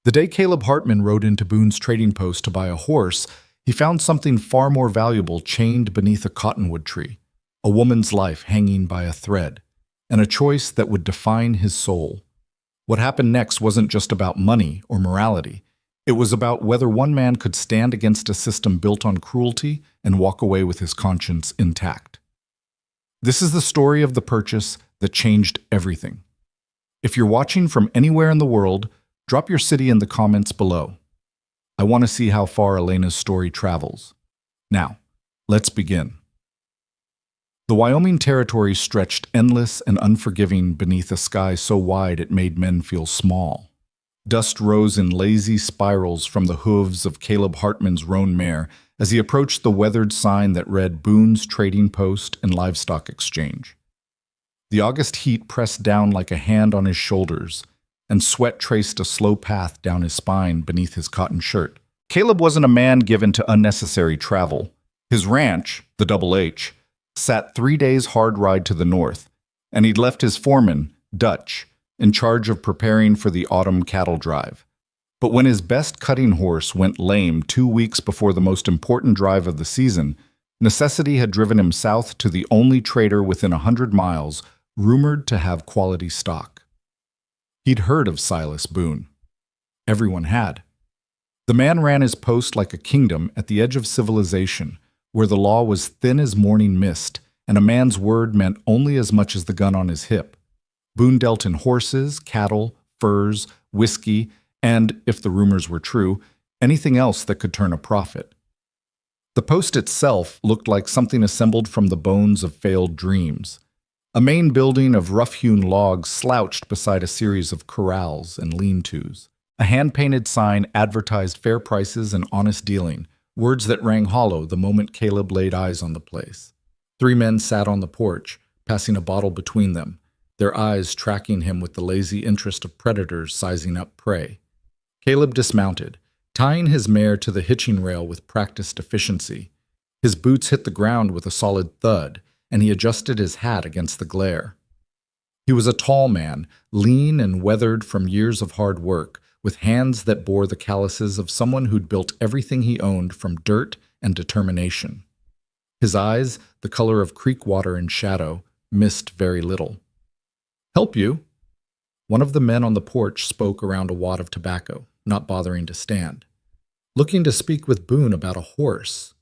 The day Caleb Hartman rode into Boone's trading post to buy a horse, he found something far more valuable chained beneath a cottonwood tree, a woman's life hanging by a thread, and a choice that would define his soul. What happened next wasn't just about money or morality. It was about whether one man could stand against a system built on cruelty and walk away with his conscience intact. This is the story of the purchase that changed everything. If you're watching from anywhere in the world, drop your city in the comments below. I want to see how far Elena's story travels. Now, let's begin. The Wyoming Territory stretched endless and unforgiving beneath a sky so wide it made men feel small. Dust rose in lazy spirals from the hooves of Caleb Hartman's roan mare as he approached the weathered sign that read Boone's Trading Post and Livestock Exchange. The August heat pressed down like a hand on his shoulders, and sweat traced a slow path down his spine beneath his cotton shirt. Caleb wasn't a man given to unnecessary travel. His ranch, the Double H, sat 3 days' hard ride to the north, and he'd left his foreman, Dutch, in charge of preparing for the autumn cattle drive. But when his best cutting horse went lame 2 weeks before the most important drive of the season, necessity had driven him south to the only trader within 100 miles, rumored to have quality stock. He'd heard of Silas Boone. Everyone had. The man ran his post like a kingdom at the edge of civilization, where the law was thin as morning mist, and a man's word meant only as much as the gun on his hip. Boone dealt in horses, cattle, furs, whiskey, and, if the rumors were true, anything else that could turn a profit. The post itself looked like something assembled from the bones of failed dreams. A main building of rough-hewn logs slouched beside a series of corrals and lean-tos. A hand-painted sign advertised fair prices and honest dealing, words that rang hollow the moment Caleb laid eyes on the place. 3 men sat on the porch, passing a bottle between them, their eyes tracking him with the lazy interest of predators sizing up prey. Caleb dismounted, tying his mare to the hitching rail with practiced efficiency. His boots hit the ground with a solid thud, and he adjusted his hat against the glare. He was a tall man, lean and weathered from years of hard work, with hands that bore the calluses of someone who'd built everything he owned from dirt and determination. His eyes, the color of creek water in shadow, missed very little. "Help you?" One of the men on the porch spoke around a wad of tobacco, not bothering to stand. "Looking to speak with Boone about a horse."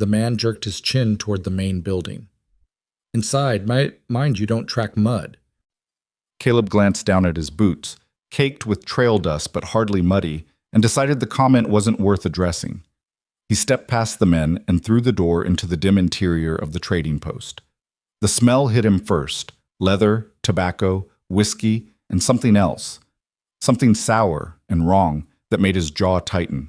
The man jerked his chin toward the main building. "Inside, mind you don't track mud." Caleb glanced down at his boots, caked with trail dust but hardly muddy, and decided the comment wasn't worth addressing. He stepped past the men and through the door into the dim interior of the trading post. The smell hit him first: leather, tobacco, whiskey, and something else. Something sour and wrong that made his jaw tighten.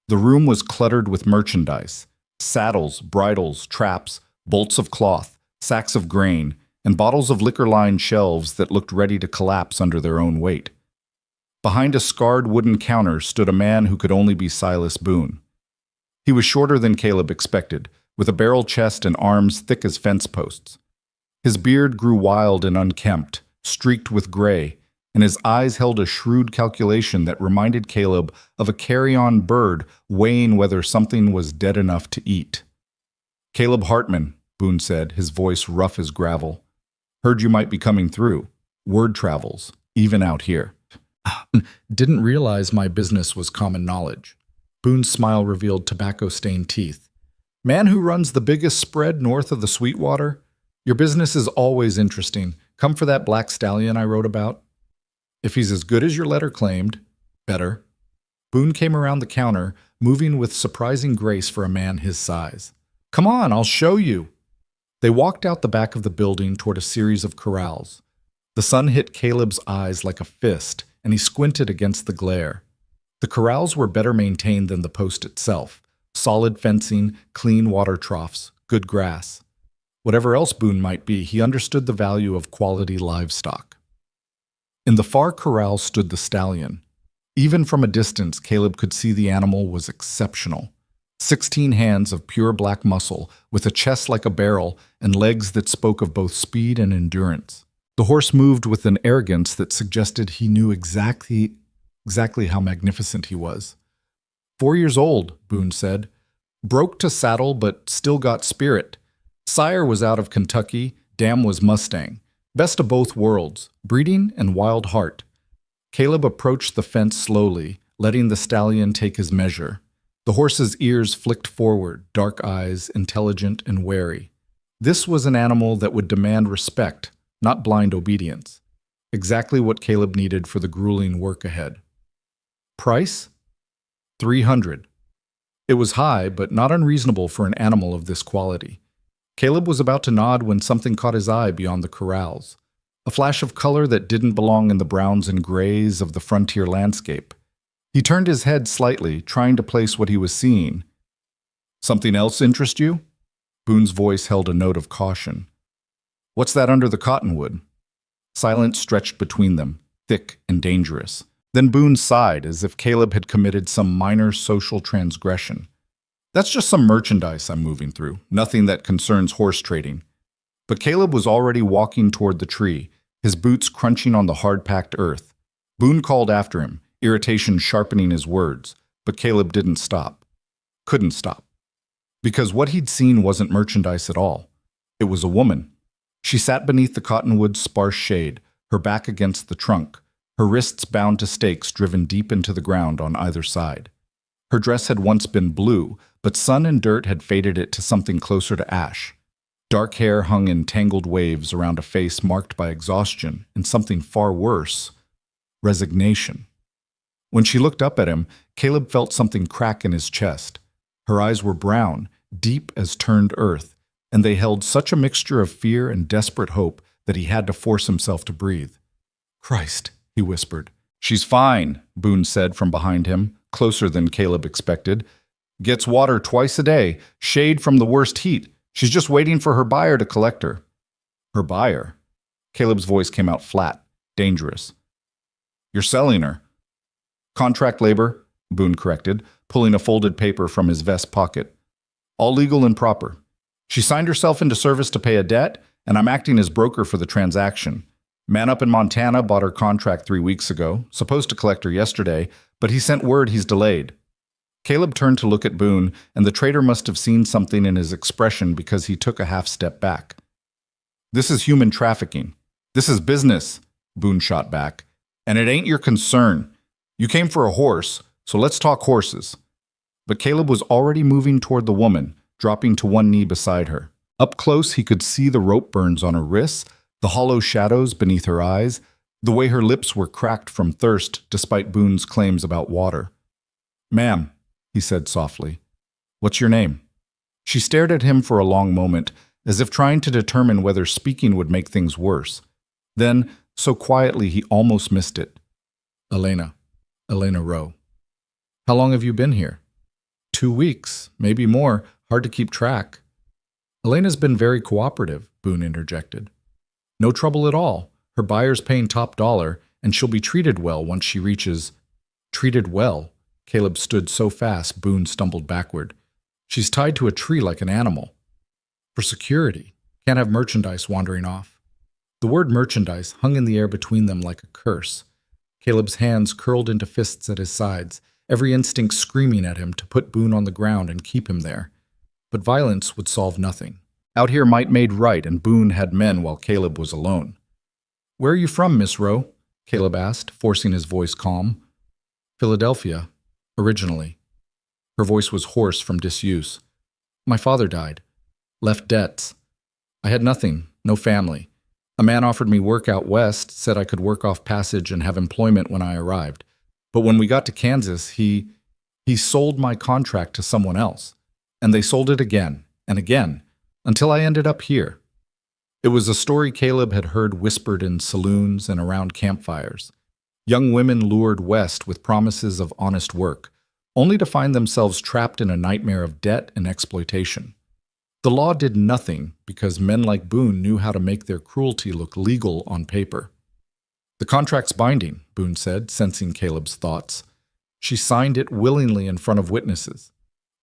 The room was cluttered with merchandise: saddles, bridles, traps, bolts of cloth, sacks of grain, and bottles of liquor-lined shelves that looked ready to collapse under their own weight. Behind a scarred wooden counter stood a man who could only be Silas Boone. He was shorter than Caleb expected, with a barrel chest and arms thick as fence posts. His beard grew wild and unkempt, streaked with gray, and his eyes held a shrewd calculation that reminded Caleb of a carrion bird weighing whether something was dead enough to eat. "Caleb Hartman," Boone said, his voice rough as gravel. "Heard you might be coming through. Word travels, even out here." "Didn't realize my business was common knowledge." Boone's smile revealed tobacco-stained teeth. "Man who runs the biggest spread north of the Sweetwater? Your business is always interesting. Come for that black stallion I wrote about?" "If he's as good as your letter claimed, better." Boone came around the counter, moving with surprising grace for a man his size. "Come on, I'll show you." They walked out the back of the building toward a series of corrals. The sun hit Caleb's eyes like a fist, and he squinted against the glare. The corrals were better maintained than the post itself: solid fencing, clean water troughs, good grass. Whatever else Boone might be, he understood the value of quality livestock. In the far corral stood the stallion. Even from a distance, Caleb could see the animal was exceptional. 16 hands of pure black muscle, with a chest like a barrel and legs that spoke of both speed and endurance. The horse moved with an arrogance that suggested he knew exactly exactly how magnificent he was. 4 years old, Boone said. Broke to saddle, but still got spirit. Sire was out of Kentucky, dam was Mustang. Best of both worlds, breeding and wild heart. Caleb approached the fence slowly, letting the stallion take his measure. The horse's ears flicked forward, dark eyes, intelligent and wary. This was an animal that would demand respect, not blind obedience. Exactly what Caleb needed for the grueling work ahead. Price? $300. It was high, but not unreasonable for an animal of this quality. Caleb was about to nod when something caught his eye beyond the corrals. A flash of color that didn't belong in the browns and grays of the frontier landscape. He turned his head slightly, trying to place what he was seeing. Something else interest you? Boone's voice held a note of caution. What's that under the cottonwood? Silence stretched between them, thick and dangerous. Then Boone sighed as if Caleb had committed some minor social transgression. That's just some merchandise I'm moving through, nothing that concerns horse trading. But Caleb was already walking toward the tree, his boots crunching on the hard-packed earth. Boone called after him, irritation sharpening his words, but Caleb didn't stop. Couldn't stop. Because what he'd seen wasn't merchandise at all. It was a woman. She sat beneath the cottonwood's sparse shade, her back against the trunk, her wrists bound to stakes driven deep into the ground on either side. Her dress had once been blue, but sun and dirt had faded it to something closer to ash. Dark hair hung in tangled waves around a face marked by exhaustion and something far worse, resignation. When she looked up at him, Caleb felt something crack in his chest. Her eyes were brown, deep as turned earth, and they held such a mixture of fear and desperate hope that he had to force himself to breathe. Christ, he whispered. She's fine, Boone said from behind him, closer than Caleb expected. Gets water twice a day, shade from the worst heat. She's just waiting for her buyer to collect her. Her buyer? Caleb's voice came out flat, dangerous. You're selling her. Contract labor, Boone corrected, pulling a folded paper from his vest pocket. All legal and proper. She signed herself into service to pay a debt, and I'm acting as broker for the transaction. Man up in Montana bought her contract 3 weeks ago, supposed to collect her yesterday, but he sent word he's delayed. Caleb turned to look at Boone, and the trader must have seen something in his expression because he took a half-step back. This is human trafficking. This is business, Boone shot back. And it ain't your concern. You came for a horse, so let's talk horses. But Caleb was already moving toward the woman, dropping to one knee beside her. Up close, he could see the rope burns on her wrists, the hollow shadows beneath her eyes, the way her lips were cracked from thirst despite Boone's claims about water. Ma'am, he said softly, what's your name? She stared at him for a long moment, as if trying to determine whether speaking would make things worse. Then, so quietly he almost missed it. Elena Rowe. How long have you been here? 2 weeks, maybe more, hard to keep track. Elena's been very cooperative, Boone interjected. No trouble at all. Her buyer's paying top dollar, and she'll be treated well once she reaches... Treated well? Caleb stood so fast, Boone stumbled backward. She's tied to a tree like an animal. For security. Can't have merchandise wandering off. The word merchandise hung in the air between them like a curse. Caleb's hands curled into fists at his sides, every instinct screaming at him to put Boone on the ground and keep him there. But violence would solve nothing. Out here might made right, and Boone had men while Caleb was alone. Where are you from, Miss Rowe? Caleb asked, forcing his voice calm. Philadelphia, originally. Her voice was hoarse from disuse. My father died. Left debts. I had nothing, no family. A man offered me work out west, said I could work off passage and have employment when I arrived. But when we got to Kansas, he sold my contract to someone else. And they sold it again and again, until I ended up here. It was a story Caleb had heard whispered in saloons and around campfires. Young women lured west with promises of honest work, only to find themselves trapped in a nightmare of debt and exploitation. The law did nothing because men like Boone knew how to make their cruelty look legal on paper. The contract's binding, Boone said, sensing Caleb's thoughts. She signed it willingly in front of witnesses.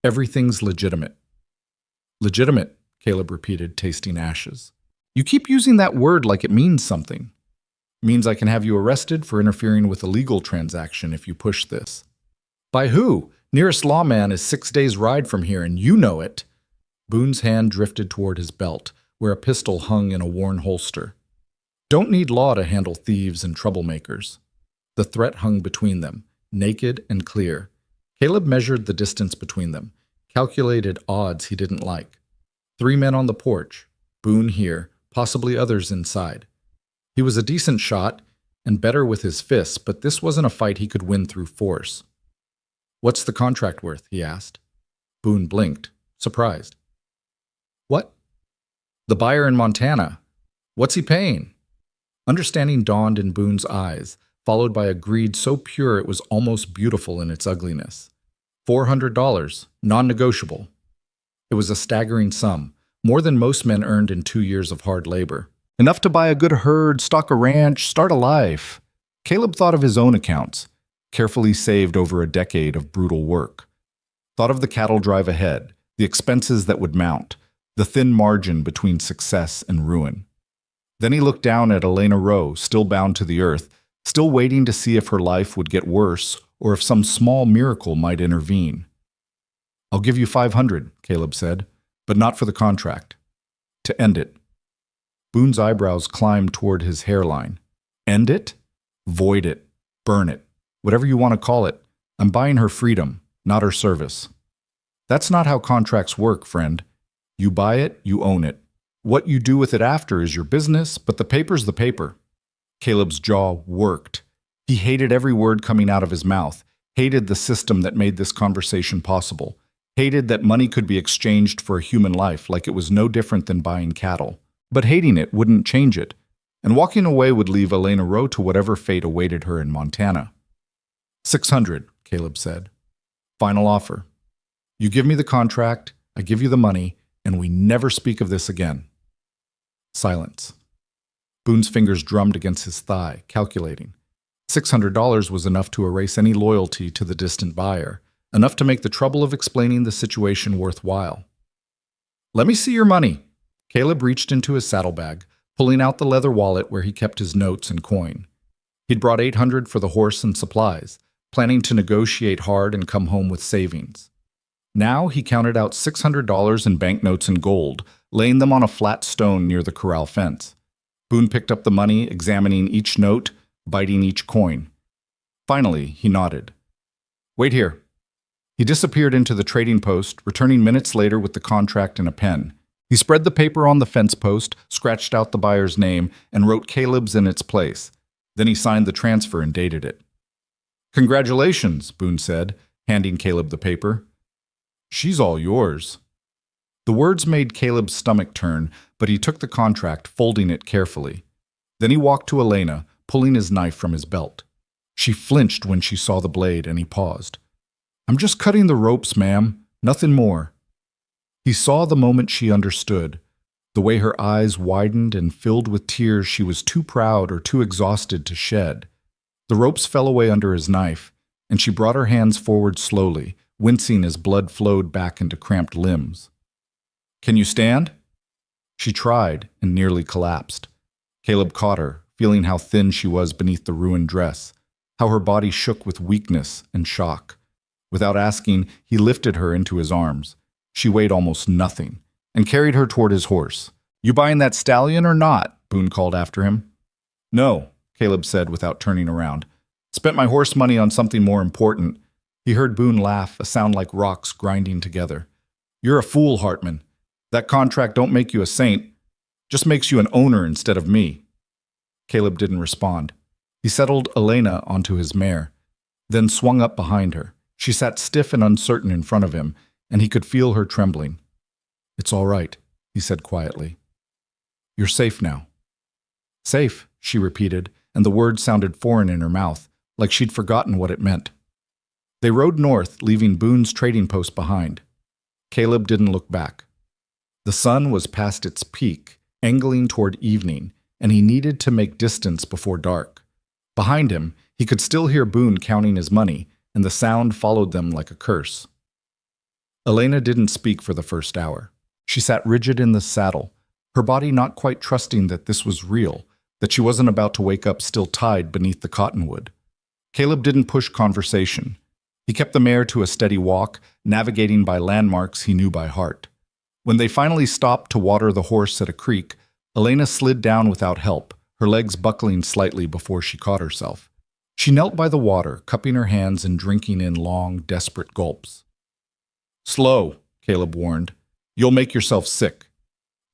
Everything's legitimate. Legitimate, Caleb repeated, tasting ashes. You keep using that word like it means something. Means I can have you arrested for interfering with a legal transaction if you push this. By who? Nearest lawman is 6 days' ride from here, and you know it. Boone's hand drifted toward his belt, where a pistol hung in a worn holster. Don't need law to handle thieves and troublemakers. The threat hung between them, naked and clear. Caleb measured the distance between them, calculated odds he didn't like. 3 men on the porch, Boone here, possibly others inside. He was a decent shot, and better with his fists, but this wasn't a fight he could win through force. What's the contract worth? He asked. Boone blinked, surprised. What? The buyer in Montana. What's he paying? Understanding dawned in Boone's eyes, followed by a greed so pure it was almost beautiful in its ugliness. $400, non-negotiable. It was a staggering sum, more than most men earned in 2 years of hard labor. Enough to buy a good herd, stock a ranch, start a life. Caleb thought of his own accounts, carefully saved over a decade of brutal work. Thought of the cattle drive ahead, the expenses that would mount, the thin margin between success and ruin. Then he looked down at Elena Rowe, still bound to the earth, still waiting to see if her life would get worse or if some small miracle might intervene. I'll give you $500, Caleb said, but not for the contract. To end it. Boone's eyebrows climbed toward his hairline. End it? Void it. Burn it. Whatever you want to call it. I'm buying her freedom, not her service. That's not how contracts work, friend. You buy it, you own it. What you do with it after is your business, but the paper's the paper. Caleb's jaw worked. He hated every word coming out of his mouth, hated the system that made this conversation possible, hated that money could be exchanged for a human life like it was no different than buying cattle. But hating it wouldn't change it, and walking away would leave Elena Rowe to whatever fate awaited her in Montana. $600, Caleb said. Final offer. You give me the contract, I give you the money, and we never speak of this again. Silence. Boone's fingers drummed against his thigh, calculating. $600 was enough to erase any loyalty to the distant buyer, enough to make the trouble of explaining the situation worthwhile. Let me see your money. Caleb reached into his saddlebag, pulling out the leather wallet where he kept his notes and coin. He'd brought $800 for the horse and supplies, planning to negotiate hard and come home with savings. Now he counted out $600 in banknotes and gold, laying them on a flat stone near the corral fence. Boone picked up the money, examining each note, biting each coin. Finally, he nodded. Wait here. He disappeared into the trading post, returning minutes later with the contract and a pen. He spread the paper on the fence post, scratched out the buyer's name, and wrote Caleb's in its place. Then he signed the transfer and dated it. Congratulations, Boone said, handing Caleb the paper. She's all yours. The words made Caleb's stomach turn, but he took the contract, folding it carefully. Then he walked to Elena, pulling his knife from his belt. She flinched when she saw the blade, and he paused. I'm just cutting the ropes, ma'am. Nothing more. He saw the moment she understood, the way her eyes widened and filled with tears she was too proud or too exhausted to shed. The ropes fell away under his knife, and she brought her hands forward slowly, wincing as blood flowed back into cramped limbs. Can you stand? She tried and nearly collapsed. Caleb caught her, feeling how thin she was beneath the ruined dress, how her body shook with weakness and shock. Without asking, he lifted her into his arms. She weighed almost nothing, and carried her toward his horse. You buying that stallion or not? Boone called after him. No, Caleb said without turning around. Spent my horse money on something more important. He heard Boone laugh, a sound like rocks grinding together. You're a fool, Hartman. That contract don't make you a saint, just makes you an owner instead of me. Caleb didn't respond. He settled Elena onto his mare, then swung up behind her. She sat stiff and uncertain in front of him, and he could feel her trembling. It's all right, he said quietly. You're safe now. Safe, she repeated, and the word sounded foreign in her mouth, like she'd forgotten what it meant. They rode north, leaving Boone's trading post behind. Caleb didn't look back. The sun was past its peak, angling toward evening, and he needed to make distance before dark. Behind him, he could still hear Boone counting his money, and the sound followed them like a curse. Elena didn't speak for the first hour. She sat rigid in the saddle, her body not quite trusting that this was real, that she wasn't about to wake up still tied beneath the cottonwood. Caleb didn't push conversation. He kept the mare to a steady walk, navigating by landmarks he knew by heart. When they finally stopped to water the horse at a creek, Elena slid down without help, her legs buckling slightly before she caught herself. She knelt by the water, cupping her hands and drinking in long, desperate gulps. "Slow," Caleb warned. "You'll make yourself sick."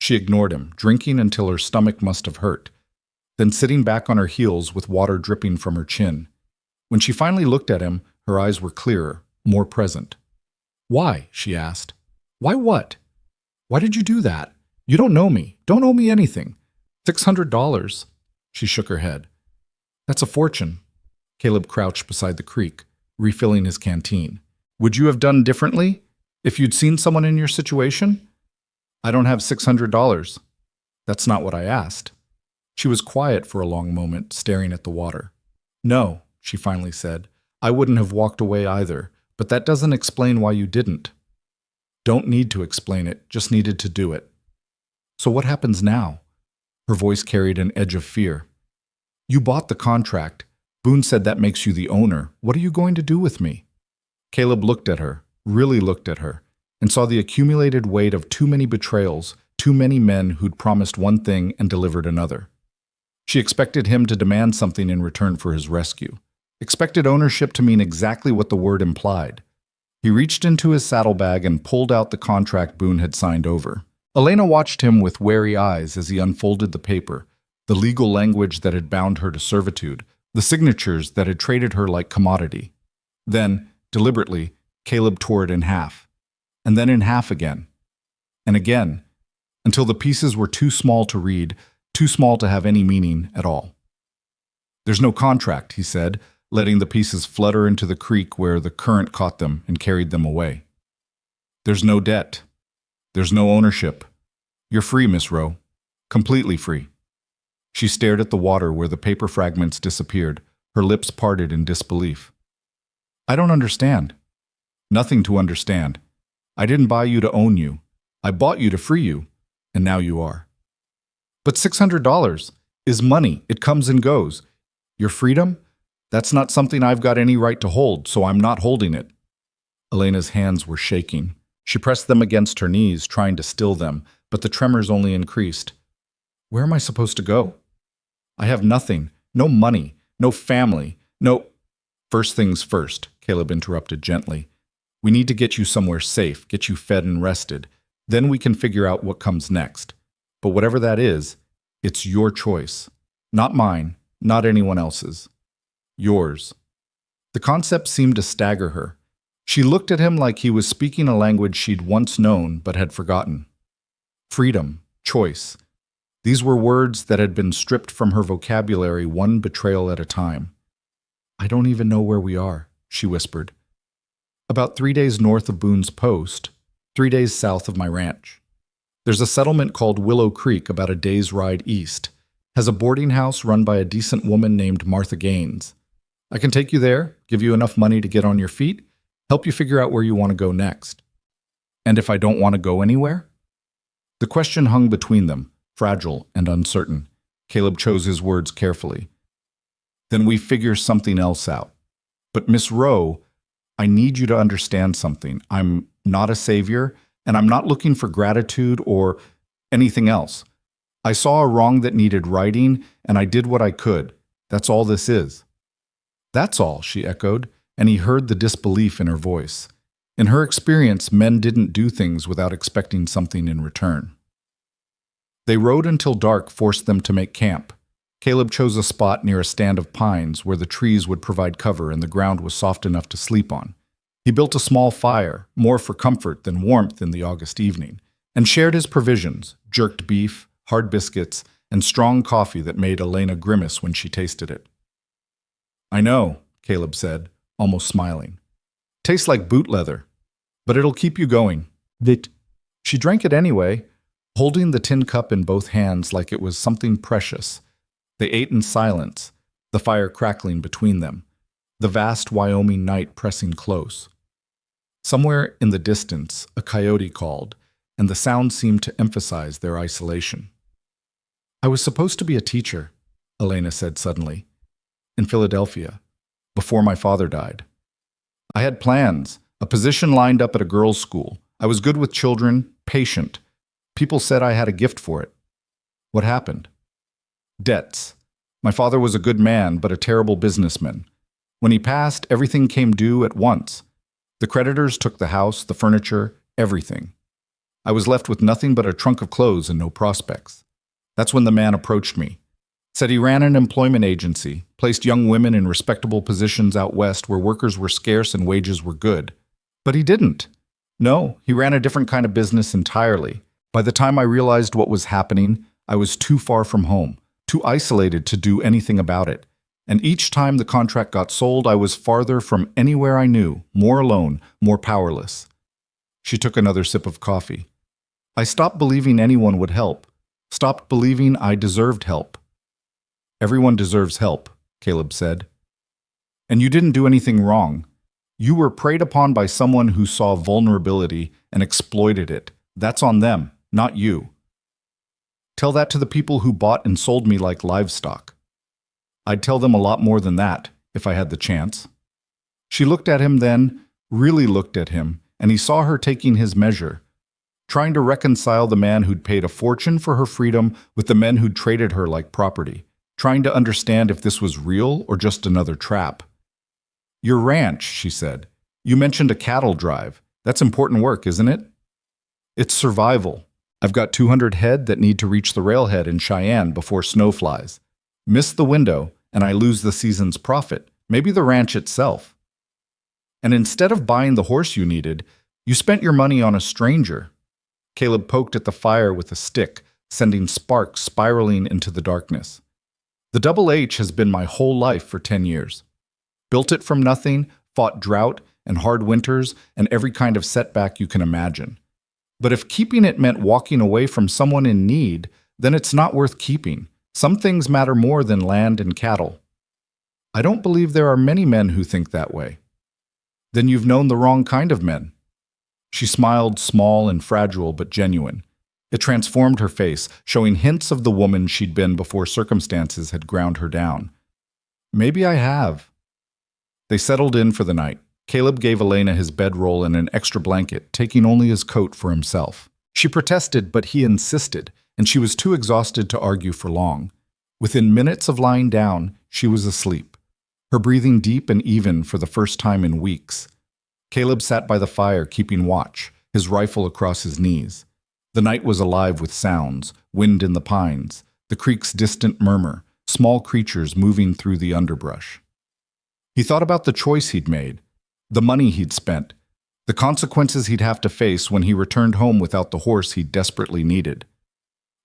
She ignored him, drinking until her stomach must have hurt, then sitting back on her heels with water dripping from her chin. When she finally looked at him, her eyes were clearer, more present. "Why?" she asked. "Why what? Why did you do that? You don't know me. Don't owe me anything. $600. She shook her head. "That's a fortune." Caleb crouched beside the creek, refilling his canteen. "Would you have done differently if you'd seen someone in your situation?" "I don't have $600. "That's not what I asked." She was quiet for a long moment, staring at the water. "No," she finally said. "I wouldn't have walked away either, but that doesn't explain why you didn't." "Don't need to explain it, just needed to do it." "So what happens now?" Her voice carried an edge of fear. "You bought the contract. Boone said that makes you the owner. What are you going to do with me?" Caleb looked at her, really looked at her, and saw the accumulated weight of too many betrayals, too many men who'd promised one thing and delivered another. She expected him to demand something in return for his rescue, expected ownership to mean exactly what the word implied. He reached into his saddlebag and pulled out the contract Boone had signed over. Elena watched him with wary eyes as he unfolded the paper, the legal language that had bound her to servitude, the signatures that had traded her like commodity. Then, deliberately, Caleb tore it in half, and then in half again, and again, until the pieces were too small to read, too small to have any meaning at all. "There's no contract," he said, letting the pieces flutter into the creek where the current caught them and carried them away. "There's no debt. There's no ownership. You're free, Miss Rowe. Completely free." She stared at the water where the paper fragments disappeared, her lips parted in disbelief. "I don't understand." "Nothing to understand. I didn't buy you to own you. I bought you to free you, and now you are." "But $600 is money. It comes and goes. Your freedom? That's not something I've got any right to hold, so I'm not holding it." Elena's hands were shaking. She pressed them against her knees, trying to still them, but the tremors only increased. "Where am I supposed to go? I have nothing, no money, no family, no—" "First things first," Caleb interrupted gently. "We need to get you somewhere safe, get you fed and rested. Then we can figure out what comes next. But whatever that is, it's your choice. Not mine, not anyone else's. Yours." The concept seemed to stagger her. She looked at him like he was speaking a language she'd once known but had forgotten. Freedom, choice. These were words that had been stripped from her vocabulary one betrayal at a time. "I don't even know where we are," she whispered. "About 3 days north of Boone's Post, 3 days south of my ranch. There's a settlement called Willow Creek about a day's ride east. Has a boarding house run by a decent woman named Martha Gaines. I can take you there, give you enough money to get on your feet, help you figure out where you want to go next." "And if I don't want to go anywhere?" The question hung between them, fragile and uncertain. Caleb chose his words carefully. "Then we figure something else out. But Miss Rowe, I need you to understand something. I'm not a savior, and I'm not looking for gratitude or anything else. I saw a wrong that needed righting, and I did what I could. That's all this is." "That's all," she echoed, and he heard the disbelief in her voice. In her experience, men didn't do things without expecting something in return. They rode until dark forced them to make camp. Caleb chose a spot near a stand of pines where the trees would provide cover and the ground was soft enough to sleep on. He built a small fire, more for comfort than warmth in the August evening, and shared his provisions, jerked beef, hard biscuits, and strong coffee that made Elena grimace when she tasted it. "I know," Caleb said, almost smiling. "Tastes like boot leather, but it'll keep you going." She drank it anyway, holding the tin cup in both hands like it was something precious. They ate in silence, the fire crackling between them, the vast Wyoming night pressing close. Somewhere in the distance, a coyote called, and the sound seemed to emphasize their isolation. "I was supposed to be a teacher," Elena said suddenly. In Philadelphia, before my father died. I had plans, a position lined up at a girls' school. I was good with children, patient. People said I had a gift for it. What happened? Debts. My father was a good man, but a terrible businessman. When he passed, everything came due at once. The creditors took the house, the furniture, everything. I was left with nothing but a trunk of clothes and no prospects. That's when the man approached me. Said he ran an employment agency, placed young women in respectable positions out west where workers were scarce and wages were good. But he didn't. No, he ran a different kind of business entirely. By the time I realized what was happening, I was too far from home, too isolated to do anything about it. And each time the contract got sold, I was farther from anywhere I knew, more alone, more powerless. She took another sip of coffee. I stopped believing anyone would help, stopped believing I deserved help. Everyone deserves help, Caleb said. And you didn't do anything wrong. You were preyed upon by someone who saw vulnerability and exploited it. That's on them, not you. Tell that to the people who bought and sold me like livestock. I'd tell them a lot more than that, if I had the chance. She looked at him then, really looked at him, and he saw her taking his measure, trying to reconcile the man who'd paid a fortune for her freedom with the men who'd traded her like property, trying to understand if this was real or just another trap. Your ranch, she said. You mentioned a cattle drive. That's important work, isn't it? It's survival. I've got 200 head that need to reach the railhead in Cheyenne before snow flies. Miss the window, and I lose the season's profit, maybe the ranch itself. And instead of buying the horse you needed, you spent your money on a stranger. Caleb poked at the fire with a stick, sending sparks spiraling into the darkness. The Double H has been my whole life for 10 years. Built it from nothing, fought drought and hard winters and every kind of setback you can imagine. But if keeping it meant walking away from someone in need, then it's not worth keeping. Some things matter more than land and cattle. I don't believe there are many men who think that way. Then you've known the wrong kind of men. She smiled, small and fragile but genuine. It transformed her face, showing hints of the woman she'd been before circumstances had ground her down. Maybe I have. They settled in for the night. Caleb gave Elena his bedroll and an extra blanket, taking only his coat for himself. She protested, but he insisted, and she was too exhausted to argue for long. Within minutes of lying down, she was asleep, her breathing deep and even for the first time in weeks. Caleb sat by the fire, keeping watch, his rifle across his knees. The night was alive with sounds, wind in the pines, the creek's distant murmur, small creatures moving through the underbrush. He thought about the choice he'd made, the money he'd spent, the consequences he'd have to face when he returned home without the horse he desperately needed.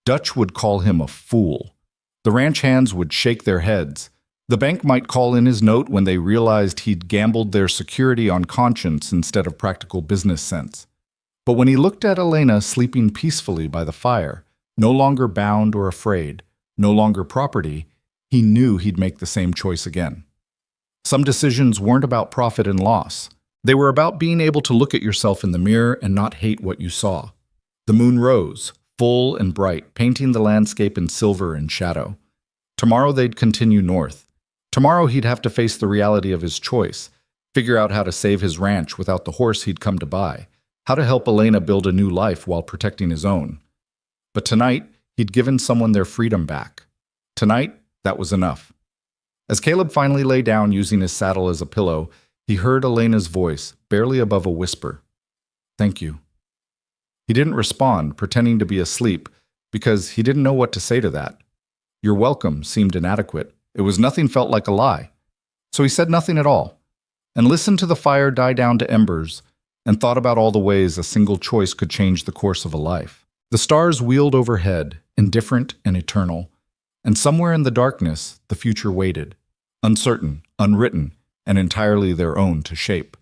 Dutch would call him a fool. The ranch hands would shake their heads. The bank might call in his note when they realized he'd gambled their security on conscience instead of practical business sense. But when he looked at Elena sleeping peacefully by the fire, no longer bound or afraid, no longer property, he knew he'd make the same choice again. Some decisions weren't about profit and loss. They were about being able to look at yourself in the mirror and not hate what you saw. The moon rose, full and bright, painting the landscape in silver and shadow. Tomorrow they'd continue north. Tomorrow he'd have to face the reality of his choice, figure out how to save his ranch without the horse he'd come to buy, how to help Elena build a new life while protecting his own. But tonight, he'd given someone their freedom back. Tonight, that was enough. As Caleb finally lay down using his saddle as a pillow, he heard Elena's voice, barely above a whisper. Thank you. He didn't respond, pretending to be asleep, because he didn't know what to say to that. Your welcome seemed inadequate. It was nothing felt like a lie. So he said nothing at all, and listened to the fire die down to embers, and thought about all the ways a single choice could change the course of a life. The stars wheeled overhead, indifferent and eternal, and somewhere in the darkness, the future waited, uncertain, unwritten, and entirely their own to shape.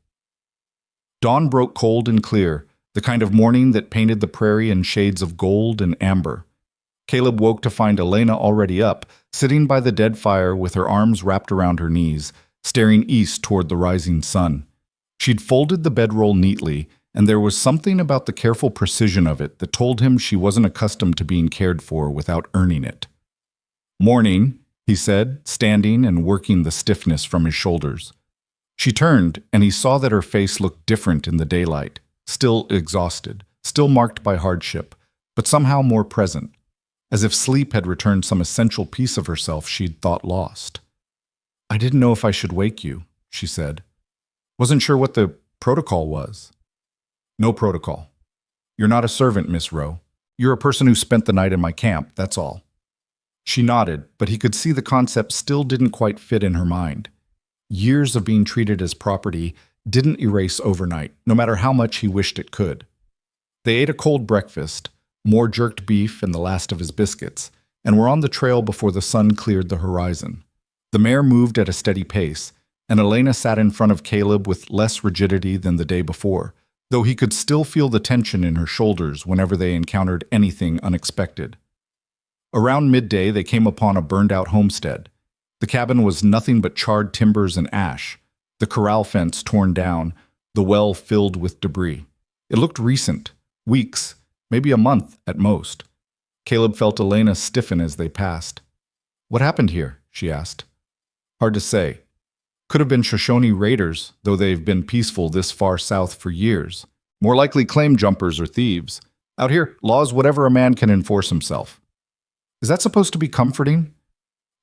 Dawn broke cold and clear, the kind of morning that painted the prairie in shades of gold and amber. Caleb woke to find Elena already up, sitting by the dead fire with her arms wrapped around her knees, staring east toward the rising sun. She'd folded the bedroll neatly, and there was something about the careful precision of it that told him she wasn't accustomed to being cared for without earning it. Morning, he said, standing and working the stiffness from his shoulders. She turned, and he saw that her face looked different in the daylight, still exhausted, still marked by hardship, but somehow more present, as if sleep had returned some essential piece of herself she'd thought lost. "I didn't know if I should wake you," she said. "Wasn't sure what the protocol was." "No protocol. You're not a servant, Miss Rowe. You're a person who spent the night in my camp, that's all." She nodded, but he could see the concept still didn't quite fit in her mind. Years of being treated as property didn't erase overnight, no matter how much he wished it could. They ate a cold breakfast, more jerked beef and the last of his biscuits, and were on the trail before the sun cleared the horizon. The mare moved at a steady pace, and Elena sat in front of Caleb with less rigidity than the day before, though he could still feel the tension in her shoulders whenever they encountered anything unexpected. Around midday, they came upon a burned-out homestead. The cabin was nothing but charred timbers and ash, the corral fence torn down, the well filled with debris. It looked recent, weeks, maybe a month at most. Caleb felt Elena stiffen as they passed. "What happened here?" she asked. "Hard to say. Could have been Shoshone raiders, though they've been peaceful this far south for years. More likely claim jumpers or thieves. Out here, law's whatever a man can enforce himself." "Is that supposed to be comforting?"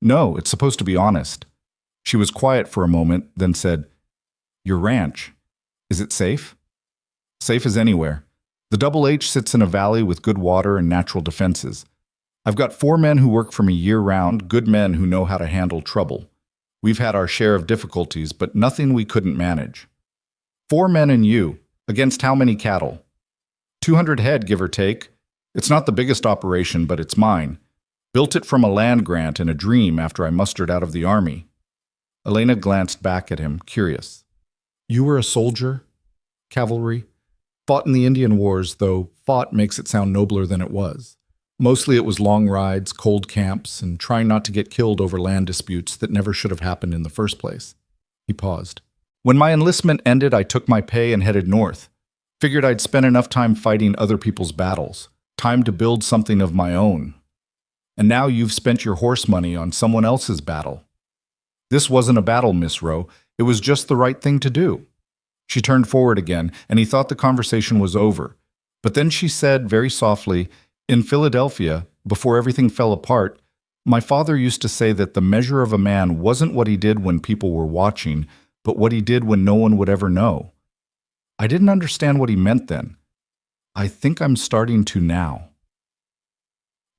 "No, it's supposed to be honest." She was quiet for a moment, then said, "Your ranch, is it safe?" "Safe as anywhere. The Double H sits in a valley with good water and natural defenses. I've got 4 men who work for me year-round, good men who know how to handle trouble. We've had our share of difficulties, but nothing we couldn't manage." 4 men and you, against how many cattle?" 200 head, give or take. It's not the biggest operation, but it's mine. Built it from a land grant and a dream after I mustered out of the army." Elena glanced back at him, curious. "You were a soldier? Cavalry? Fought in the Indian Wars, though fought makes it sound nobler than it was. Mostly it was long rides, cold camps, and trying not to get killed over land disputes that never should have happened in the first place." He paused. "When my enlistment ended, I took my pay and headed north. Figured I'd spent enough time fighting other people's battles, time to build something of my own. And now you've spent your horse money on someone else's battle." "This wasn't a battle, Miss Rowe. It was just the right thing to do." She turned forward again, and he thought the conversation was over. But then she said very softly, "In Philadelphia, before everything fell apart, my father used to say that the measure of a man wasn't what he did when people were watching, but what he did when no one would ever know. I didn't understand what he meant then. I think I'm starting to now."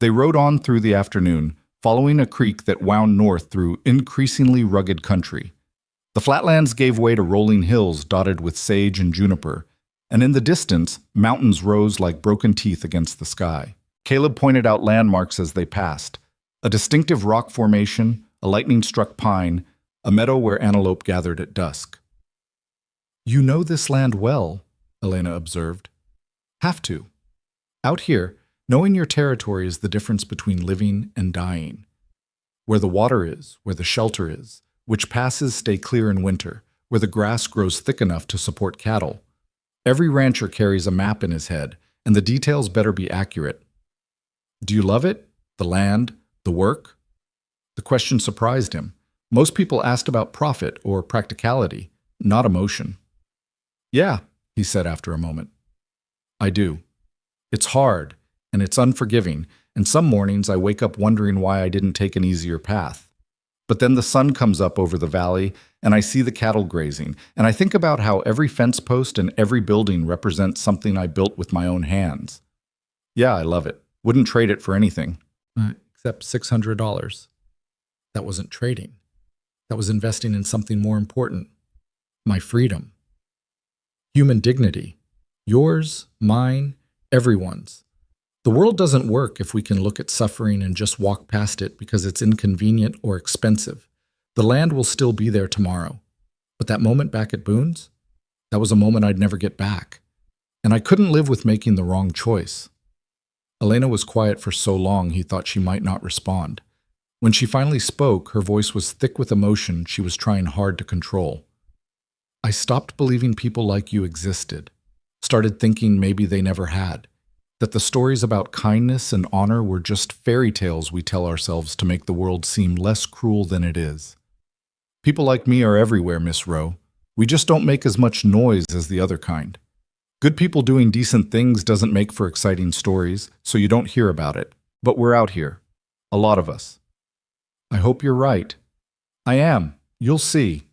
They rode on through the afternoon, following a creek that wound north through increasingly rugged country. The flatlands gave way to rolling hills dotted with sage and juniper, and in the distance, mountains rose like broken teeth against the sky. Caleb pointed out landmarks as they passed: a distinctive rock formation, a lightning-struck pine, a meadow where antelope gathered at dusk. "You know this land well," Elena observed. "Have to. Out here, knowing your territory is the difference between living and dying. Where the water is, where the shelter is, which passes stay clear in winter, where the grass grows thick enough to support cattle. Every rancher carries a map in his head, and the details better be accurate. Do you love it? The land? The work?" The question surprised him. Most people asked about profit or practicality, not emotion. "Yeah," he said after a moment. "I do. It's hard, and it's unforgiving, and some mornings I wake up wondering why I didn't take an easier path. But then the sun comes up over the valley, and I see the cattle grazing, and I think about how every fence post and every building represents something I built with my own hands. Yeah, I love it. Wouldn't trade it for anything." Except $600. That wasn't trading. That was investing in something more important. My freedom. Human dignity. Yours, mine, everyone's. The world doesn't work if we can look at suffering and just walk past it because it's inconvenient or expensive. The land will still be there tomorrow. But that moment back at Boone's, that was a moment I'd never get back. And I couldn't live with making the wrong choice. Elena was quiet for so long he thought she might not respond. When she finally spoke, her voice was thick with emotion she was trying hard to control. "I stopped believing people like you existed. Started thinking maybe they never had. that the stories about kindness and honor were just fairy tales we tell ourselves to make the world seem less cruel than it is. People like me are everywhere, Miss Rowe. We just don't make as much noise as the other kind. Good people doing decent things doesn't make for exciting stories, so you don't hear about it. But we're out here. A lot of us. I hope you're right. I am. You'll see.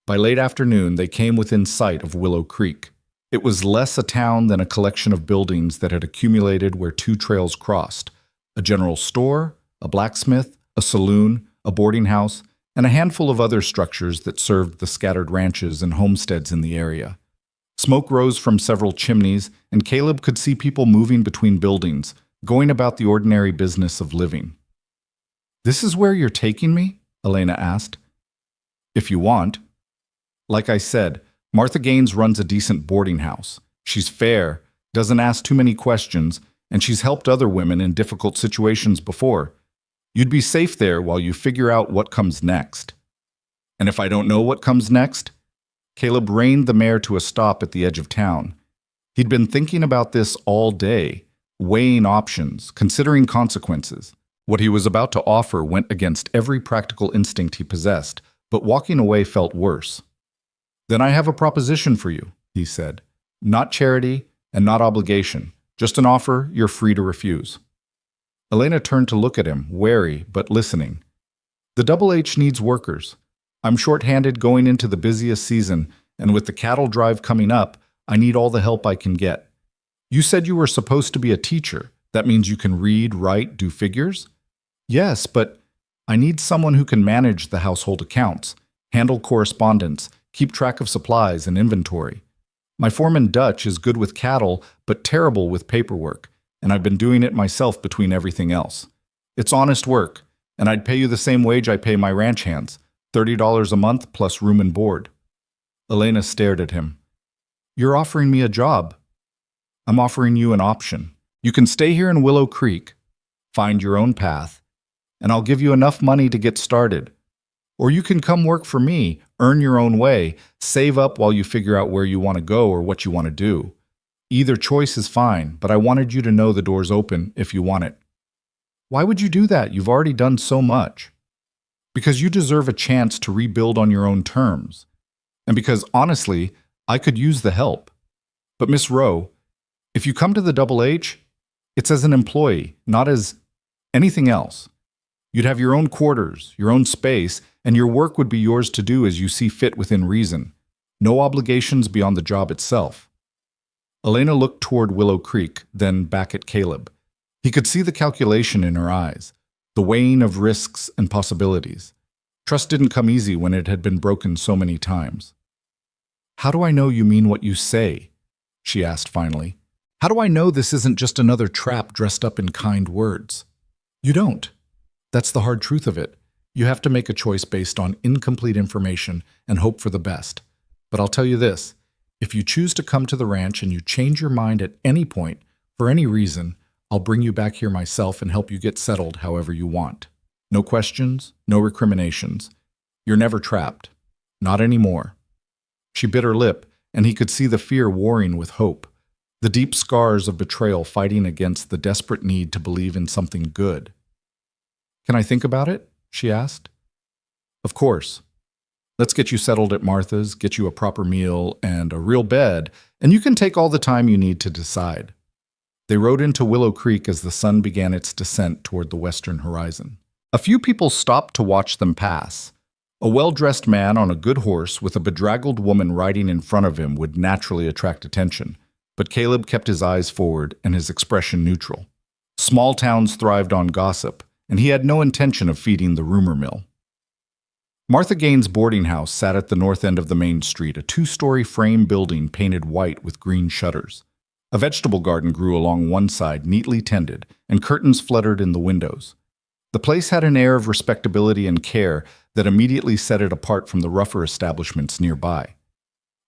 By late afternoon, they came within sight of Willow Creek. It was less a town than a collection of buildings that had accumulated where two trails crossed: a general store, a blacksmith, a saloon, a boarding house, and a handful of other structures that served the scattered ranches and homesteads in the area. Smoke rose from several chimneys, and Caleb could see people moving between buildings, going about the ordinary business of living. "This is where you're taking me?" Elena asked. "If you want." Like I said, Martha Gaines runs a decent boarding house. She's fair, doesn't ask too many questions, and she's helped other women in difficult situations before. You'd be safe there while you figure out what comes next. And if I don't know what comes next? Caleb reined the mare to a stop at the edge of town. He'd been thinking about this all day, weighing options, considering consequences. What he was about to offer went against every practical instinct he possessed, but walking away felt worse. "Then I have a proposition for you," he said. "Not charity and not obligation, just an offer you're free to refuse." Elena turned to look at him, wary but listening. "The Double H needs workers. I'm short-handed going into the busiest season, and with the cattle drive coming up, I need all the help I can get. You said you were supposed to be a teacher. That means you can read, write, do figures?" "Yes, but I need someone who can manage the household accounts, handle correspondence, keep track of supplies and inventory. My foreman Dutch is good with cattle, but terrible with paperwork, and I've been doing it myself between everything else. It's honest work, and I'd pay you the same wage I pay my ranch hands, $30 a month plus room and board." Elena stared at him. "You're offering me a job." "I'm offering you an option. You can stay here in Willow Creek, find your own path, and I'll give you enough money to get started. Or you can come work for me, earn your own way, save up while you figure out where you want to go or what you want to do. Either choice is fine, but I wanted you to know the door's open if you want it." "Why would you do that? You've already done so much." "Because you deserve a chance to rebuild on your own terms. And because, honestly, I could use the help. But Miss Rowe, if you come to the Double H, it's as an employee, not as anything else. You'd have your own quarters, your own space, and your work would be yours to do as you see fit within reason. No obligations beyond the job itself." Elena looked toward Willow Creek, then back at Caleb. He could see the calculation in her eyes, the weighing of risks and possibilities. Trust didn't come easy when it had been broken so many times. "How do I know you mean what you say?" she asked finally. "How do I know this isn't just another trap dressed up in kind words?" "You don't. That's the hard truth of it. You have to make a choice based on incomplete information and hope for the best. But I'll tell you this, if you choose to come to the ranch and you change your mind at any point, for any reason, I'll bring you back here myself and help you get settled however you want. No questions, no recriminations. You're never trapped. Not anymore." She bit her lip, and he could see the fear warring with hope, the deep scars of betrayal fighting against the desperate need to believe in something good. "Can I think about it?" she asked. "Of course. Let's get you settled at Martha's, get you a proper meal and a real bed, and you can take all the time you need to decide." They rode into Willow Creek as the sun began its descent toward the western horizon. A few people stopped to watch them pass. A well-dressed man on a good horse with a bedraggled woman riding in front of him would naturally attract attention, but Caleb kept his eyes forward and his expression neutral. Small towns thrived on gossip, and he had no intention of feeding the rumor mill. Martha Gaines' boarding house sat at the north end of the main street, a two-story frame building painted white with green shutters. A vegetable garden grew along one side, neatly tended, and curtains fluttered in the windows. The place had an air of respectability and care that immediately set it apart from the rougher establishments nearby.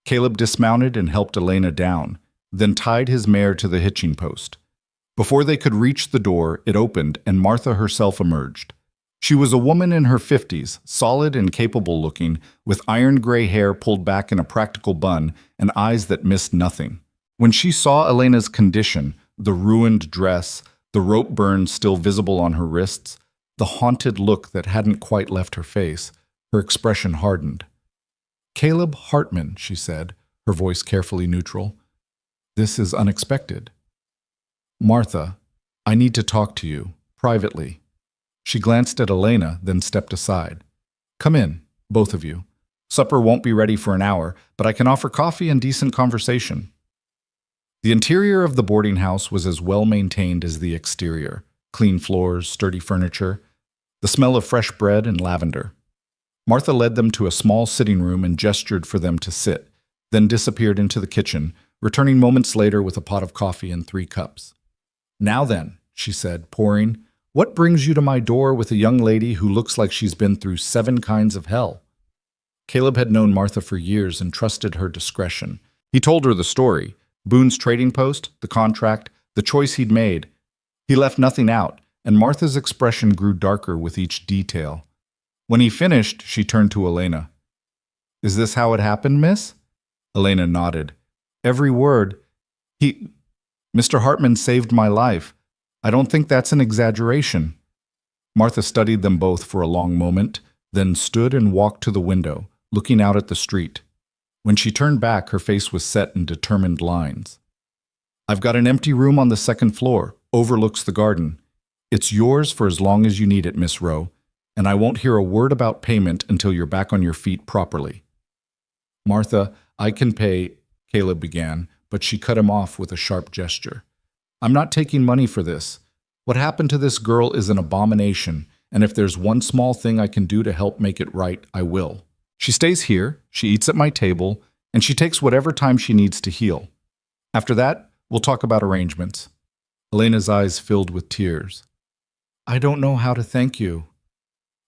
Caleb dismounted and helped Elena down, then tied his mare to the hitching post. Before they could reach the door, it opened and Martha herself emerged. She was a woman in her 50s, solid and capable looking, with iron-gray hair pulled back in a practical bun and eyes that missed nothing. When she saw Elena's condition, the ruined dress, the rope burns still visible on her wrists, the haunted look that hadn't quite left her face. Her expression hardened. "Caleb Hartman," she said, her voice carefully neutral. "This is unexpected." "Martha, I need to talk to you, privately." She glanced at Elena, then stepped aside. "Come in, both of you. Supper won't be ready for an hour, but I can offer coffee and decent conversation." The interior of the boarding house was as well maintained as the exterior. Clean floors, sturdy furniture, the smell of fresh bread and lavender. Martha led them to a small sitting room and gestured for them to sit, then disappeared into the kitchen, returning moments later with a pot of coffee and 3 cups. "Now then," she said, pouring, "what brings you to my door with a young lady who looks like she's been through 7 kinds of hell?" Caleb had known Martha for years and trusted her discretion. He told her the story, Boone's trading post, the contract, the choice he'd made. He left nothing out, and Martha's expression grew darker with each detail. When he finished, she turned to Elena. "Is this how it happened, miss?" Elena nodded. "Every word. Mr. Hartman saved my life. I don't think that's an exaggeration." Martha studied them both for a long moment, then stood and walked to the window, looking out at the street. When she turned back, her face was set in determined lines. "I've got an empty room on the 2nd floor, overlooks the garden. It's yours for as long as you need it, Miss Rowe, and I won't hear a word about payment until you're back on your feet properly." "Martha, I can pay," Caleb began, but she cut him off with a sharp gesture. "I'm not taking money for this. What happened to this girl is an abomination, and if there's one small thing I can do to help make it right, I will. She stays here, she eats at my table, and she takes whatever time she needs to heal. After that, we'll talk about arrangements." Elena's eyes filled with tears. "I don't know how to thank you."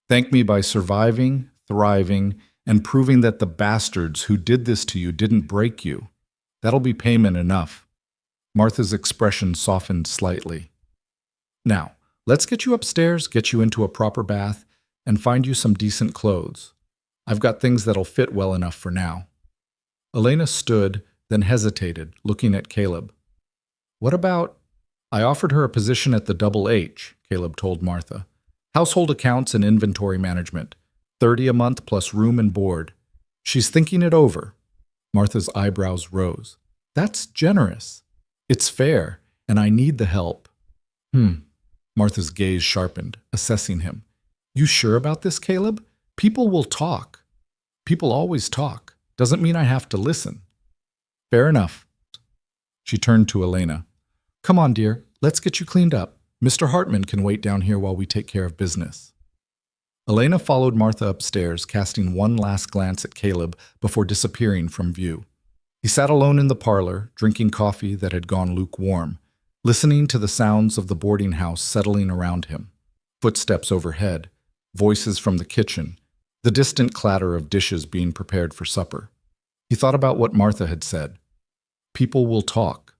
"Thank me by surviving, thriving, and proving that the bastards who did this to you didn't break you. That'll be payment enough." Martha's expression softened slightly. "Now, let's get you upstairs, get you into a proper bath, and find you some decent clothes. I've got things that'll fit well enough for now." Elena stood, then hesitated, looking at Caleb. "What about—" "I offered her a position at the Double H," Caleb told Martha. "Household accounts and inventory management. 30 a month plus room and board. She's thinking it over." Martha's eyebrows rose. "That's generous. It's fair, and I need the help." Martha's gaze sharpened, assessing him. "You sure about this, Caleb? People will talk. People always talk. Doesn't mean I have to listen." "Fair enough." She turned to Elena. "Come on, dear. Let's get you cleaned up. Mr. Hartman can wait down here while we take care of business." Elena followed Martha upstairs, casting one last glance at Caleb before disappearing from view. He sat alone in the parlor, drinking coffee that had gone lukewarm, listening to the sounds of the boarding house settling around him. Footsteps overhead, voices from the kitchen, the distant clatter of dishes being prepared for supper. He thought about what Martha had said. People will talk.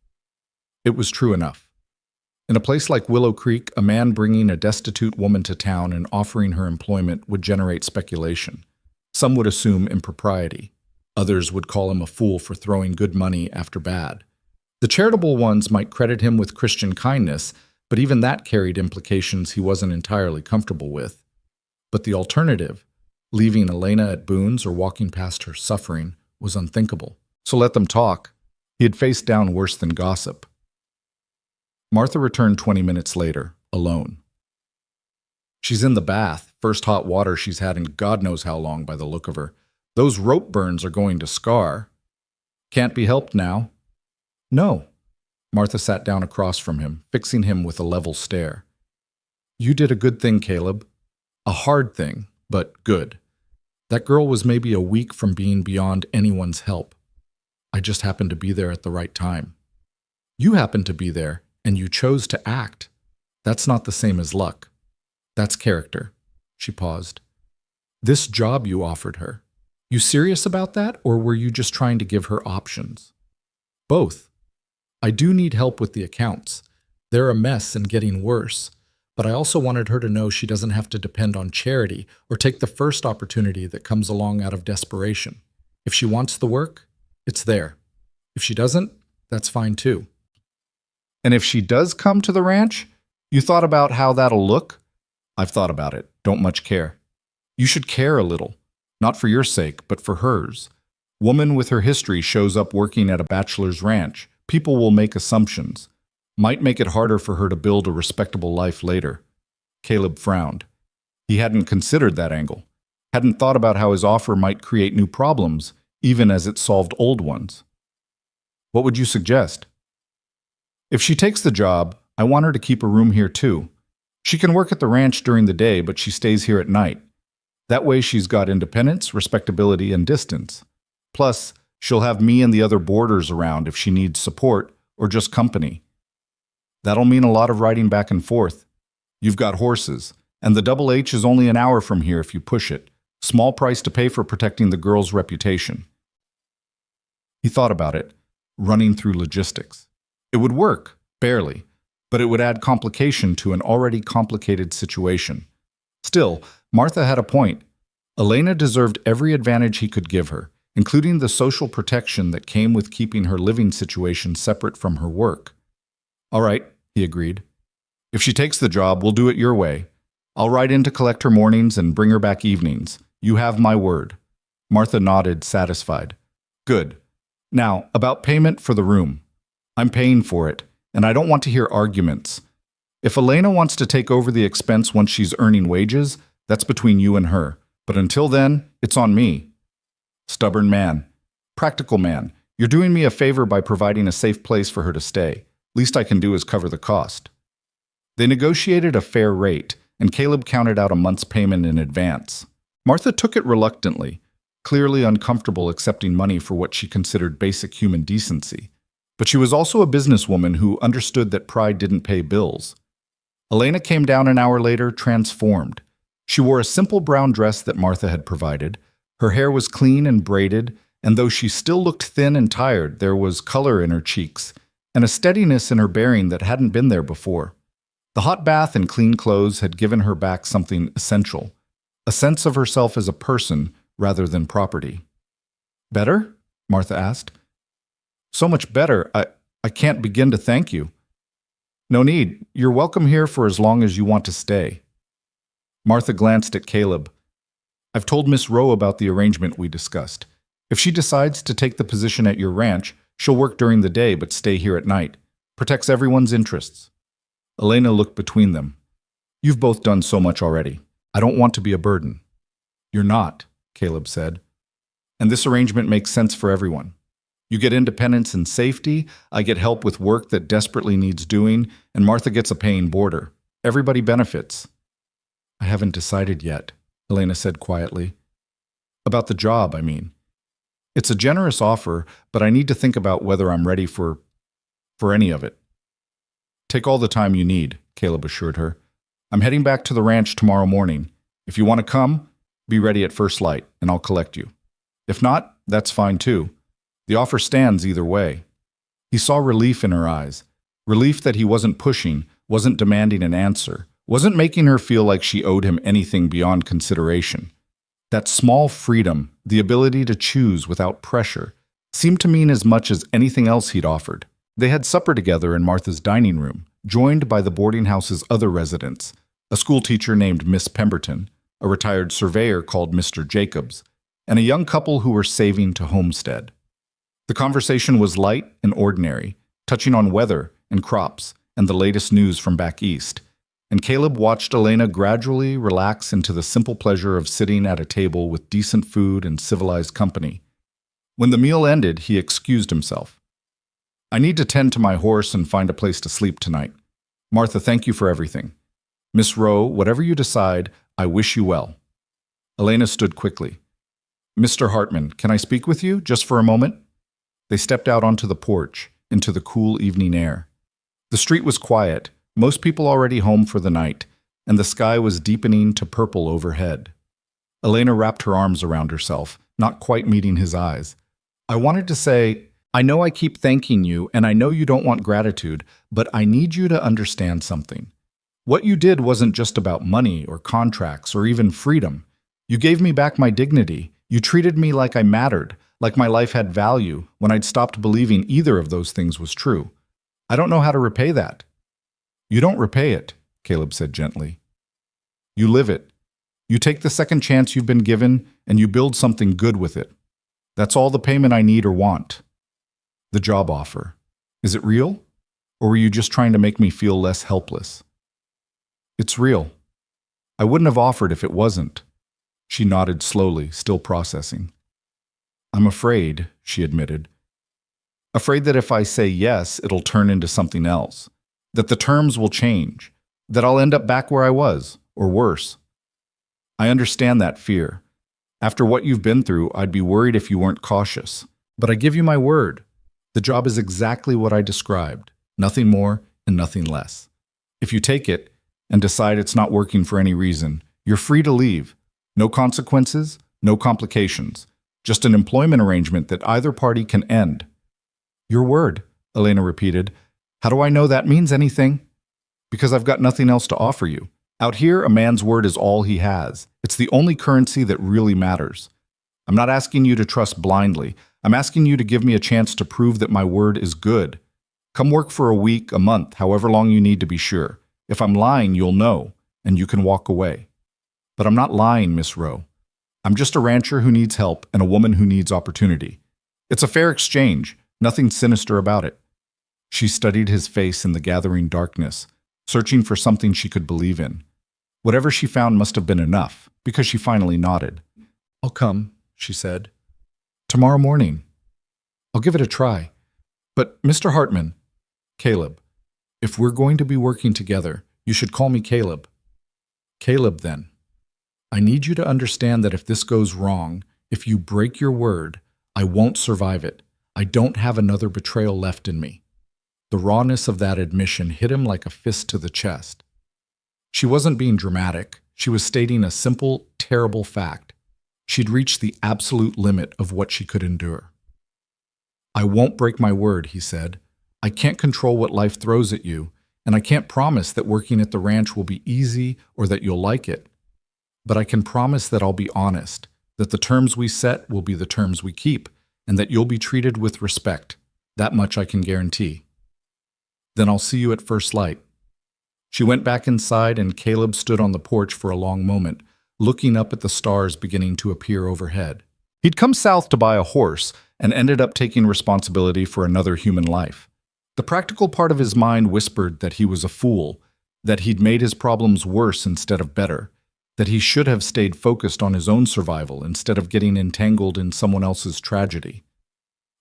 It was true enough. In a place like Willow Creek, a man bringing a destitute woman to town and offering her employment would generate speculation. Some would assume impropriety. Others would call him a fool for throwing good money after bad. The charitable ones might credit him with Christian kindness, but even that carried implications he wasn't entirely comfortable with. But the alternative, leaving Elena at Boone's or walking past her suffering, was unthinkable. So let them talk. He had faced down worse than gossip. Martha returned 20 minutes later, alone. She's in the bath, first hot water she's had in God knows how long by the look of her. Those rope burns are going to scar. Can't be helped now. No. Martha sat down across from him, fixing him with a level stare. You did a good thing, Caleb. A hard thing, but good. That girl was maybe a week from being beyond anyone's help. I just happened to be there at the right time. You happened to be there, and you chose to act. That's not the same as luck. That's character. She paused. This job you offered her. You serious about that, or were you just trying to give her options? Both. I do need help with the accounts. They're a mess and getting worse. But I also wanted her to know she doesn't have to depend on charity or take the first opportunity that comes along out of desperation. If she wants the work, it's there. If she doesn't, that's fine too. And if she does come to the ranch, you thought about how that'll look? I've thought about it. Don't much care. You should care a little. Not for your sake, but for hers. Woman with her history shows up working at a bachelor's ranch. People will make assumptions. Might make it harder for her to build a respectable life later. Caleb frowned. He hadn't considered that angle. Hadn't thought about how his offer might create new problems, even as it solved old ones. What would you suggest? If she takes the job, I want her to keep a room here too. She can work at the ranch during the day, but she stays here at night. That way she's got independence, respectability, and distance. Plus, she'll have me and the other boarders around if she needs support or just company. That'll mean a lot of riding back and forth. You've got horses, and the Double H is only an hour from here if you push it. Small price to pay for protecting the girl's reputation. He thought about it, running through logistics. It would work, barely, but it would add complication to an already complicated situation. Still, Martha had a point. Elena deserved every advantage he could give her, including the social protection that came with keeping her living situation separate from her work. All right, he agreed. If she takes the job, we'll do it your way. I'll ride in to collect her mornings and bring her back evenings. You have my word. Martha nodded, satisfied. Good. Now, about payment for the room. I'm paying for it, and I don't want to hear arguments. If Elena wants to take over the expense once she's earning wages, that's between you and her. But until then, it's on me. Stubborn man. Practical man. You're doing me a favor by providing a safe place for her to stay. Least I can do is cover the cost. They negotiated a fair rate, and Caleb counted out a month's payment in advance. Martha took it reluctantly, clearly uncomfortable accepting money for what she considered basic human decency. But she was also a businesswoman who understood that pride didn't pay bills. Elena came down an hour later, transformed. She wore a simple brown dress that Martha had provided. Her hair was clean and braided, and though she still looked thin and tired, there was color in her cheeks and a steadiness in her bearing that hadn't been there before. The hot bath and clean clothes had given her back something essential, a sense of herself as a person rather than property. Better? Martha asked. So much better, I can't begin to thank you. No need. You're welcome here for as long as you want to stay. Martha glanced at Caleb. I've told Miss Rowe about the arrangement we discussed. If she decides to take the position at your ranch, she'll work during the day but stay here at night. Protects everyone's interests. Elena looked between them. You've both done so much already. I don't want to be a burden. You're not, Caleb said. And this arrangement makes sense for everyone. You get independence and safety, I get help with work that desperately needs doing, and Martha gets a paying boarder. Everybody benefits. I haven't decided yet, Elena said quietly. About the job, I mean. It's a generous offer, but I need to think about whether I'm ready for any of it. Take all the time you need, Caleb assured her. I'm heading back to the ranch tomorrow morning. If you want to come, be ready at first light, and I'll collect you. If not, that's fine too. The offer stands either way. He saw relief in her eyes. Relief that he wasn't pushing, wasn't demanding an answer, wasn't making her feel like she owed him anything beyond consideration. That small freedom, the ability to choose without pressure, seemed to mean as much as anything else he'd offered. They had supper together in Martha's dining room, joined by the boarding house's other residents, a schoolteacher named Miss Pemberton, a retired surveyor called Mr. Jacobs, and a young couple who were saving to homestead. The conversation was light and ordinary, touching on weather and crops and the latest news from back east, and Caleb watched Elena gradually relax into the simple pleasure of sitting at a table with decent food and civilized company. When the meal ended, he excused himself. I need to tend to my horse and find a place to sleep tonight. Martha, thank you for everything. Miss Rowe, whatever you decide, I wish you well. Elena stood quickly. Mr. Hartman, can I speak with you just for a moment? They stepped out onto the porch, into the cool evening air. The street was quiet, most people already home for the night, and the sky was deepening to purple overhead. Elena wrapped her arms around herself, not quite meeting his eyes. I wanted to say, I know I keep thanking you, and I know you don't want gratitude, but I need you to understand something. What you did wasn't just about money or contracts or even freedom. You gave me back my dignity. You treated me like I mattered, like my life had value, when I'd stopped believing either of those things was true. I don't know how to repay that. You don't repay it, Caleb said gently. You live it. You take the second chance you've been given and you build something good with it. That's all the payment I need or want. The job offer. Is it real? Or were you just trying to make me feel less helpless? It's real. I wouldn't have offered if it wasn't. She nodded slowly, still processing. I'm afraid, she admitted. Afraid that if I say yes, it'll turn into something else. That the terms will change. That I'll end up back where I was, or worse. I understand that fear. After what you've been through, I'd be worried if you weren't cautious. But I give you my word. The job is exactly what I described. Nothing more and nothing less. If you take it and decide it's not working for any reason, you're free to leave. No consequences, no complications. Just an employment arrangement that either party can end. Your word, Elena repeated. How do I know that means anything? Because I've got nothing else to offer you. Out here, a man's word is all he has. It's the only currency that really matters. I'm not asking you to trust blindly. I'm asking you to give me a chance to prove that my word is good. Come work for a week, a month, however long you need to be sure. If I'm lying, you'll know, and you can walk away. But I'm not lying, Miss Rowe. I'm just a rancher who needs help and a woman who needs opportunity. It's a fair exchange, nothing sinister about it. She studied his face in the gathering darkness, searching for something she could believe in. Whatever she found must have been enough, because she finally nodded. I'll come, she said. Tomorrow morning. I'll give it a try. But, Mr. Hartman, Caleb, if we're going to be working together, you should call me Caleb. Caleb, then. I need you to understand that if this goes wrong, if you break your word, I won't survive it. I don't have another betrayal left in me. The rawness of that admission hit him like a fist to the chest. She wasn't being dramatic. She was stating a simple, terrible fact. She'd reached the absolute limit of what she could endure. I won't break my word, he said. I can't control what life throws at you, and I can't promise that working at the ranch will be easy or that you'll like it. But I can promise that I'll be honest, that the terms we set will be the terms we keep, and that you'll be treated with respect. That much I can guarantee. Then I'll see you at first light. She went back inside, and Caleb stood on the porch for a long moment, looking up at the stars beginning to appear overhead. He'd come south to buy a horse and ended up taking responsibility for another human life. The practical part of his mind whispered that he was a fool, that he'd made his problems worse instead of better, that he should have stayed focused on his own survival instead of getting entangled in someone else's tragedy.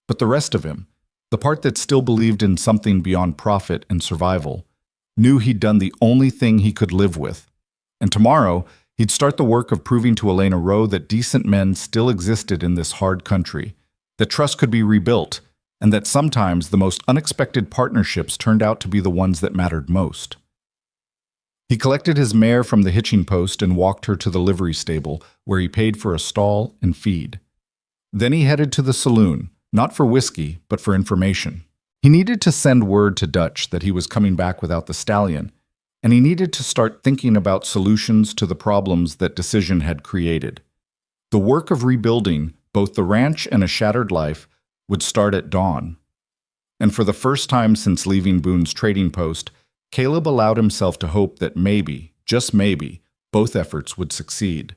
But the rest of him, the part that still believed in something beyond profit and survival, knew he'd done the only thing he could live with. And tomorrow, he'd start the work of proving to Elena Rowe that decent men still existed in this hard country, that trust could be rebuilt, and that sometimes the most unexpected partnerships turned out to be the ones that mattered most. He collected his mare from the hitching post and walked her to the livery stable, where he paid for a stall and feed. Then he headed to the saloon, not for whiskey, but for information. He needed to send word to Dutch that he was coming back without the stallion, and he needed to start thinking about solutions to the problems that decision had created. The work of rebuilding both the ranch and a shattered life would start at dawn. And for the first time since leaving Boone's trading post, Caleb allowed himself to hope that maybe, just maybe, both efforts would succeed.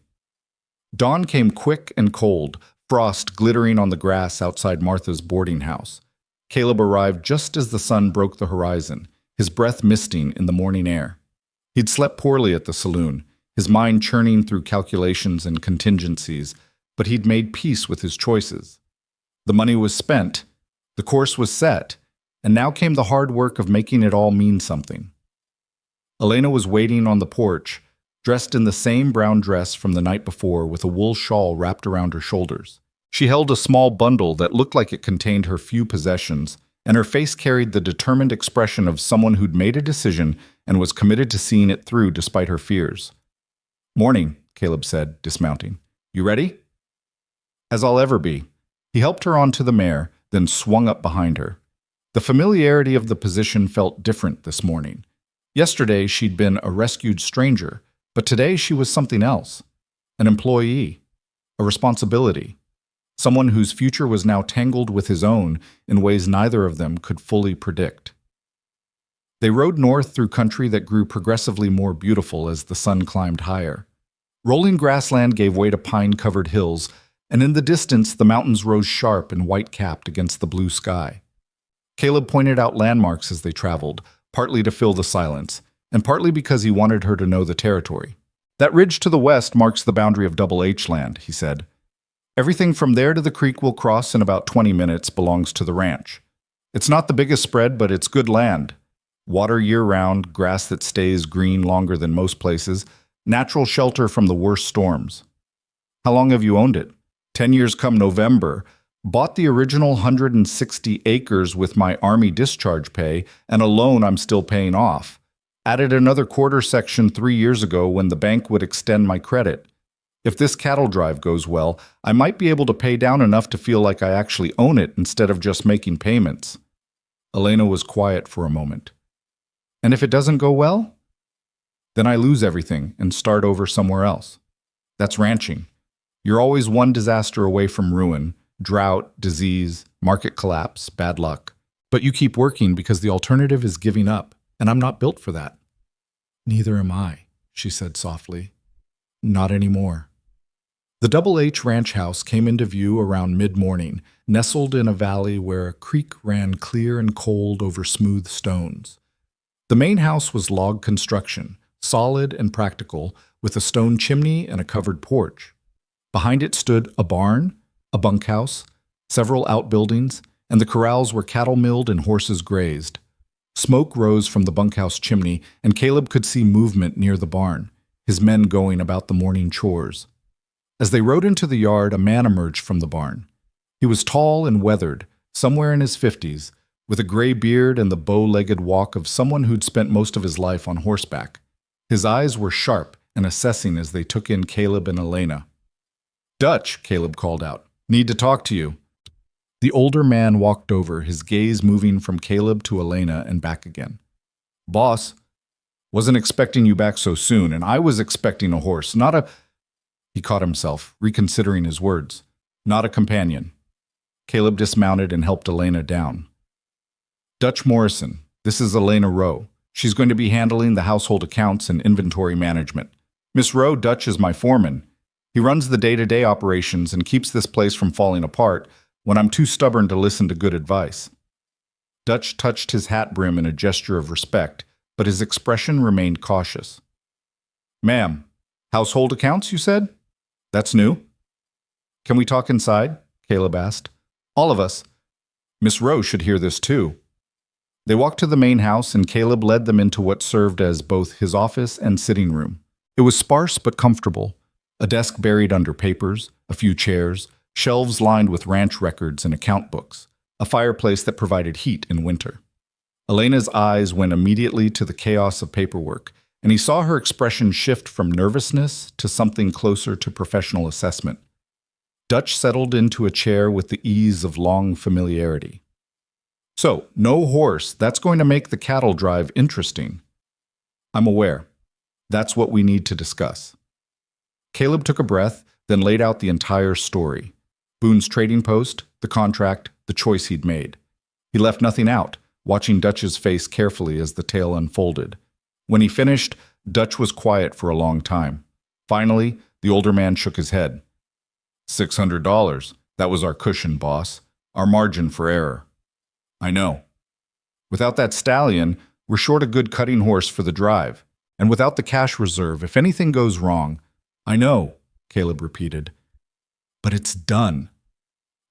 Dawn came quick and cold, frost glittering on the grass outside Martha's boarding house. Caleb arrived just as the sun broke the horizon, his breath misting in the morning air. He'd slept poorly at the saloon, his mind churning through calculations and contingencies, but he'd made peace with his choices. The money was spent, the course was set, and now came the hard work of making it all mean something. Elena was waiting on the porch, dressed in the same brown dress from the night before with a wool shawl wrapped around her shoulders. She held a small bundle that looked like it contained her few possessions, and her face carried the determined expression of someone who'd made a decision and was committed to seeing it through despite her fears. "Morning," Caleb said, dismounting. "You ready?" "As I'll ever be." He helped her onto the mare, then swung up behind her. The familiarity of the position felt different this morning. Yesterday she'd been a rescued stranger, but today she was something else. An employee. A responsibility. Someone whose future was now tangled with his own in ways neither of them could fully predict. They rode north through country that grew progressively more beautiful as the sun climbed higher. Rolling grassland gave way to pine-covered hills, and in the distance the mountains rose sharp and white-capped against the blue sky. Caleb pointed out landmarks as they traveled, partly to fill the silence, and partly because he wanted her to know the territory. "That ridge to the west marks the boundary of Double H land," he said. "Everything from there to the creek we'll cross in about 20 minutes belongs to the ranch. It's not the biggest spread, but it's good land. Water year-round, grass that stays green longer than most places, natural shelter from the worst storms." "How long have you owned it?" 10 years come November. Bought the original 160 acres with my Army discharge pay and a loan I'm still paying off. Added another quarter section 3 years ago when the bank would extend my credit. If this cattle drive goes well, I might be able to pay down enough to feel like I actually own it instead of just making payments. Elena was quiet for a moment. "And if it doesn't go well?" "Then I lose everything and start over somewhere else. That's ranching. You're always one disaster away from ruin. Drought, disease, market collapse, bad luck. But you keep working because the alternative is giving up, and I'm not built for that." "Neither am I," she said softly. "Not anymore." The Double H ranch house came into view around mid-morning, nestled in a valley where a creek ran clear and cold over smooth stones. The main house was log construction, solid and practical, with a stone chimney and a covered porch. Behind it stood a barn, a bunkhouse, several outbuildings, and the corrals where cattle milled and horses grazed. Smoke rose from the bunkhouse chimney, and Caleb could see movement near the barn, his men going about the morning chores. As they rode into the yard, a man emerged from the barn. He was tall and weathered, somewhere in his 50s, with a gray beard and the bow-legged walk of someone who'd spent most of his life on horseback. His eyes were sharp and assessing as they took in Caleb and Elena. "Dutch," Caleb called out. "Need to talk to you." The older man walked over, his gaze moving from Caleb to Elena and back again. "Boss, wasn't expecting you back so soon, and I was expecting a horse, not a—" He caught himself, reconsidering his words. "Not a companion." Caleb dismounted and helped Elena down. "Dutch Morrison, this is Elena Rowe. She's going to be handling the household accounts and inventory management. Miss Rowe, Dutch is my foreman. He runs the day-to-day operations and keeps this place from falling apart when I'm too stubborn to listen to good advice." Dutch touched his hat brim in a gesture of respect, but his expression remained cautious. "Ma'am, household accounts, you said? That's new." "Can we talk inside?" Caleb asked. "All of us. Miss Rowe should hear this too." They walked to the main house, and Caleb led them into what served as both his office and sitting room. It was sparse but comfortable. A desk buried under papers, a few chairs, shelves lined with ranch records and account books, a fireplace that provided heat in winter. Elena's eyes went immediately to the chaos of paperwork, and he saw her expression shift from nervousness to something closer to professional assessment. Dutch settled into a chair with the ease of long familiarity. "So, no horse. That's going to make the cattle drive interesting." "I'm aware. That's what we need to discuss." Caleb took a breath, then laid out the entire story. Boone's trading post, the contract, the choice he'd made. He left nothing out, watching Dutch's face carefully as the tale unfolded. When he finished, Dutch was quiet for a long time. Finally, the older man shook his head. $600. That was our cushion, boss. Our margin for error. I know. Without that stallion, we're short a good cutting horse for the drive. And without the cash reserve, if anything goes wrong, I know, Caleb repeated. But it's done.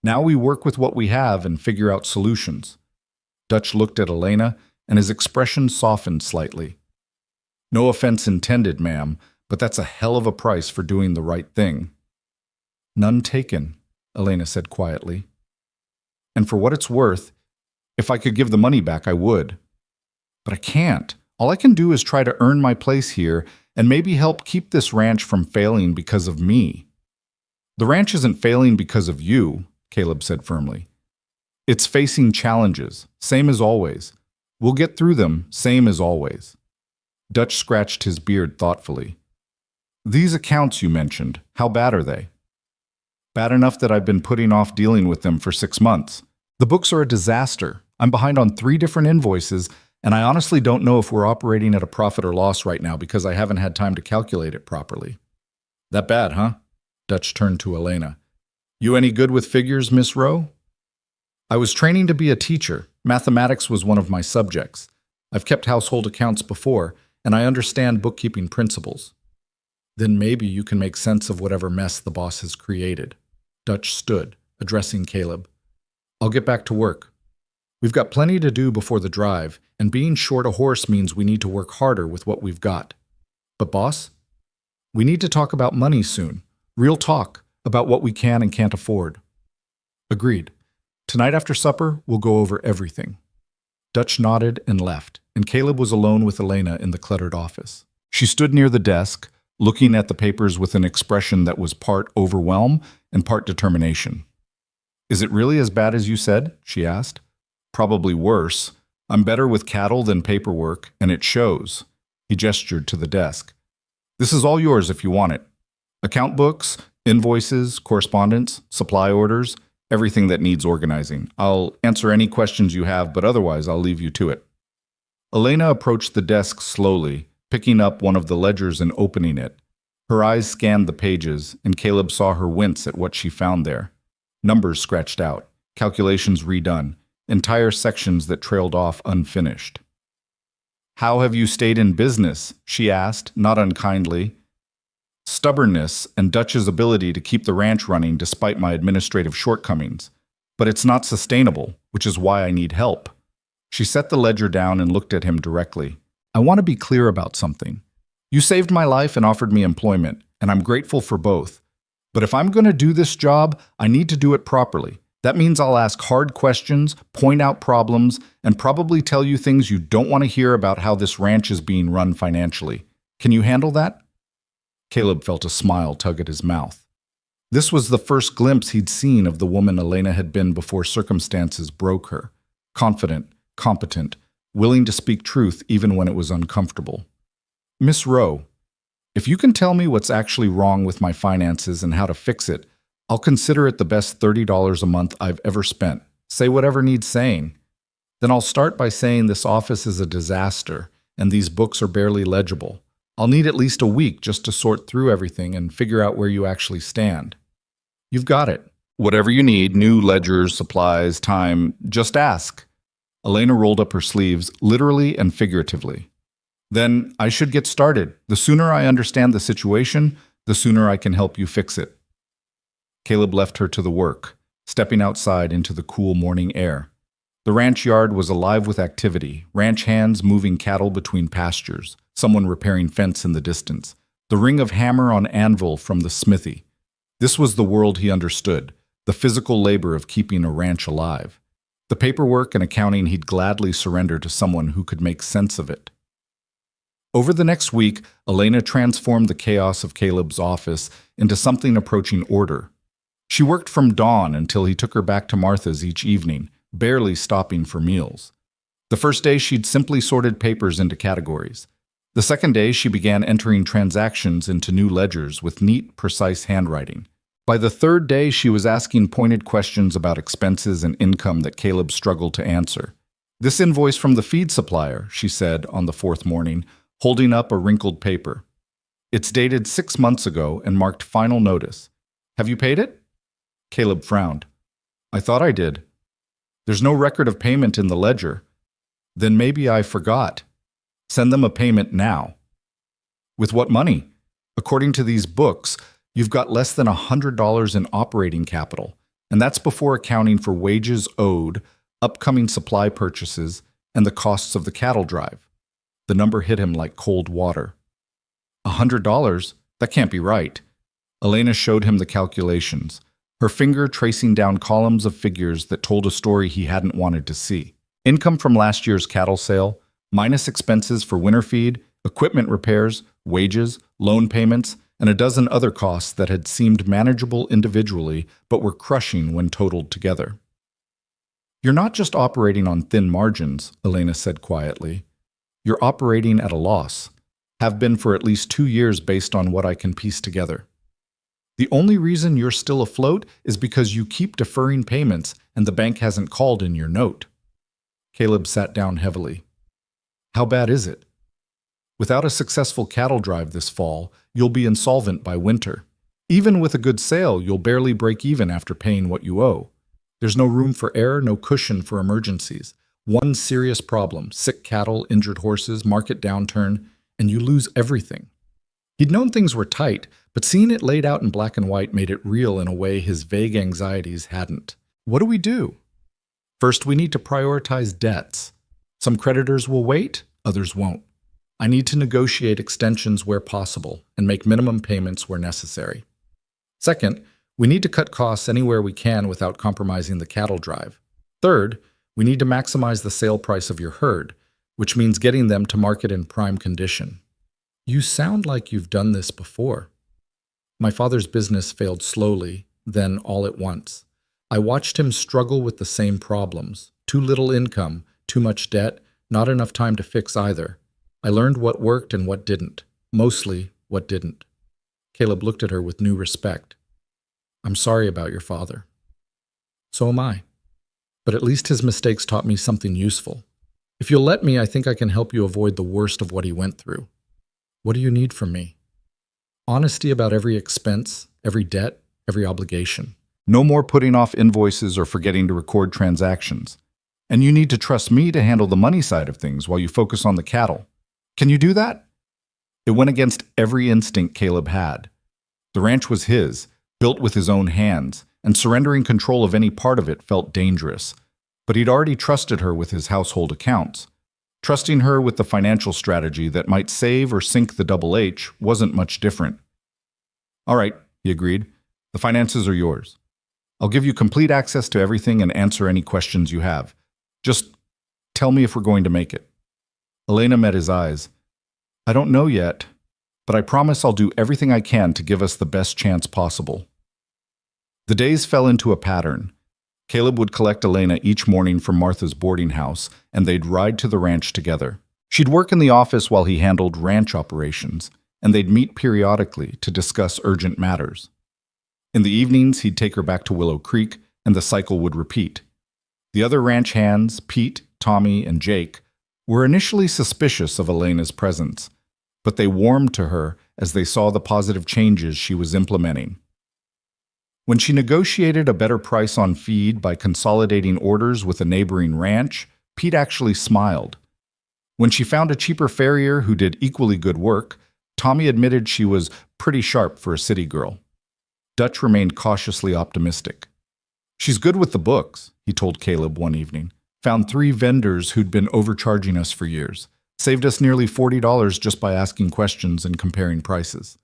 Now we work with what we have and figure out solutions. Dutch looked at Elena, and his expression softened slightly. No offense intended, ma'am, but that's a hell of a price for doing the right thing. None taken, Elena said quietly. And for what it's worth, if I could give the money back, I would. But I can't. All I can do is try to earn my place here and maybe help keep this ranch from failing because of me. The ranch isn't failing because of you, Caleb said firmly. It's facing challenges, same as always. We'll get through them, same as always. Dutch scratched his beard thoughtfully. These accounts you mentioned, how bad are they? Bad enough that I've been putting off dealing with them for 6 months. The books are a disaster. I'm behind on 3 different invoices, And I honestly don't know if we're operating at a profit or loss right now because I haven't had time to calculate it properly. That bad, huh? Dutch turned to Elena. You any good with figures, Miss Rowe? I was training to be a teacher. Mathematics was one of my subjects. I've kept household accounts before, and I understand bookkeeping principles. Then maybe you can make sense of whatever mess the boss has created. Dutch stood, addressing Caleb. I'll get back to work. We've got plenty to do before the drive, and being short a horse means we need to work harder with what we've got. But boss, we need to talk about money soon. Real talk about what we can and can't afford. Agreed. Tonight after supper, we'll go over everything. Dutch nodded and left, and Caleb was alone with Elena in the cluttered office. She stood near the desk, looking at the papers with an expression that was part overwhelm and part determination. Is it really as bad as you said? She asked. Probably worse. I'm better with cattle than paperwork, and it shows. He gestured to the desk. This is all yours if you want it. Account books, invoices, correspondence, supply orders, everything that needs organizing. I'll answer any questions you have, but otherwise I'll leave you to it. Elena approached the desk slowly, picking up one of the ledgers and opening it. Her eyes scanned the pages, and Caleb saw her wince at what she found there. Numbers scratched out, calculations redone, entire sections that trailed off unfinished. How have you stayed in business? She asked, not unkindly. Stubbornness and Dutch's ability to keep the ranch running despite my administrative shortcomings. But it's not sustainable, which is why I need help. She set the ledger down and looked at him directly. I want to be clear about something. You saved my life and offered me employment, and I'm grateful for both. But if I'm going to do this job, I need to do it properly. That means I'll ask hard questions, point out problems, and probably tell you things you don't want to hear about how this ranch is being run financially. Can you handle that? Caleb felt a smile tug at his mouth. This was the first glimpse he'd seen of the woman Elena had been before circumstances broke her. Confident, competent, willing to speak truth even when it was uncomfortable. Miss Rowe, if you can tell me what's actually wrong with my finances and how to fix it, I'll consider it the best $30 a month I've ever spent. Say whatever needs saying. Then I'll start by saying this office is a disaster, and these books are barely legible. I'll need at least a week just to sort through everything and figure out where you actually stand. You've got it. Whatever you need, new ledgers, supplies, time, just ask. Elena rolled up her sleeves, literally and figuratively. Then I should get started. The sooner I understand the situation, the sooner I can help you fix it. Caleb left her to the work, stepping outside into the cool morning air. The ranch yard was alive with activity, ranch hands moving cattle between pastures, someone repairing fence in the distance, the ring of hammer on anvil from the smithy. This was the world he understood, the physical labor of keeping a ranch alive. The paperwork and accounting he'd gladly surrender to someone who could make sense of it. Over the next week, Elena transformed the chaos of Caleb's office into something approaching order. She worked from dawn until he took her back to Martha's each evening, barely stopping for meals. The first day, she'd simply sorted papers into categories. The second day, she began entering transactions into new ledgers with neat, precise handwriting. By the third day, she was asking pointed questions about expenses and income that Caleb struggled to answer. This invoice from the feed supplier, she said on the fourth morning, holding up a wrinkled paper. It's dated 6 months ago and marked final notice. Have you paid it? Caleb frowned. I thought I did. There's no record of payment in the ledger. Then maybe I forgot. Send them a payment now. With what money? According to these books, you've got less than $100 in operating capital, and that's before accounting for wages owed, upcoming supply purchases, and the costs of the cattle drive. The number hit him like cold water. $100? That can't be right. Elena showed him the calculations, her finger tracing down columns of figures that told a story he hadn't wanted to see. Income from last year's cattle sale, minus expenses for winter feed, equipment repairs, wages, loan payments, and a dozen other costs that had seemed manageable individually but were crushing when totaled together. You're not just operating on thin margins, Elena said quietly. You're operating at a loss. Have been for at least 2 years based on what I can piece together. The only reason you're still afloat is because you keep deferring payments and the bank hasn't called in your note. Caleb sat down heavily. How bad is it? Without a successful cattle drive this fall, you'll be insolvent by winter. Even with a good sale, you'll barely break even after paying what you owe. There's no room for error, no cushion for emergencies. One serious problem, sick cattle, injured horses, market downturn, and you lose everything. He'd known things were tight, but seeing it laid out in black and white made it real in a way his vague anxieties hadn't. What do we do? First, we need to prioritize debts. Some creditors will wait, others won't. I need to negotiate extensions where possible and make minimum payments where necessary. Second, we need to cut costs anywhere we can without compromising the cattle drive. Third, we need to maximize the sale price of your herd, which means getting them to market in prime condition. You sound like you've done this before. My father's business failed slowly, then all at once. I watched him struggle with the same problems. Too little income, too much debt, not enough time to fix either. I learned what worked and what didn't. Mostly what didn't. Caleb looked at her with new respect. I'm sorry about your father. So am I. But at least his mistakes taught me something useful. If you'll let me, I think I can help you avoid the worst of what he went through. What do you need from me? Honesty about every expense, every debt, every obligation. No more putting off invoices or forgetting to record transactions. And you need to trust me to handle the money side of things while you focus on the cattle. Can you do that? It went against every instinct Caleb had. The ranch was his, built with his own hands, and surrendering control of any part of it felt dangerous. But he'd already trusted her with his household accounts. Trusting her with the financial strategy that might save or sink the Double H wasn't much different. All right, he agreed. The finances are yours. I'll give you complete access to everything and answer any questions you have. Just tell me if we're going to make it. Elena met his eyes. I don't know yet, but I promise I'll do everything I can to give us the best chance possible. The days fell into a pattern. Caleb would collect Elena each morning from Martha's boarding house, and they'd ride to the ranch together. She'd work in the office while he handled ranch operations, and they'd meet periodically to discuss urgent matters. In the evenings, he'd take her back to Willow Creek, and the cycle would repeat. The other ranch hands, Pete, Tommy, and Jake, were initially suspicious of Elena's presence, but they warmed to her as they saw the positive changes she was implementing. When she negotiated a better price on feed by consolidating orders with a neighboring ranch, Pete actually smiled. When she found a cheaper farrier who did equally good work, Tommy admitted she was pretty sharp for a city girl. Dutch remained cautiously optimistic. She's good with the books, he told Caleb one evening. Found 3 vendors who'd been overcharging us for years. Saved us nearly $40 just by asking questions and comparing prices.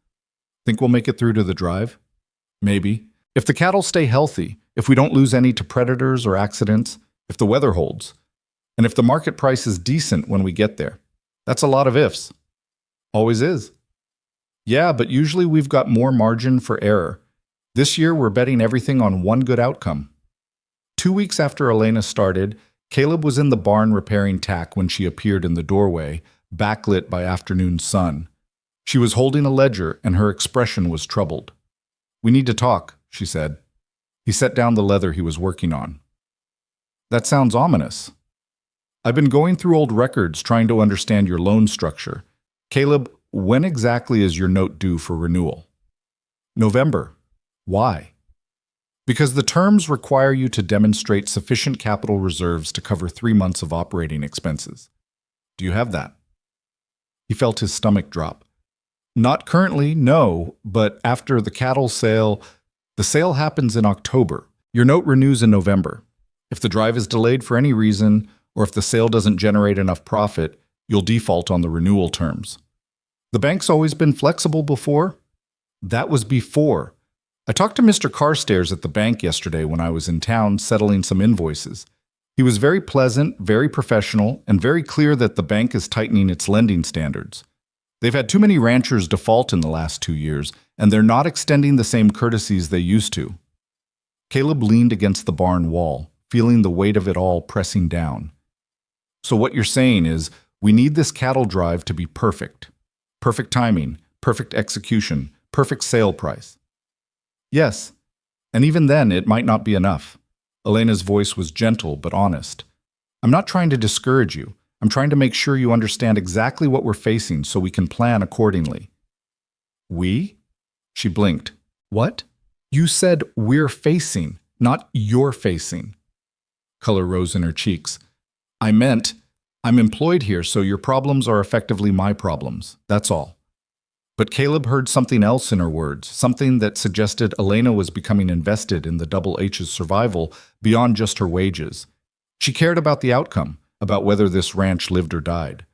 Think we'll make it through to the drive? Maybe. If the cattle stay healthy, if we don't lose any to predators or accidents, if the weather holds, and if the market price is decent when we get there. That's a lot of ifs. Always is. Yeah, but usually we've got more margin for error. This year we're betting everything on one good outcome. 2 weeks after Elena started, Caleb was in the barn repairing tack when she appeared in the doorway, backlit by afternoon sun. She was holding a ledger and her expression was troubled. We need to talk, she said. He set down the leather he was working on. That sounds ominous. I've been going through old records trying to understand your loan structure. Caleb, when exactly is your note due for renewal? November. Why? Because the terms require you to demonstrate sufficient capital reserves to cover 3 months of operating expenses. Do you have that? He felt his stomach drop. Not currently, no, but after the cattle sale, the sale happens in October. Your note renews in November. If the drive is delayed for any reason, or if the sale doesn't generate enough profit, you'll default on the renewal terms. The bank's always been flexible before. That was before. I talked to Mr. Carstairs at the bank yesterday when I was in town settling some invoices. He was very pleasant, very professional, and very clear that the bank is tightening its lending standards. They've had too many ranchers default in the last 2 years, and they're not extending the same courtesies they used to. Caleb leaned against the barn wall, feeling the weight of it all pressing down. So what you're saying is, we need this cattle drive to be perfect. Perfect timing, perfect execution, perfect sale price. Yes, and even then it might not be enough. Elena's voice was gentle but honest. I'm not trying to discourage you. I'm trying to make sure you understand exactly what we're facing so we can plan accordingly." "We?" She blinked. "What?" "You said we're facing, not you're facing." Color rose in her cheeks. "I meant, I'm employed here, so your problems are effectively my problems. That's all." But Caleb heard something else in her words, something that suggested Elena was becoming invested in the Double H's survival beyond just her wages. She cared about the outcome, about whether this ranch lived or died.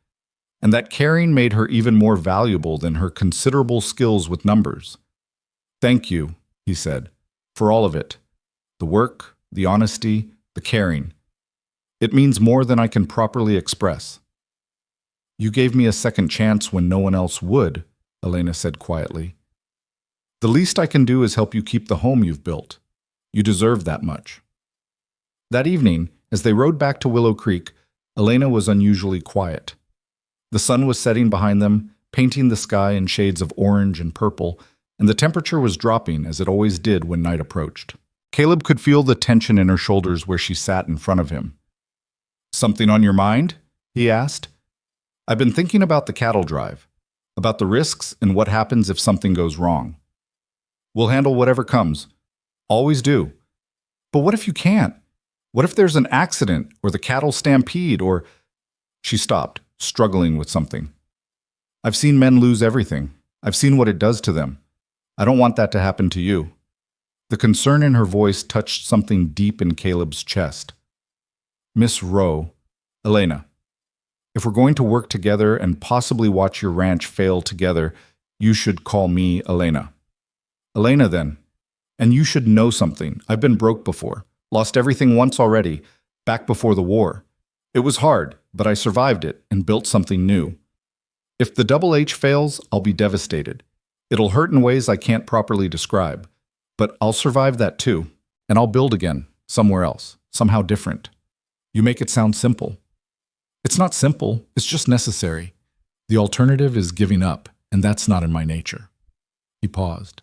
And that caring made her even more valuable than her considerable skills with numbers. "Thank you," he said, "for all of it. The work, the honesty, the caring. It means more than I can properly express." "You gave me a second chance when no one else would," Elena said quietly. "The least I can do is help you keep the home you've built. You deserve that much." That evening, as they rode back to Willow Creek, Elena was unusually quiet. The sun was setting behind them, painting the sky in shades of orange and purple, and the temperature was dropping as it always did when night approached. Caleb could feel the tension in her shoulders where she sat in front of him. "Something on your mind?" he asked. "I've been thinking about the cattle drive, about the risks and what happens if something goes wrong. We'll handle whatever comes. Always do. But what if you can't? What if there's an accident, or the cattle stampede, or—" She stopped, struggling with something. "I've seen men lose everything. I've seen what it does to them. I don't want that to happen to you." The concern in her voice touched something deep in Caleb's chest. "Miss Rowe, Elena, if we're going to work together and possibly watch your ranch fail together, you should call me Elena." "Elena, then. And you should know something. I've been broke before. Lost everything once already, back before the war. It was hard, but I survived it and built something new. If the Double H fails, I'll be devastated. It'll hurt in ways I can't properly describe. But I'll survive that too, and I'll build again, somewhere else, somehow different. You make it sound simple. It's not simple, it's just necessary. The alternative is giving up, and that's not in my nature." He paused.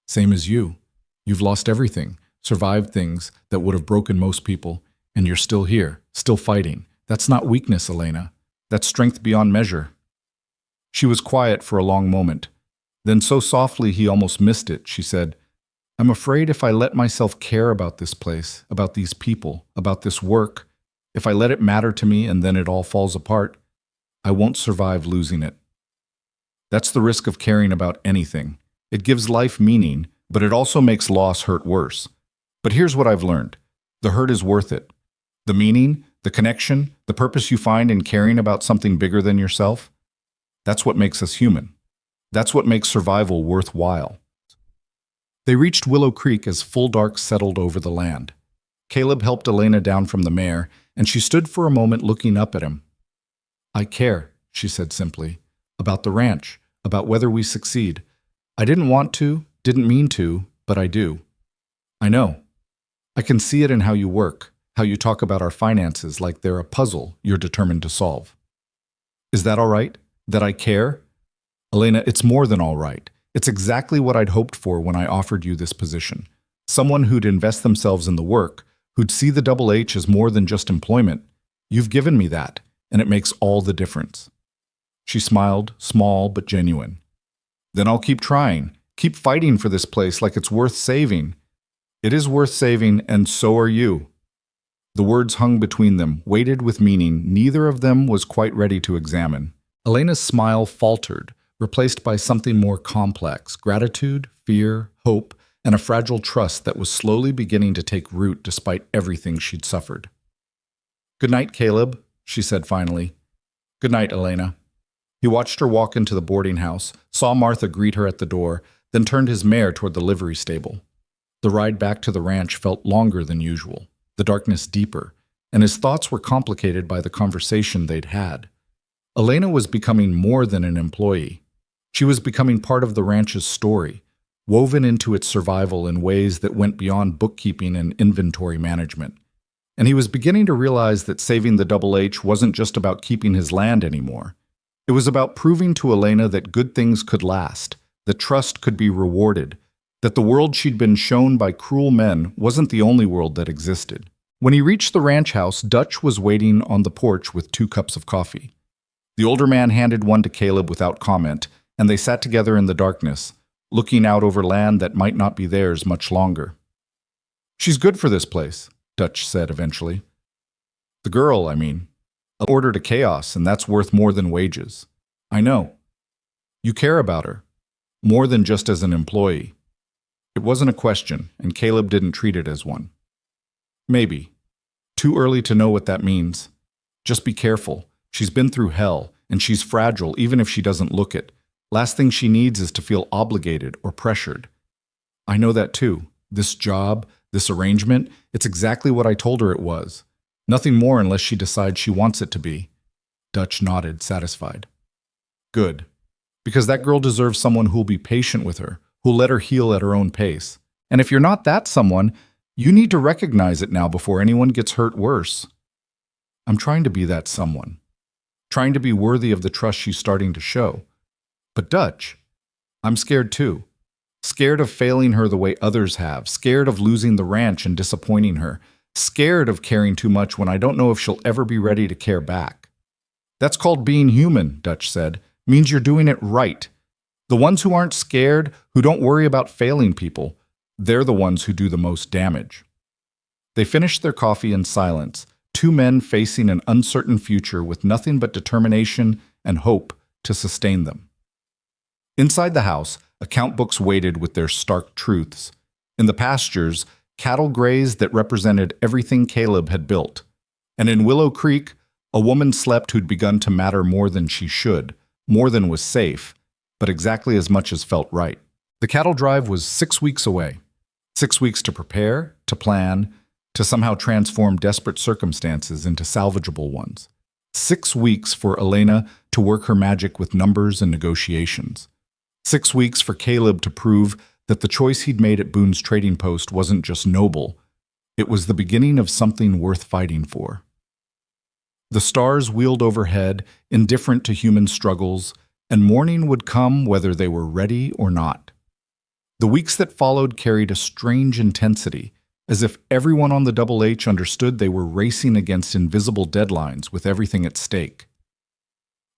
"Same as you. You've lost everything, survived things that would have broken most people, and you're still here, still fighting. That's not weakness, Elena. That's strength beyond measure." She was quiet for a long moment. Then so softly he almost missed it, she said, "I'm afraid if I let myself care about this place, about these people, about this work, if I let it matter to me and then it all falls apart, I won't survive losing it. That's the risk of caring about anything. It gives life meaning, but it also makes loss hurt worse. But here's what I've learned. The hurt is worth it. The meaning, the connection, the purpose you find in caring about something bigger than yourself, that's what makes us human. That's what makes survival worthwhile." They reached Willow Creek as full dark settled over the land. Caleb helped Elena down from the mare, and she stood for a moment looking up at him. "I care," she said simply, "about the ranch, about whether we succeed. I didn't want to, didn't mean to, but I do. I know. I can see it in how you work, how you talk about our finances like they're a puzzle you're determined to solve. Is that all right? That I care? Elena, it's more than all right. It's exactly what I'd hoped for when I offered you this position. Someone who'd invest themselves in the work, who'd see the Double H as more than just employment. You've given me that, and it makes all the difference." She smiled, small but genuine. "Then I'll keep trying, keep fighting for this place like it's worth saving." "It is worth saving, and so are you." The words hung between them, weighted with meaning neither of them was quite ready to examine. Elena's smile faltered, replaced by something more complex, gratitude, fear, hope, and a fragile trust that was slowly beginning to take root despite everything she'd suffered. "Good night, Caleb," she said finally. "Good night, Elena." He watched her walk into the boarding house, saw Martha greet her at the door, then turned his mare toward the livery stable. The ride back to the ranch felt longer than usual, the darkness deeper, and his thoughts were complicated by the conversation they'd had. Elena was becoming more than an employee. She was becoming part of the ranch's story, woven into its survival in ways that went beyond bookkeeping and inventory management. And he was beginning to realize that saving the Double H wasn't just about keeping his land anymore. It was about proving to Elena that good things could last, that trust could be rewarded, that the world she'd been shown by cruel men wasn't the only world that existed. When he reached the ranch house, Dutch was waiting on the porch with 2 cups of coffee. The older man handed one to Caleb without comment, and they sat together in the darkness, looking out over land that might not be theirs much longer. "She's good for this place," Dutch said eventually. "The girl, I mean. A order to chaos, and that's worth more than wages. I know. You care about her, more than just as an employee." It wasn't a question, and Caleb didn't treat it as one. "Maybe. Too early to know what that means. Just be careful. She's been through hell, and she's fragile even if she doesn't look it. Last thing she needs is to feel obligated or pressured." "I know that too. This job, this arrangement, it's exactly what I told her it was. Nothing more unless she decides she wants it to be." Dutch nodded, satisfied. "Good. Because that girl deserves someone who'll be patient with her, who'll let her heal at her own pace. And if you're not that someone, you need to recognize it now before anyone gets hurt worse." "I'm trying to be that someone. Trying to be worthy of the trust she's starting to show. But Dutch, I'm scared too. Scared of failing her the way others have, scared of losing the ranch and disappointing her, scared of caring too much when I don't know if she'll ever be ready to care back." "That's called being human," Dutch said. "Means you're doing it right. The ones who aren't scared, who don't worry about failing people, they're the ones who do the most damage." They finished their coffee in silence, 2 men facing an uncertain future with nothing but determination and hope to sustain them. Inside the house, account books waited with their stark truths. In the pastures, cattle grazed that represented everything Caleb had built. And in Willow Creek, a woman slept who'd begun to matter more than she should, more than was safe, but exactly as much as felt right. The cattle drive was 6 weeks away. 6 weeks to prepare, to plan, to somehow transform desperate circumstances into salvageable ones. 6 weeks for Elena to work her magic with numbers and negotiations. 6 weeks for Caleb to prove that the choice he'd made at Boone's trading post wasn't just noble, it was the beginning of something worth fighting for. The stars wheeled overhead, indifferent to human struggles, and morning would come whether they were ready or not. The weeks that followed carried a strange intensity, as if everyone on the Double H understood they were racing against invisible deadlines with everything at stake.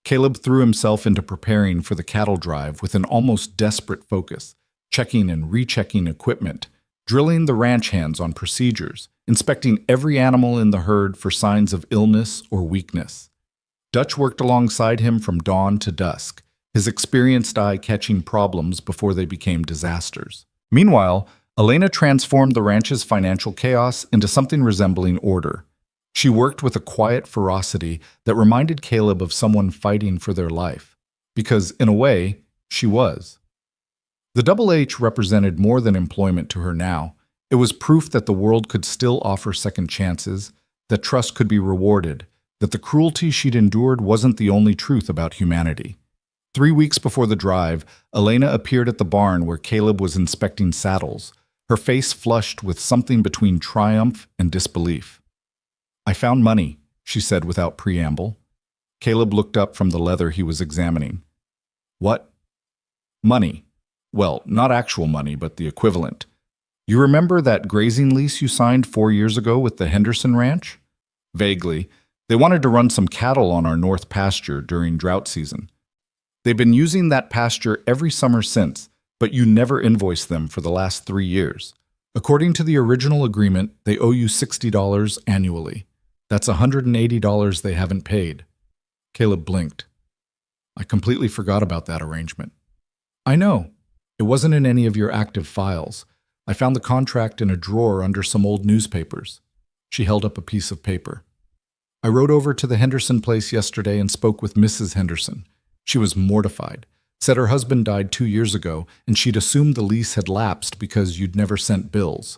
Caleb threw himself into preparing for the cattle drive with an almost desperate focus, checking and rechecking equipment, drilling the ranch hands on procedures, inspecting every animal in the herd for signs of illness or weakness. Dutch worked alongside him from dawn to dusk, his experienced eye catching problems before they became disasters. Meanwhile, Elena transformed the ranch's financial chaos into something resembling order. She worked with a quiet ferocity that reminded Caleb of someone fighting for their life, because, in a way, she was. The Double H represented more than employment to her now. It was proof that the world could still offer second chances, that trust could be rewarded, that the cruelty she'd endured wasn't the only truth about humanity. 3 weeks before the drive, Elena appeared at the barn where Caleb was inspecting saddles, her face flushed with something between triumph and disbelief. "I found money," she said without preamble. Caleb looked up from the leather he was examining. "What?" "Money. Well, not actual money, but the equivalent. You remember that grazing lease you signed 4 years ago with the Henderson Ranch?" "Vaguely. They wanted to run some cattle on our north pasture during drought season. They've been using that pasture every summer since, but you never invoiced them for the last 3 years. According to the original agreement, they owe you $60 annually. That's $180 they haven't paid." Caleb blinked. "I completely forgot about that arrangement." "I know. It wasn't in any of your active files. I found the contract in a drawer under some old newspapers." She held up a piece of paper. "I rode over to the Henderson place yesterday and spoke with Mrs. Henderson. She was mortified. Said her husband died 2 years ago, and she'd assumed the lease had lapsed because you'd never sent bills.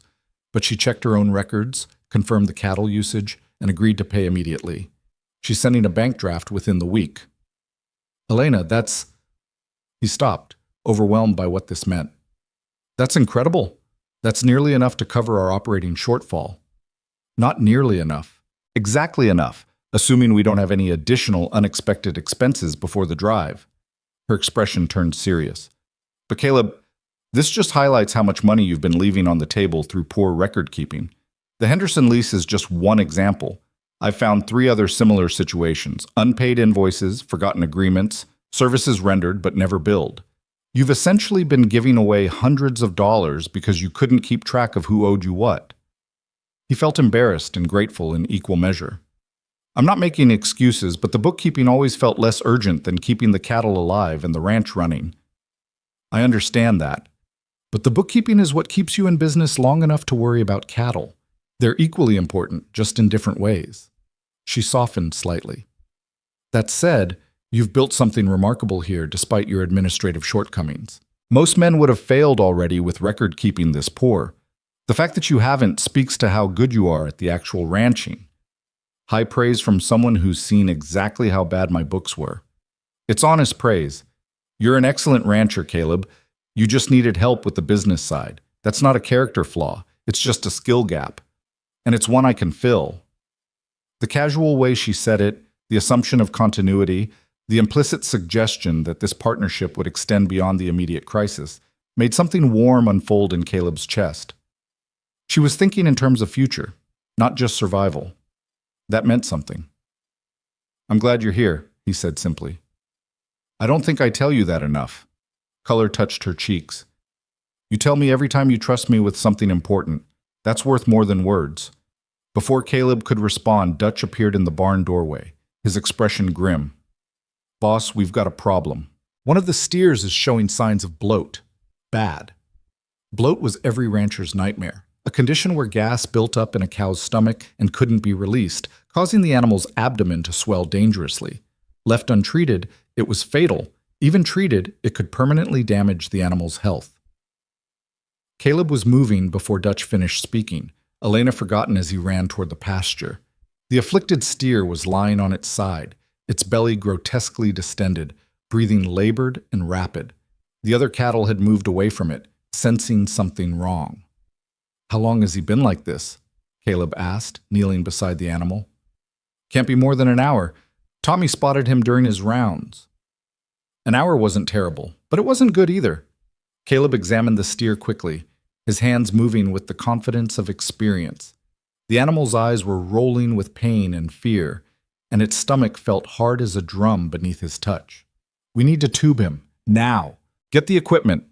But she checked her own records, confirmed the cattle usage, and agreed to pay immediately. She's sending a bank draft within the week." "Elena, that's—" He stopped, overwhelmed by what this meant. "That's incredible. That's nearly enough to cover our operating shortfall." "Not nearly enough. Exactly enough, assuming we don't have any additional unexpected expenses before the drive." Her expression turned serious. "But Caleb, this just highlights how much money you've been leaving on the table through poor record keeping. The Henderson lease is just one example. I've found 3 other similar situations: unpaid invoices, forgotten agreements, services rendered but never billed. You've essentially been giving away hundreds of dollars because you couldn't keep track of who owed you what. He felt embarrassed and grateful in equal measure. I'm not making excuses, but the bookkeeping always felt less urgent than keeping the cattle alive and the ranch running. I understand that. But the bookkeeping is what keeps you in business long enough to worry about cattle. They're equally important, just in different ways. She softened slightly. That said, you've built something remarkable here despite your administrative shortcomings. Most men would have failed already with record keeping this poor. The fact that you haven't speaks to how good you are at the actual ranching. High praise from someone who's seen exactly how bad my books were. It's honest praise. You're an excellent rancher, Caleb. You just needed help with the business side. That's not a character flaw. It's just a skill gap. And it's one I can fill. The casual way she said it, the assumption of continuity, the implicit suggestion that this partnership would extend beyond the immediate crisis, made something warm unfold in Caleb's chest. She was thinking in terms of future, not just survival. That meant something. I'm glad you're here, he said simply. I don't think I tell you that enough. Color touched her cheeks. You tell me every time you trust me with something important. That's worth more than words. Before Caleb could respond, Dutch appeared in the barn doorway, his expression grim. Boss, we've got a problem. One of the steers is showing signs of bloat. Bad. Bloat was every rancher's nightmare, a condition where gas built up in a cow's stomach and couldn't be released, causing the animal's abdomen to swell dangerously. Left untreated, it was fatal. Even treated, it could permanently damage the animal's health. Caleb was moving before Dutch finished speaking, Elena forgotten as he ran toward the pasture. The afflicted steer was lying on its side, its belly grotesquely distended, breathing labored and rapid. The other cattle had moved away from it, sensing something wrong. How long has he been like this? Caleb asked, kneeling beside the animal. Can't be more than an hour. Tommy spotted him during his rounds. An hour wasn't terrible, but it wasn't good either. Caleb examined the steer quickly, his hands moving with the confidence of experience. The animal's eyes were rolling with pain and fear, and its stomach felt hard as a drum beneath his touch. We need to tube him, now. Get the equipment.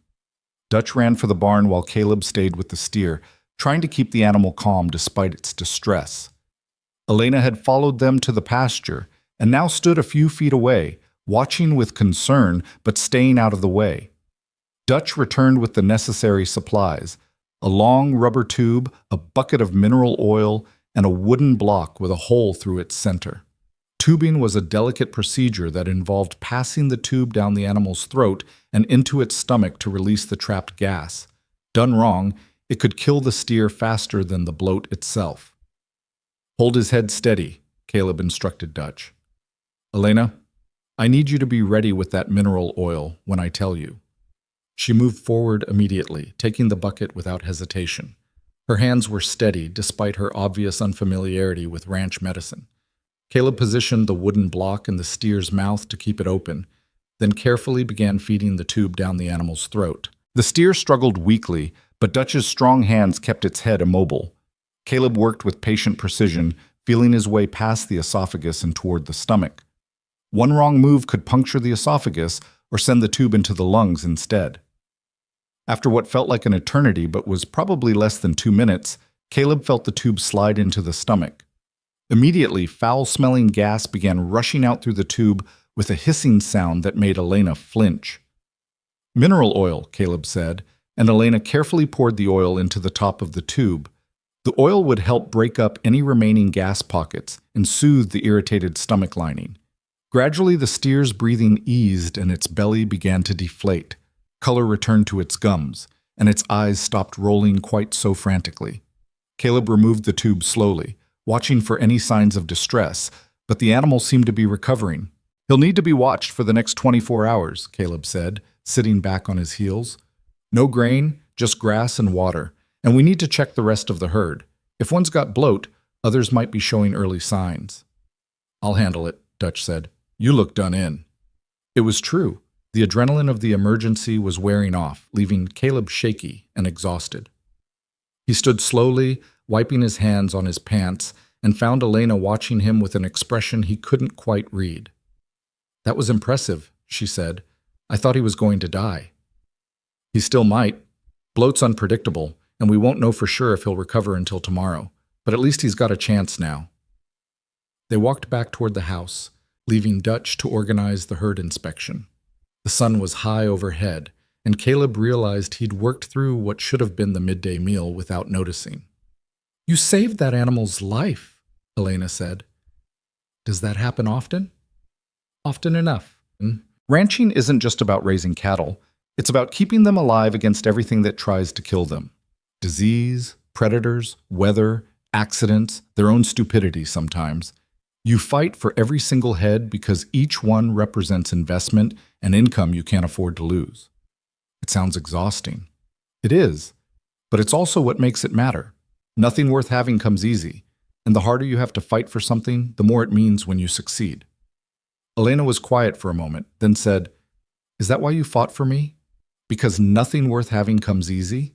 Dutch ran for the barn while Caleb stayed with the steer, trying to keep the animal calm despite its distress. Elena had followed them to the pasture and now stood a few feet away, watching with concern but staying out of the way. Dutch returned with the necessary supplies, a long rubber tube, a bucket of mineral oil, and a wooden block with a hole through its center. Tubing was a delicate procedure that involved passing the tube down the animal's throat and into its stomach to release the trapped gas. Done wrong, it could kill the steer faster than the bloat itself. Hold his head steady, Caleb instructed Dutch. Elena, I need you to be ready with that mineral oil when I tell you. She moved forward immediately, taking the bucket without hesitation. Her hands were steady despite her obvious unfamiliarity with ranch medicine. Caleb positioned the wooden block in the steer's mouth to keep it open, then carefully began feeding the tube down the animal's throat. The steer struggled weakly, but Dutch's strong hands kept its head immobile. Caleb worked with patient precision, feeling his way past the esophagus and toward the stomach. One wrong move could puncture the esophagus or send the tube into the lungs instead. After what felt like an eternity but was probably less than 2 minutes, Caleb felt the tube slide into the stomach. Immediately, foul-smelling gas began rushing out through the tube with a hissing sound that made Elena flinch. Mineral oil, Caleb said, and Elena carefully poured the oil into the top of the tube. The oil would help break up any remaining gas pockets and soothe the irritated stomach lining. Gradually, the steer's breathing eased and its belly began to deflate. Color returned to its gums, and its eyes stopped rolling quite so frantically. Caleb removed the tube slowly, watching for any signs of distress, but the animal seemed to be recovering. He'll need to be watched for the next 24 hours, Caleb said, sitting back on his heels. No grain, just grass and water, and we need to check the rest of the herd. If one's got bloat, others might be showing early signs. I'll handle it, Dutch said. You look done in. It was true. The adrenaline of the emergency was wearing off, leaving Caleb shaky and exhausted. He stood slowly, wiping his hands on his pants, and found Elena watching him with an expression he couldn't quite read. "That was impressive," she said. "I thought he was going to die." "He still might. Bloat's unpredictable, and we won't know for sure if he'll recover until tomorrow, but at least he's got a chance now." They walked back toward the house, leaving Dutch to organize the herd inspection. The sun was high overhead, and Caleb realized he'd worked through what should have been the midday meal without noticing. "You saved that animal's life," Elena said. "Does that happen often?" "Often enough." Ranching isn't just about raising cattle. It's about keeping them alive against everything that tries to kill them. Disease, predators, weather, accidents, their own stupidity sometimes. You fight for every single head because each one represents investment and income you can't afford to lose. It sounds exhausting. It is, but it's also what makes it matter. Nothing worth having comes easy, and the harder you have to fight for something, the more it means when you succeed. Elena was quiet for a moment, then said, "Is that why you fought for me? Because nothing worth having comes easy?"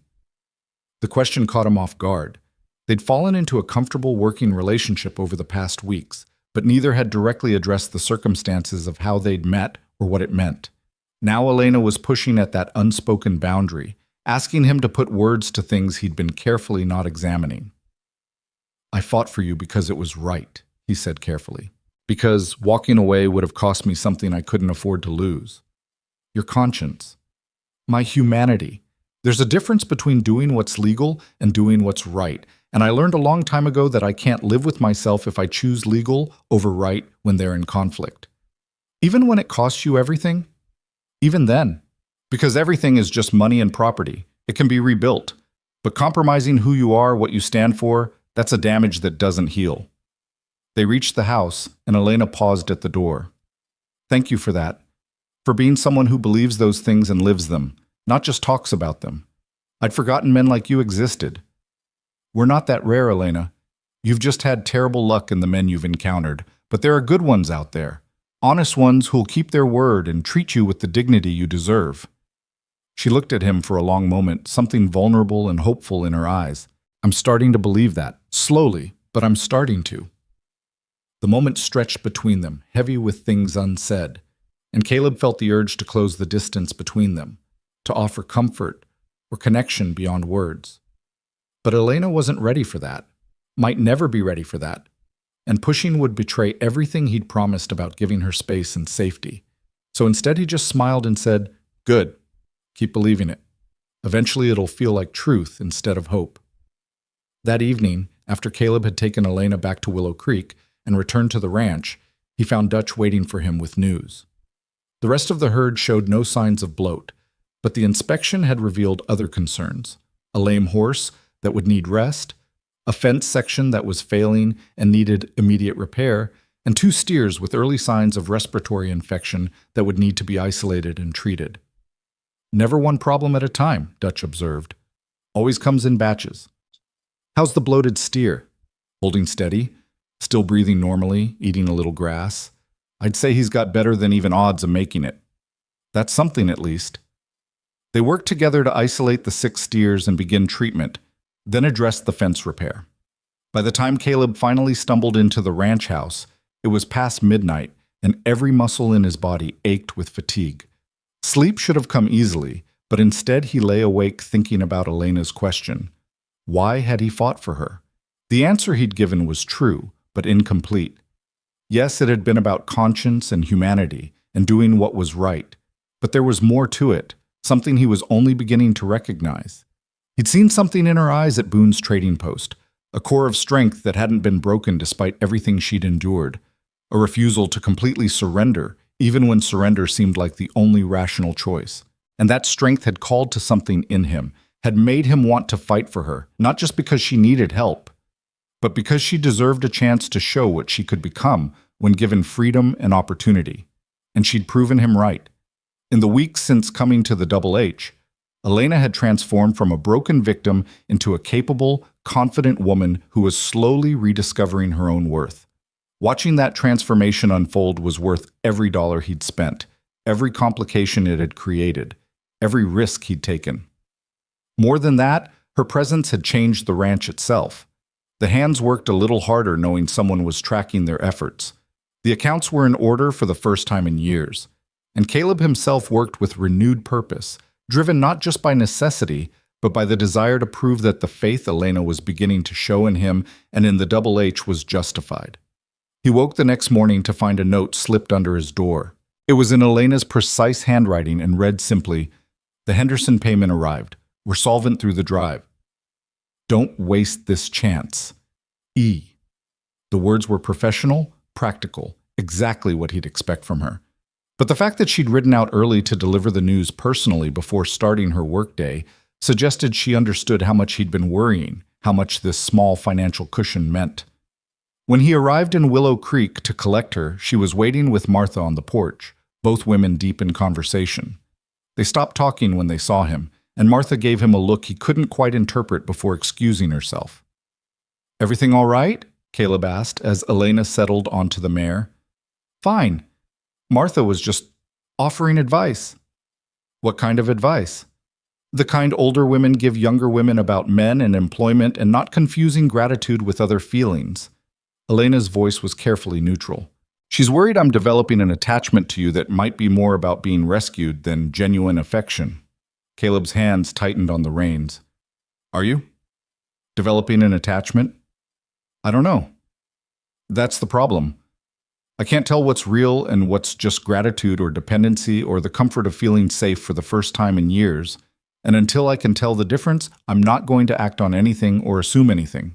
The question caught him off guard. They'd fallen into a comfortable working relationship over the past weeks, but neither had directly addressed the circumstances of how they'd met or what it meant. Now Elena was pushing at that unspoken boundary, asking him to put words to things he'd been carefully not examining. "I fought for you because it was right," he said carefully. "Because walking away would have cost me something I couldn't afford to lose. Your conscience. My humanity. There's a difference between doing what's legal and doing what's right, and I learned a long time ago that I can't live with myself if I choose legal over right when they're in conflict. Even when it costs you everything? Even then. Because everything is just money and property. It can be rebuilt. But compromising who you are, what you stand for, that's a damage that doesn't heal." They reached the house, and Elena paused at the door. "Thank you for that. For being someone who believes those things and lives them, not just talks about them. I'd forgotten men like you existed." "We're not that rare, Elena. You've just had terrible luck in the men you've encountered, but there are good ones out there. Honest ones who'll keep their word and treat you with the dignity you deserve." She looked at him for a long moment, something vulnerable and hopeful in her eyes. "I'm starting to believe that. Slowly, but I'm starting to." The moment stretched between them, heavy with things unsaid, and Caleb felt the urge to close the distance between them, to offer comfort or connection beyond words. But Elena wasn't ready for that, might never be ready for that, and pushing would betray everything he'd promised about giving her space and safety. So instead he just smiled and said, "Good. Keep believing it. Eventually it'll feel like truth instead of hope." That evening, after Caleb had taken Elena back to Willow Creek and returned to the ranch, he found Dutch waiting for him with news. The rest of the herd showed no signs of bloat, but the inspection had revealed other concerns: a lame horse that would need rest, a fence section that was failing and needed immediate repair, and 2 steers with early signs of respiratory infection that would need to be isolated and treated. "Never one problem at a time," Dutch observed. "Always comes in batches." "How's the bloated steer?" "Holding steady, still breathing normally, eating a little grass. I'd say he's got better than even odds of making it." "That's something at least." They worked together to isolate the 6 steers and begin treatment, then addressed the fence repair. By the time Caleb finally stumbled into the ranch house, it was past midnight, and every muscle in his body ached with fatigue. Sleep should have come easily, but instead he lay awake thinking about Elena's question. Why had he fought for her? The answer he'd given was true, but incomplete. Yes, it had been about conscience and humanity, and doing what was right, but there was more to it, something he was only beginning to recognize. He'd seen something in her eyes at Boone's trading post, a core of strength that hadn't been broken despite everything she'd endured, a refusal to completely surrender, even when surrender seemed like the only rational choice. And that strength had called to something in him, had made him want to fight for her, not just because she needed help, but because she deserved a chance to show what she could become when given freedom and opportunity. And she'd proven him right. In the weeks since coming to the Double H, Elena had transformed from a broken victim into a capable, confident woman who was slowly rediscovering her own worth. Watching that transformation unfold was worth every dollar he'd spent, every complication it had created, every risk he'd taken. More than that, her presence had changed the ranch itself. The hands worked a little harder knowing someone was tracking their efforts. The accounts were in order for the first time in years, and Caleb himself worked with renewed purpose, driven not just by necessity, but by the desire to prove that the faith Elena was beginning to show in him and in the Double H was justified. He woke the next morning to find a note slipped under his door. It was in Elena's precise handwriting and read simply, "The Henderson payment arrived. We're solvent through the drive. Don't waste this chance. E." The words were professional, practical, exactly what he'd expect from her. But the fact that she'd ridden out early to deliver the news personally before starting her workday suggested she understood how much he'd been worrying, how much this small financial cushion meant. When he arrived in Willow Creek to collect her, she was waiting with Martha on the porch, both women deep in conversation. They stopped talking when they saw him, and Martha gave him a look he couldn't quite interpret before excusing herself. "Everything all right?" Caleb asked as Elena settled onto the mare. "Fine. Martha was just offering advice." "What kind of advice?" "The kind older women give younger women about men and employment and not confusing gratitude with other feelings." Elena's voice was carefully neutral. "She's worried I'm developing an attachment to you that might be more about being rescued than genuine affection." Caleb's hands tightened on the reins. "Are you? Developing an attachment? I don't know. That's the problem. I can't tell what's real and what's just gratitude or dependency or the comfort of feeling safe for the first time in years. And until I can tell the difference, I'm not going to act on anything or assume anything."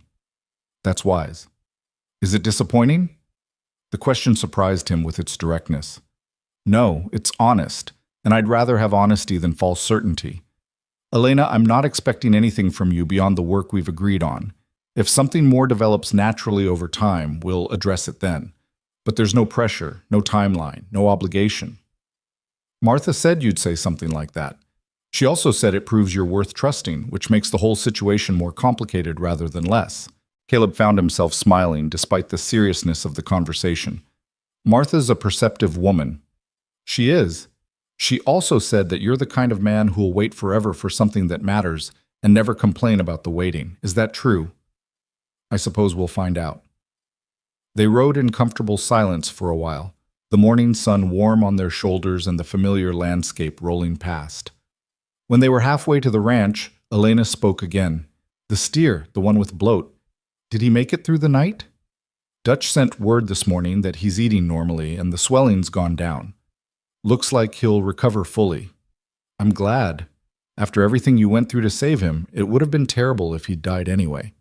"That's wise. Is it disappointing?" The question surprised him with its directness. "No, it's honest, and I'd rather have honesty than false certainty. Elena, I'm not expecting anything from you beyond the work we've agreed on. If something more develops naturally over time, we'll address it then. But there's no pressure, no timeline, no obligation." "Martha said you'd say something like that. She also said it proves you're worth trusting, which makes the whole situation more complicated rather than less." Caleb found himself smiling despite the seriousness of the conversation. "Martha's a perceptive woman." "She is. She also said that you're the kind of man who'll wait forever for something that matters and never complain about the waiting. Is that true?" "I suppose we'll find out." They rode in comfortable silence for a while, the morning sun warm on their shoulders and the familiar landscape rolling past. When they were halfway to the ranch, Elena spoke again. "The steer, the one with bloat. Did he make it through the night?" "Dutch sent word this morning that he's eating normally and the swelling's gone down. Looks like he'll recover fully." "I'm glad. After everything you went through to save him, it would have been terrible if he'd died anyway."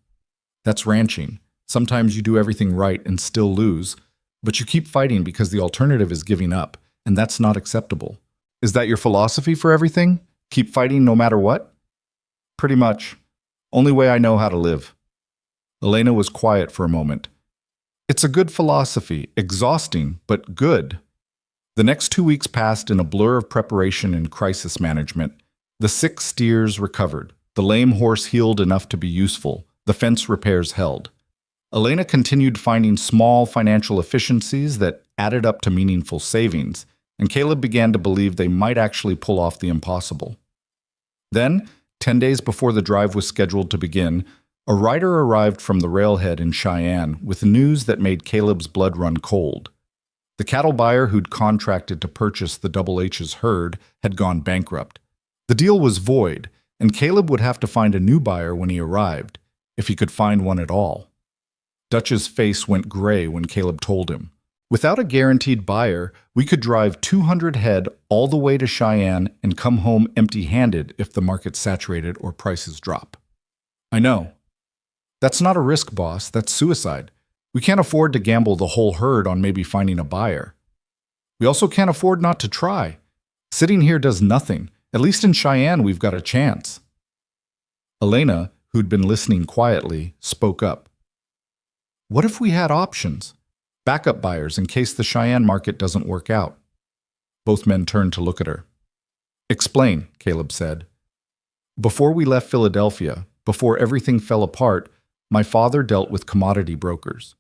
"That's ranching. Sometimes you do everything right and still lose, but you keep fighting because the alternative is giving up, and that's not acceptable." "Is that your philosophy for everything? Keep fighting no matter what?" "Pretty much. Only way I know how to live." Elena was quiet for a moment. "It's a good philosophy, exhausting, but good." The next 2 weeks passed in a blur of preparation and crisis management. The sick steers recovered, the lame horse healed enough to be useful, the fence repairs held. Elena continued finding small financial efficiencies that added up to meaningful savings, and Caleb began to believe they might actually pull off the impossible. Then, 10 days before the drive was scheduled to begin, a rider arrived from the railhead in Cheyenne with news that made Caleb's blood run cold. The cattle buyer who'd contracted to purchase the Double H's herd had gone bankrupt. The deal was void, and Caleb would have to find a new buyer when he arrived, if he could find one at all. Dutch's face went gray when Caleb told him, "Without a guaranteed buyer, we could drive 200 head all the way to Cheyenne and come home empty-handed if the market's saturated or prices drop." "I know. That's not a risk, boss. That's suicide. We can't afford to gamble the whole herd on maybe finding a buyer. We also can't afford not to try. Sitting here does nothing. At least in Cheyenne, we've got a chance." Elena, who'd been listening quietly, spoke up. "What if we had options? Backup buyers in case the Cheyenne market doesn't work out?" Both men turned to look at her. "Explain," Caleb said. "Before we left Philadelphia, before everything fell apart, my father dealt with commodity brokers.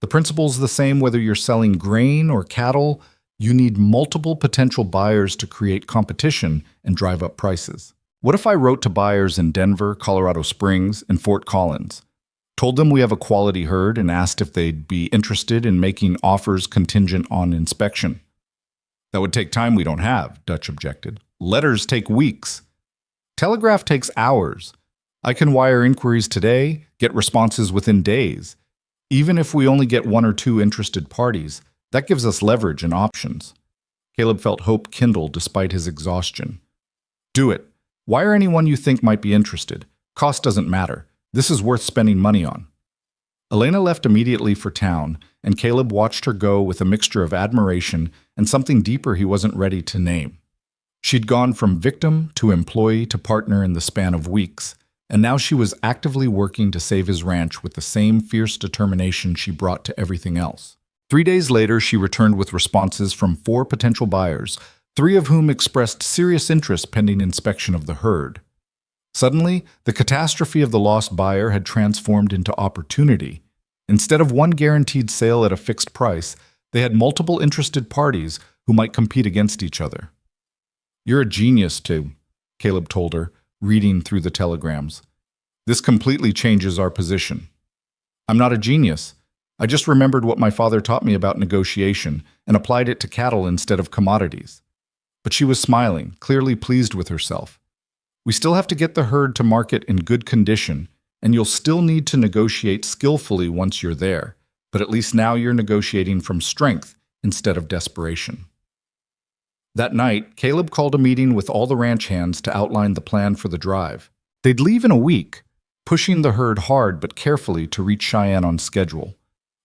The principle's the same whether you're selling grain or cattle. You need multiple potential buyers to create competition and drive up prices. What if I wrote to buyers in Denver, Colorado Springs, and Fort Collins? Told them we have a quality herd and asked if they'd be interested in making offers contingent on inspection. That would take time we don't have, Dutch objected. Letters take weeks. Telegraph takes hours. I can wire inquiries today, get responses within days. Even if we only get one or two interested parties, that gives us leverage and options. Caleb felt hope kindle despite his exhaustion. Do it. Wire anyone you think might be interested. Cost doesn't matter. This is worth spending money on. Elena left immediately for town, and Caleb watched her go with a mixture of admiration and something deeper he wasn't ready to name. She'd gone from victim to employee to partner in the span of weeks, and now she was actively working to save his ranch with the same fierce determination she brought to everything else. 3 days later, she returned with responses from 4 potential buyers, 3 of whom expressed serious interest pending inspection of the herd. Suddenly, the catastrophe of the lost buyer had transformed into opportunity. Instead of one guaranteed sale at a fixed price, they had multiple interested parties who might compete against each other. "You're a genius, too," Caleb told her, reading through the telegrams. "This completely changes our position." "I'm not a genius. I just remembered what my father taught me about negotiation and applied it to cattle instead of commodities." But she was smiling, clearly pleased with herself. "We still have to get the herd to market in good condition, and you'll still need to negotiate skillfully once you're there, but at least now you're negotiating from strength instead of desperation." That night, Caleb called a meeting with all the ranch hands to outline the plan for the drive. They'd leave in a week, pushing the herd hard but carefully to reach Cheyenne on schedule.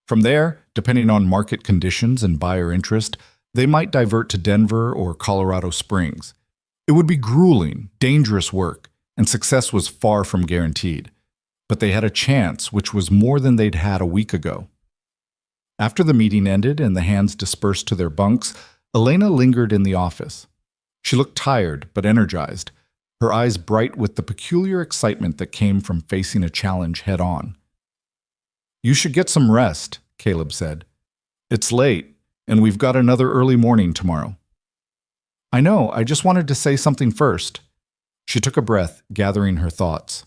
From there, depending on market conditions and buyer interest, they might divert to Denver or Colorado Springs. It would be grueling, dangerous work, and success was far from guaranteed. But they had a chance, which was more than they'd had a week ago. After the meeting ended and the hands dispersed to their bunks, Elena lingered in the office. She looked tired but energized, her eyes bright with the peculiar excitement that came from facing a challenge head-on. "You should get some rest," Caleb said. "It's late, and we've got another early morning tomorrow." "I know, I just wanted to say something first." She took a breath, gathering her thoughts.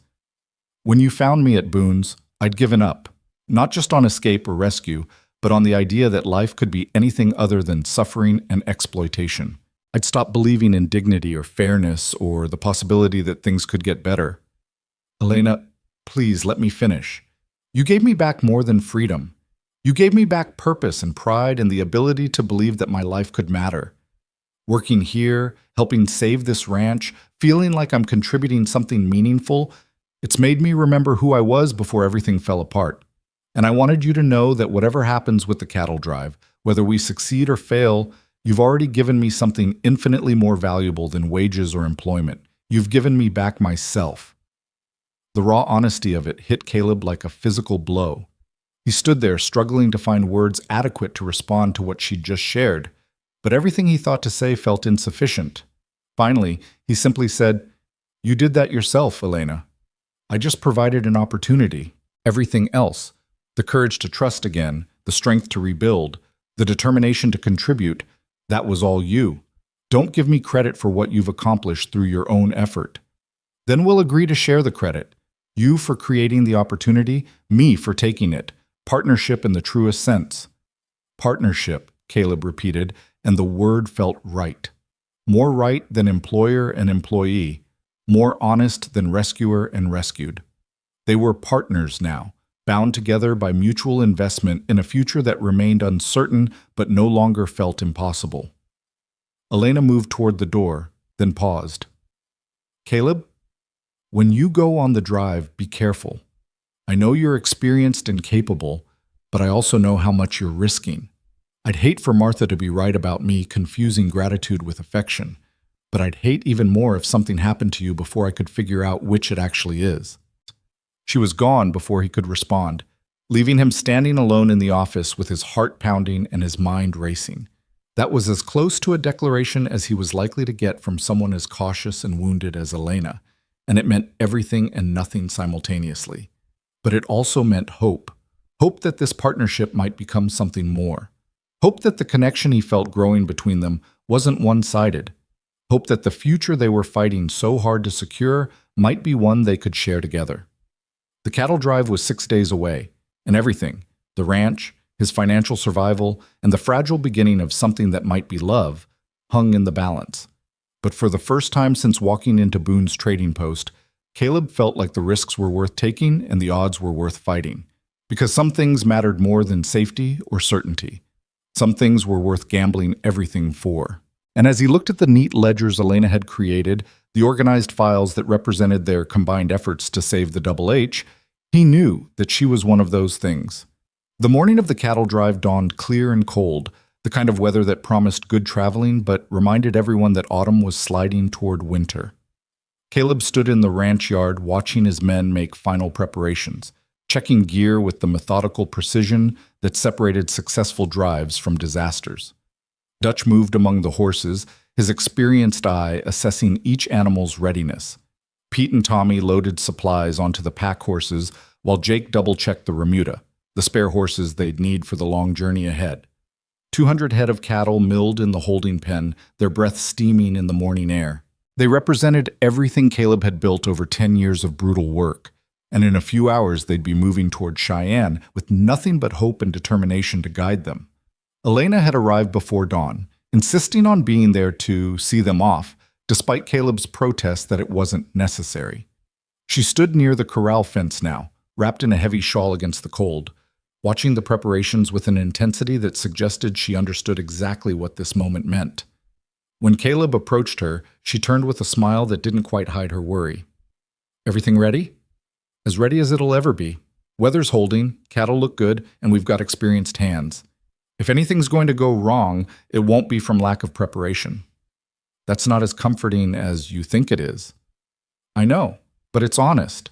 "When you found me at Boone's, I'd given up, not just on escape or rescue, but on the idea that life could be anything other than suffering and exploitation. I'd stopped believing in dignity or fairness or the possibility that things could get better." "Elena, please let me finish. You gave me back more than freedom. You gave me back purpose and pride and the ability to believe that my life could matter. Working here, helping save this ranch, feeling like I'm contributing something meaningful, it's made me remember who I was before everything fell apart. And I wanted you to know that whatever happens with the cattle drive, whether we succeed or fail, you've already given me something infinitely more valuable than wages or employment. You've given me back myself." The raw honesty of it hit Caleb like a physical blow. He stood there struggling to find words adequate to respond to what she'd just shared, but everything he thought to say felt insufficient. Finally, he simply said, "You did that yourself, Elena. I just provided an opportunity. Everything else, the courage to trust again, the strength to rebuild, the determination to contribute, that was all you. Don't give me credit for what you've accomplished through your own effort. Then we'll agree to share the credit. You for creating the opportunity, me for taking it. Partnership in the truest sense." "Partnership," Caleb repeated, and the word felt right. More right than employer and employee, more honest than rescuer and rescued. They were partners now, bound together by mutual investment in a future that remained uncertain but no longer felt impossible. Elena moved toward the door, then paused. "Caleb, when you go on the drive, be careful. I know you're experienced and capable, but I also know how much you're risking. I'd hate for Martha to be right about me confusing gratitude with affection, but I'd hate even more if something happened to you before I could figure out which it actually is." She was gone before he could respond, leaving him standing alone in the office with his heart pounding and his mind racing. That was as close to a declaration as he was likely to get from someone as cautious and wounded as Elena, and it meant everything and nothing simultaneously. But it also meant hope. Hope that this partnership might become something more. Hope that the connection he felt growing between them wasn't one-sided. Hope that the future they were fighting so hard to secure might be one they could share together. The cattle drive was 6 days away, and everything, the ranch, his financial survival, and the fragile beginning of something that might be love, hung in the balance. But for the first time since walking into Boone's trading post, Caleb felt like the risks were worth taking and the odds were worth fighting. Because some things mattered more than safety or certainty. Some things were worth gambling everything for. And as he looked at the neat ledgers Elena had created, the organized files that represented their combined efforts to save the Double H, he knew that she was one of those things. The morning of the cattle drive dawned clear and cold, the kind of weather that promised good traveling but reminded everyone that autumn was sliding toward winter. Caleb stood in the ranch yard watching his men make final preparations, checking gear with the methodical precision that separated successful drives from disasters. Dutch moved among the horses, his experienced eye assessing each animal's readiness. Pete and Tommy loaded supplies onto the pack horses while Jake double-checked the remuda, the spare horses they'd need for the long journey ahead. 200 head of cattle milled in the holding pen, their breath steaming in the morning air. They represented everything Caleb had built over 10 years of brutal work, and in a few hours they'd be moving toward Cheyenne with nothing but hope and determination to guide them. Elena had arrived before dawn, insisting on being there to see them off, despite Caleb's protest that it wasn't necessary. She stood near the corral fence now, wrapped in a heavy shawl against the cold, watching the preparations with an intensity that suggested she understood exactly what this moment meant. When Caleb approached her, she turned with a smile that didn't quite hide her worry. "Everything ready?" "As ready as it'll ever be. Weather's holding, cattle look good, and we've got experienced hands. If anything's going to go wrong, it won't be from lack of preparation." "That's not as comforting as you think it is." "I know, but it's honest."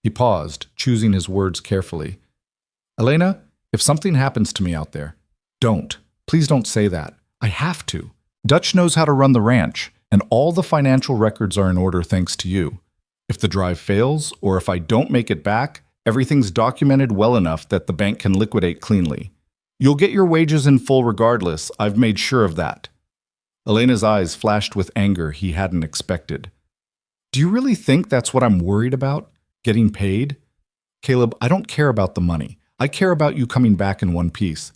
He paused, choosing his words carefully. "Elena, if something happens to me out there, don't. Please don't say that. I have to. Dutch knows how to run the ranch, and all the financial records are in order thanks to you. If the drive fails, or if I don't make it back, everything's documented well enough that the bank can liquidate cleanly. You'll get your wages in full regardless, I've made sure of that." Elena's eyes flashed with anger he hadn't expected. "Do you really think that's what I'm worried about? Getting paid?" "Caleb, I don't care about the money. I care about you coming back in one piece.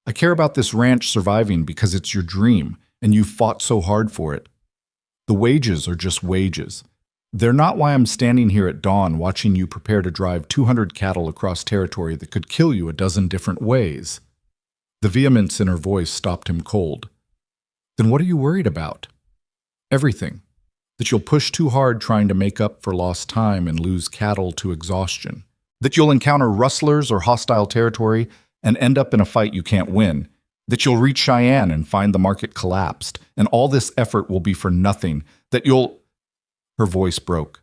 I care about this ranch surviving because it's your dream, and you've fought so hard for it. The wages are just wages. They're not why I'm standing here at dawn watching you prepare to drive 200 cattle across territory that could kill you a dozen different ways." The vehemence in her voice stopped him cold. "Then what are you worried about?" "Everything. That you'll push too hard trying to make up for lost time and lose cattle to exhaustion. That you'll encounter rustlers or hostile territory and end up in a fight you can't win. That you'll reach Cheyenne and find the market collapsed, and all this effort will be for nothing. That you'll—" Her voice broke.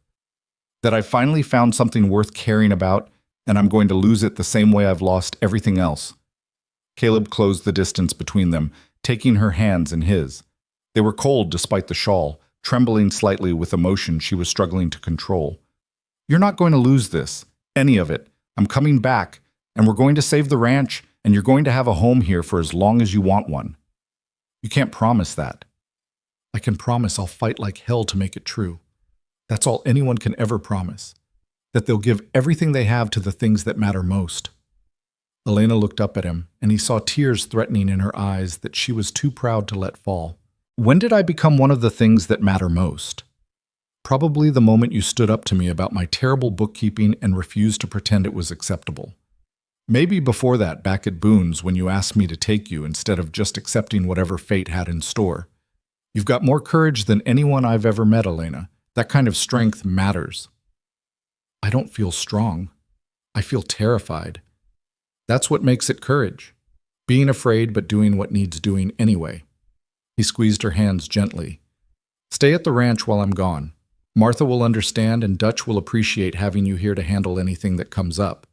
"That I finally found something worth caring about, and I'm going to lose it the same way I've lost everything else." Caleb closed the distance between them, taking her hands in his. They were cold despite the shawl, trembling slightly with emotion she was struggling to control. "You're not going to lose this, any of it. I'm coming back, and we're going to save the ranch, and you're going to have a home here for as long as you want one." "You can't promise that." "I can promise I'll fight like hell to make it true. That's all anyone can ever promise. That they'll give everything they have to the things that matter most." Elena looked up at him, and he saw tears threatening in her eyes that she was too proud to let fall. "When did I become one of the things that matter most?" "Probably the moment you stood up to me about my terrible bookkeeping and refused to pretend it was acceptable. Maybe before that, back at Boone's, when you asked me to take you instead of just accepting whatever fate had in store. You've got more courage than anyone I've ever met, Elena. That kind of strength matters." "I don't feel strong. I feel terrified. That's what makes it courage. Being afraid but doing what needs doing anyway." He squeezed her hands gently. "Stay at the ranch while I'm gone. Martha will understand and Dutch will appreciate having you here to handle anything that comes up.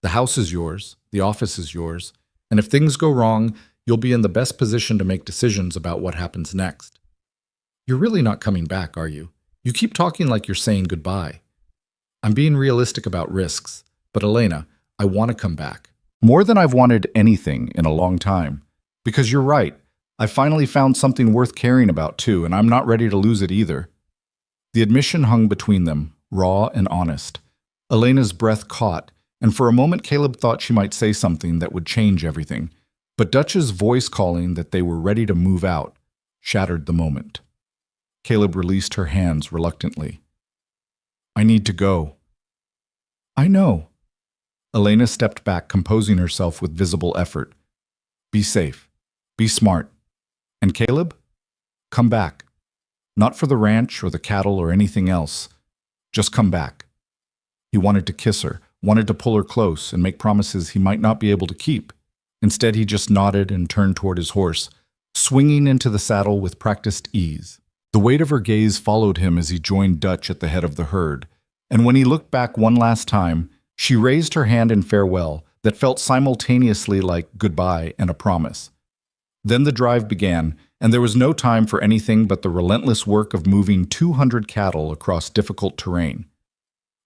The house is yours, the office is yours, and if things go wrong, you'll be in the best position to make decisions about what happens next. You're really not coming back, are you? You keep talking like you're saying goodbye." "I'm being realistic about risks, but Elena, I want to come back. More than I've wanted anything in a long time. Because you're right, I finally found something worth caring about too, and I'm not ready to lose it either." The admission hung between them, raw and honest. Elena's breath caught, and for a moment Caleb thought she might say something that would change everything. But Dutch's voice calling that they were ready to move out shattered the moment. Caleb released her hands reluctantly. "I need to go." "I know." Elena stepped back, composing herself with visible effort. "Be safe. Be smart. And Caleb? Come back. Not for the ranch or the cattle or anything else. Just come back." He wanted to kiss her, wanted to pull her close and make promises he might not be able to keep. Instead, he just nodded and turned toward his horse, swinging into the saddle with practiced ease. The weight of her gaze followed him as he joined Dutch at the head of the herd, and when he looked back one last time, she raised her hand in farewell that felt simultaneously like goodbye and a promise. Then the drive began, and there was no time for anything but the relentless work of moving 200 cattle across difficult terrain.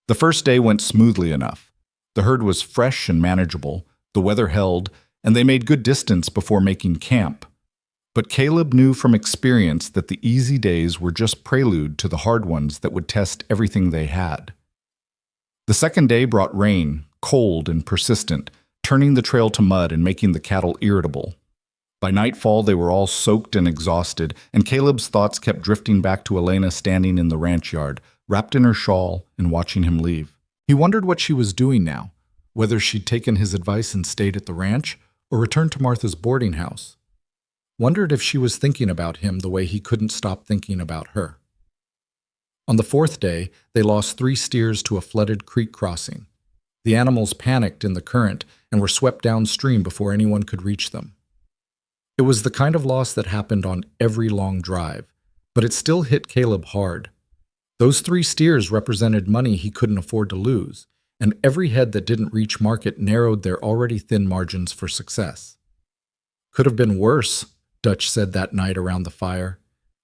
The first day went smoothly enough. The herd was fresh and manageable, the weather held, and they made good distance before making camp. But Caleb knew from experience that the easy days were just prelude to the hard ones that would test everything they had. The second day brought rain, cold and persistent, turning the trail to mud and making the cattle irritable. By nightfall, they were all soaked and exhausted, and Caleb's thoughts kept drifting back to Elena standing in the ranch yard, wrapped in her shawl and watching him leave. He wondered what she was doing now, whether she'd taken his advice and stayed at the ranch or returned to Martha's boarding house. Wondered if she was thinking about him the way he couldn't stop thinking about her. On the fourth day, they lost 3 steers to a flooded creek crossing. The animals panicked in the current and were swept downstream before anyone could reach them. It was the kind of loss that happened on every long drive, but it still hit Caleb hard. Those 3 steers represented money he couldn't afford to lose, and every head that didn't reach market narrowed their already thin margins for success. "Could have been worse," Dutch said that night around the fire.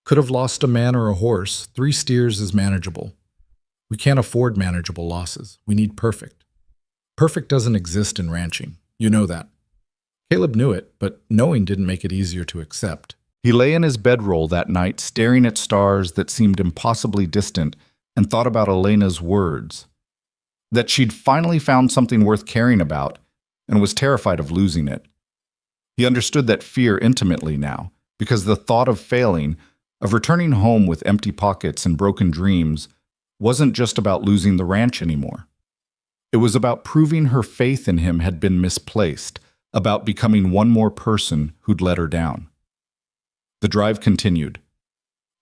"Could have lost a man or a horse. 3 steers is manageable. We can't afford manageable losses. We need perfect. Perfect doesn't exist in ranching. You know that." Caleb knew it, but knowing didn't make it easier to accept. He lay in his bedroll that night, staring at stars that seemed impossibly distant, and thought about Elena's words. That she'd finally found something worth caring about, and was terrified of losing it. He understood that fear intimately now, because the thought of failing, of returning home with empty pockets and broken dreams, wasn't just about losing the ranch anymore. It was about proving her faith in him had been misplaced, about becoming one more person who'd let her down. The drive continued.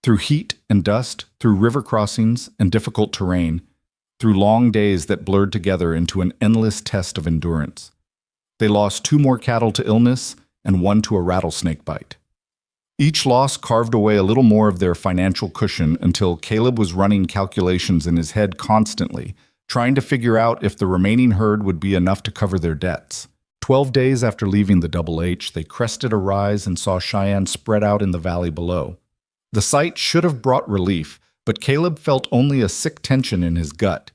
Through heat and dust, through river crossings and difficult terrain, through long days that blurred together into an endless test of endurance. They lost 2 more cattle to illness and 1 to a rattlesnake bite. Each loss carved away a little more of their financial cushion until Caleb was running calculations in his head constantly, trying to figure out if the remaining herd would be enough to cover their debts. 12 days after leaving the Double H, they crested a rise and saw Cheyenne spread out in the valley below. The sight should have brought relief, but Caleb felt only a sick tension in his gut.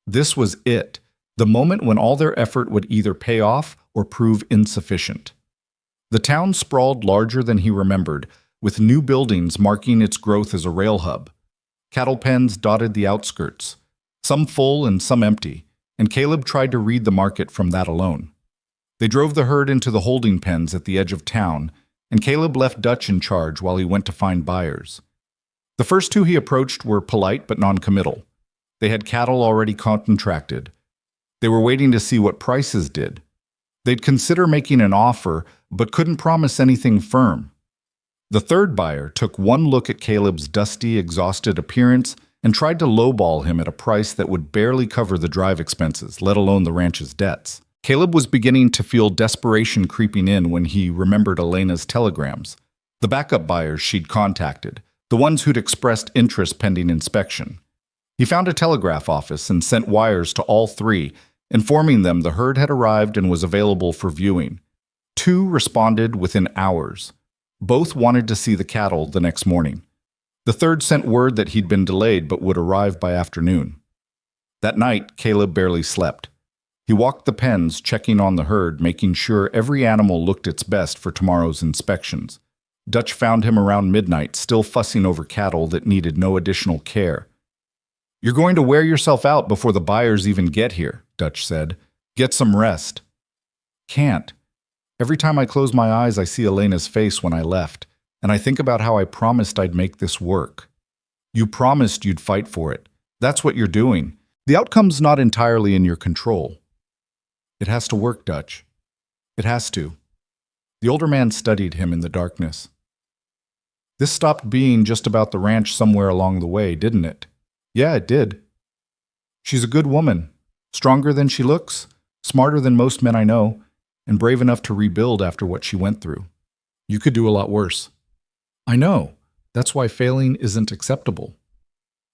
This was it, the moment when all their effort would either pay off or prove insufficient. The town sprawled larger than he remembered, with new buildings marking its growth as a rail hub. Cattle pens dotted the outskirts, some full and some empty, and Caleb tried to read the market from that alone. They drove the herd into the holding pens at the edge of town, and Caleb left Dutch in charge while he went to find buyers. The first 2 he approached were polite but non-committal. They had cattle already contracted. They were waiting to see what prices did. They'd consider making an offer, but couldn't promise anything firm. The third buyer took one look at Caleb's dusty, exhausted appearance and tried to lowball him at a price that would barely cover the drive expenses, let alone the ranch's debts. Caleb was beginning to feel desperation creeping in when he remembered Elena's telegrams. The backup buyers she'd contacted, the ones who'd expressed interest pending inspection. He found a telegraph office and sent wires to all 3, informing them the herd had arrived and was available for viewing. 2 responded within hours. Both wanted to see the cattle the next morning. The third sent word that he'd been delayed but would arrive by afternoon. That night, Caleb barely slept. He walked the pens, checking on the herd, making sure every animal looked its best for tomorrow's inspections. Dutch found him around midnight, still fussing over cattle that needed no additional care. You're going to wear yourself out before the buyers even get here, Dutch said. Get some rest. Can't. Every time I close my eyes, I see Elena's face when I left, and I think about how I promised I'd make this work. You promised you'd fight for it. That's what you're doing. The outcome's not entirely in your control. It has to work, Dutch. It has to. The older man studied him in the darkness. This stopped being just about the ranch somewhere along the way, didn't it? Yeah, it did. She's a good woman, stronger than she looks, smarter than most men I know, and brave enough to rebuild after what she went through. You could do a lot worse. I know. That's why failing isn't acceptable.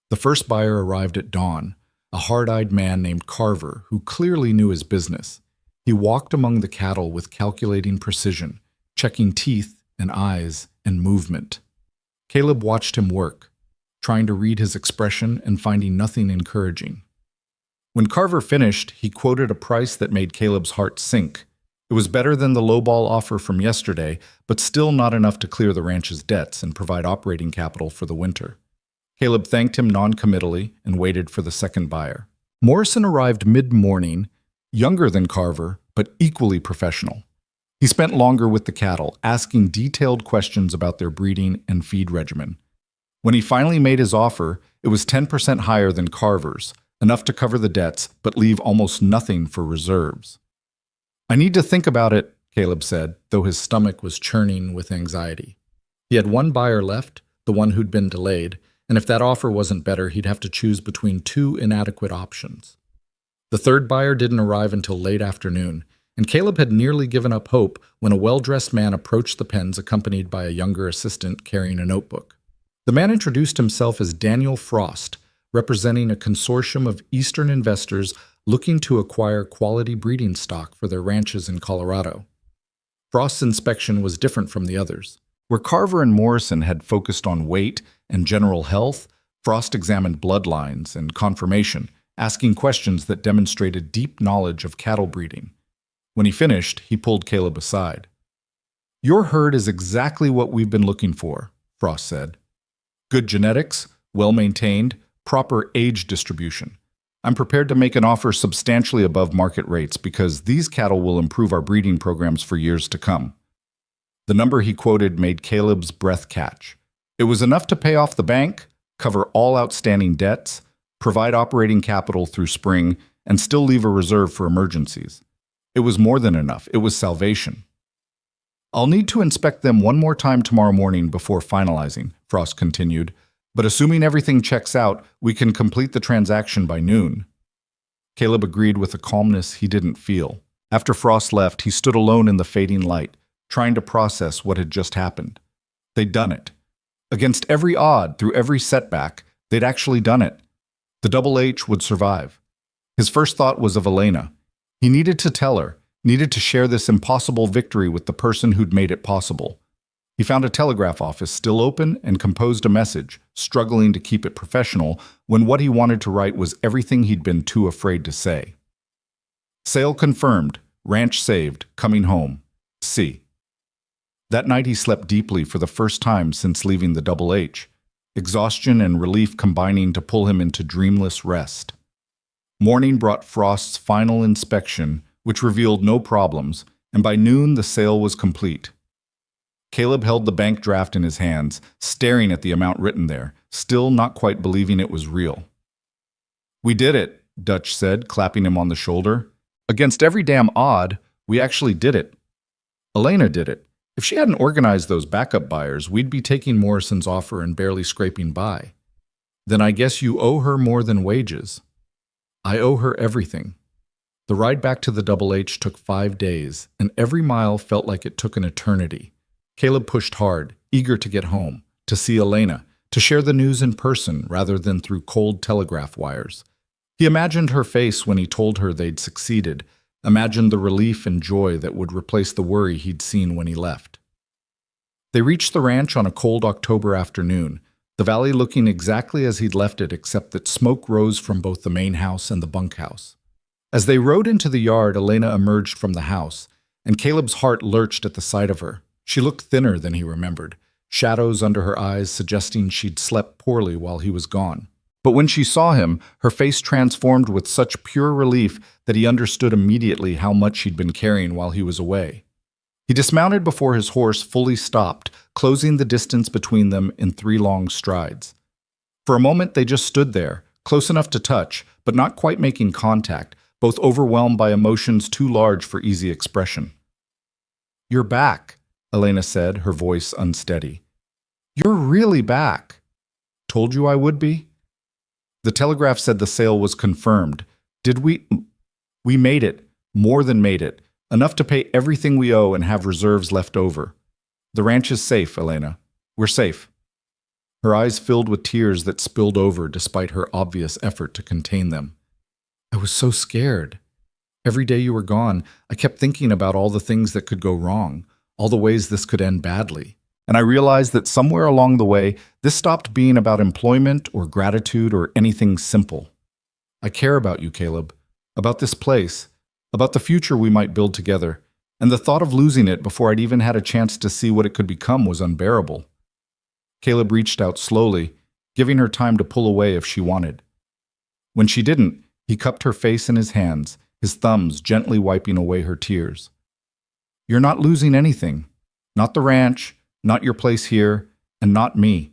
The first buyer arrived at dawn, a hard-eyed man named Carver who clearly knew his business. He walked among the cattle with calculating precision, checking teeth and eyes and movement. Caleb watched him work, trying to read his expression and finding nothing encouraging. When Carver finished, he quoted a price that made Caleb's heart sink. It was better than the lowball offer from yesterday, but still not enough to clear the ranch's debts and provide operating capital for the winter. Caleb thanked him non-committally and waited for the second buyer. Morrison arrived mid-morning, younger than Carver, but equally professional. He spent longer with the cattle, asking detailed questions about their breeding and feed regimen. When he finally made his offer, it was 10% higher than Carver's, enough to cover the debts, but leave almost nothing for reserves. I need to think about it, Caleb said, though his stomach was churning with anxiety. He had one buyer left, the one who'd been delayed, and if that offer wasn't better, he'd have to choose between two inadequate options. The third buyer didn't arrive until late afternoon, and Caleb had nearly given up hope when a well-dressed man approached the pens accompanied by a younger assistant carrying a notebook. The man introduced himself as Daniel Frost, representing a consortium of Eastern investors looking to acquire quality breeding stock for their ranches in Colorado. Frost's inspection was different from the others. Where Carver and Morrison had focused on weight and general health, Frost examined bloodlines and conformation, asking questions that demonstrated deep knowledge of cattle breeding. When he finished, he pulled Caleb aside. "Your herd is exactly what we've been looking for," Frost said. "Good genetics, well-maintained, proper age distribution. I'm prepared to make an offer substantially above market rates because these cattle will improve our breeding programs for years to come." The number he quoted made Caleb's breath catch. It was enough to pay off the bank, cover all outstanding debts, provide operating capital through spring, and still leave a reserve for emergencies. It was more than enough. It was salvation. "I'll need to inspect them one more time tomorrow morning before finalizing," Frost continued, "but assuming everything checks out, we can complete the transaction by noon." Caleb agreed with a calmness he didn't feel. After Frost left, he stood alone in the fading light, trying to process what had just happened. They'd done it. Against every odd, through every setback, they'd actually done it. The Double H would survive. His first thought was of Elena. He needed to tell her, needed to share this impossible victory with the person who'd made it possible. He found a telegraph office still open and composed a message, struggling to keep it professional when what he wanted to write was everything he'd been too afraid to say. "Sale confirmed. Ranch saved. Coming home. C." That night he slept deeply for the first time since leaving the Double H, exhaustion and relief combining to pull him into dreamless rest. Morning brought Frost's final inspection, which revealed no problems, and by noon the sale was complete. Caleb held the bank draft in his hands, staring at the amount written there, still not quite believing it was real. "We did it," Dutch said, clapping him on the shoulder. "Against every damn odd, we actually did it. Elena did it. If she hadn't organized those backup buyers, we'd be taking Morrison's offer and barely scraping by. Then I guess you owe her more than wages." "I owe her everything." The ride back to the Double H took 5 days, and every mile felt like it took an eternity. Caleb pushed hard, eager to get home, to see Elena, to share the news in person rather than through cold telegraph wires. He imagined her face when he told her they'd succeeded, imagined the relief and joy that would replace the worry he'd seen when he left. They reached the ranch on a cold October afternoon, the valley looking exactly as he'd left it except that smoke rose from both the main house and the bunkhouse. As they rode into the yard, Elena emerged from the house, and Caleb's heart lurched at the sight of her. She looked thinner than he remembered, shadows under her eyes suggesting she'd slept poorly while he was gone. But when she saw him, her face transformed with such pure relief that he understood immediately how much she'd been carrying while he was away. He dismounted before his horse fully stopped, closing the distance between them in 3 long strides. For a moment they just stood there, close enough to touch, but not quite making contact, both overwhelmed by emotions too large for easy expression. "You're back," Elena said, her voice unsteady. "You're really back." "Told you I would be." The telegraph said the sale was confirmed. Did we? We made it, more than made it, enough to pay everything we owe and have reserves left over. The ranch is safe, Elena. We're safe. Her eyes filled with tears that spilled over despite her obvious effort to contain them. I was so scared. Every day you were gone, I kept thinking about all the things that could go wrong, all the ways this could end badly. And I realized that somewhere along the way, this stopped being about employment or gratitude or anything simple. I care about you, Caleb, about this place, about the future we might build together, and the thought of losing it before I'd even had a chance to see what it could become was unbearable. Caleb reached out slowly, giving her time to pull away if she wanted. When she didn't, he cupped her face in his hands, his thumbs gently wiping away her tears. You're not losing anything. Not the ranch, not your place here, and not me.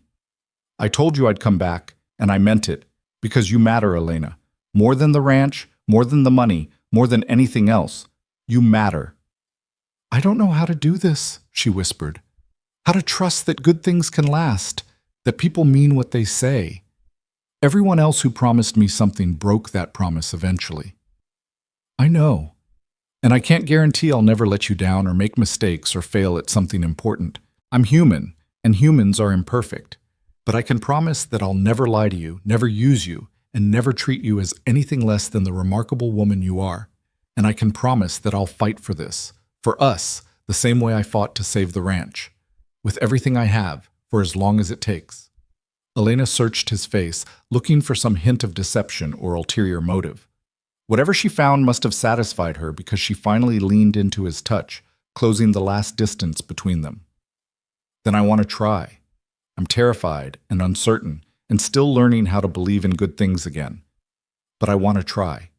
I told you I'd come back, and I meant it, because you matter, Elena. More than the ranch, more than the money, more than anything else. You matter. I don't know how to do this, she whispered. How to trust that good things can last, that people mean what they say. Everyone else who promised me something broke that promise eventually. I know. And I can't guarantee I'll never let you down or make mistakes or fail at something important. I'm human, and humans are imperfect. But I can promise that I'll never lie to you, never use you, and never treat you as anything less than the remarkable woman you are. And I can promise that I'll fight for this, for us, the same way I fought to save the ranch. With everything I have, for as long as it takes. Elena searched his face, looking for some hint of deception or ulterior motive. Whatever she found must have satisfied her because she finally leaned into his touch, closing the last distance between them. Then I want to try. I'm terrified and uncertain and still learning how to believe in good things again. But I want to try.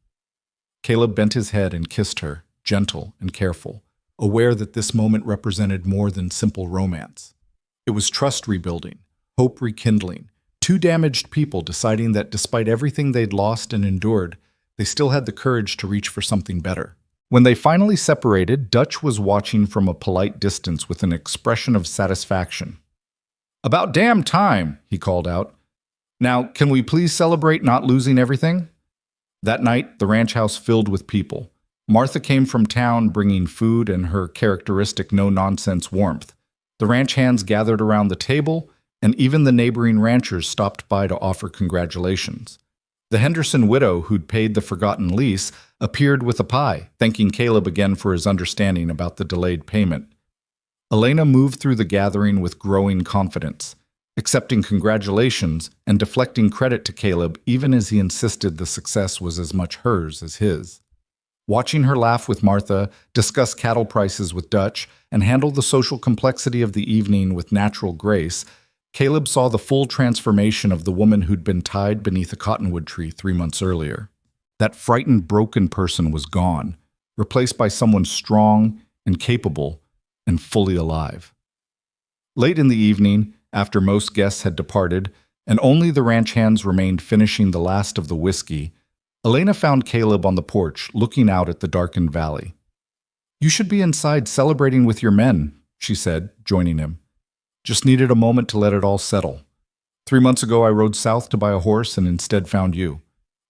Caleb bent his head and kissed her, gentle and careful, aware that this moment represented more than simple romance. It was trust rebuilding, hope rekindling, 2 damaged people deciding that despite everything they'd lost and endured, they still had the courage to reach for something better. When they finally separated, Dutch was watching from a polite distance with an expression of satisfaction. About damn time, he called out. Now, can we please celebrate not losing everything? That night, the ranch house filled with people. Martha came from town bringing food and her characteristic no-nonsense warmth. The ranch hands gathered around the table, and even the neighboring ranchers stopped by to offer congratulations. The Henderson widow, who'd paid the forgotten lease, appeared with a pie, thanking Caleb again for his understanding about the delayed payment. Elena moved through the gathering with growing confidence, accepting congratulations and deflecting credit to Caleb even as he insisted the success was as much hers as his. Watching her laugh with Martha, discuss cattle prices with Dutch, and handle the social complexity of the evening with natural grace, Caleb saw the full transformation of the woman who'd been tied beneath a cottonwood tree 3 months earlier. That frightened, broken person was gone, replaced by someone strong and capable and fully alive. Late in the evening, after most guests had departed, and only the ranch hands remained finishing the last of the whiskey, Elena found Caleb on the porch, looking out at the darkened valley. You should be inside celebrating with your men, she said, joining him. Just needed a moment to let it all settle. 3 months ago, I rode south to buy a horse and instead found you.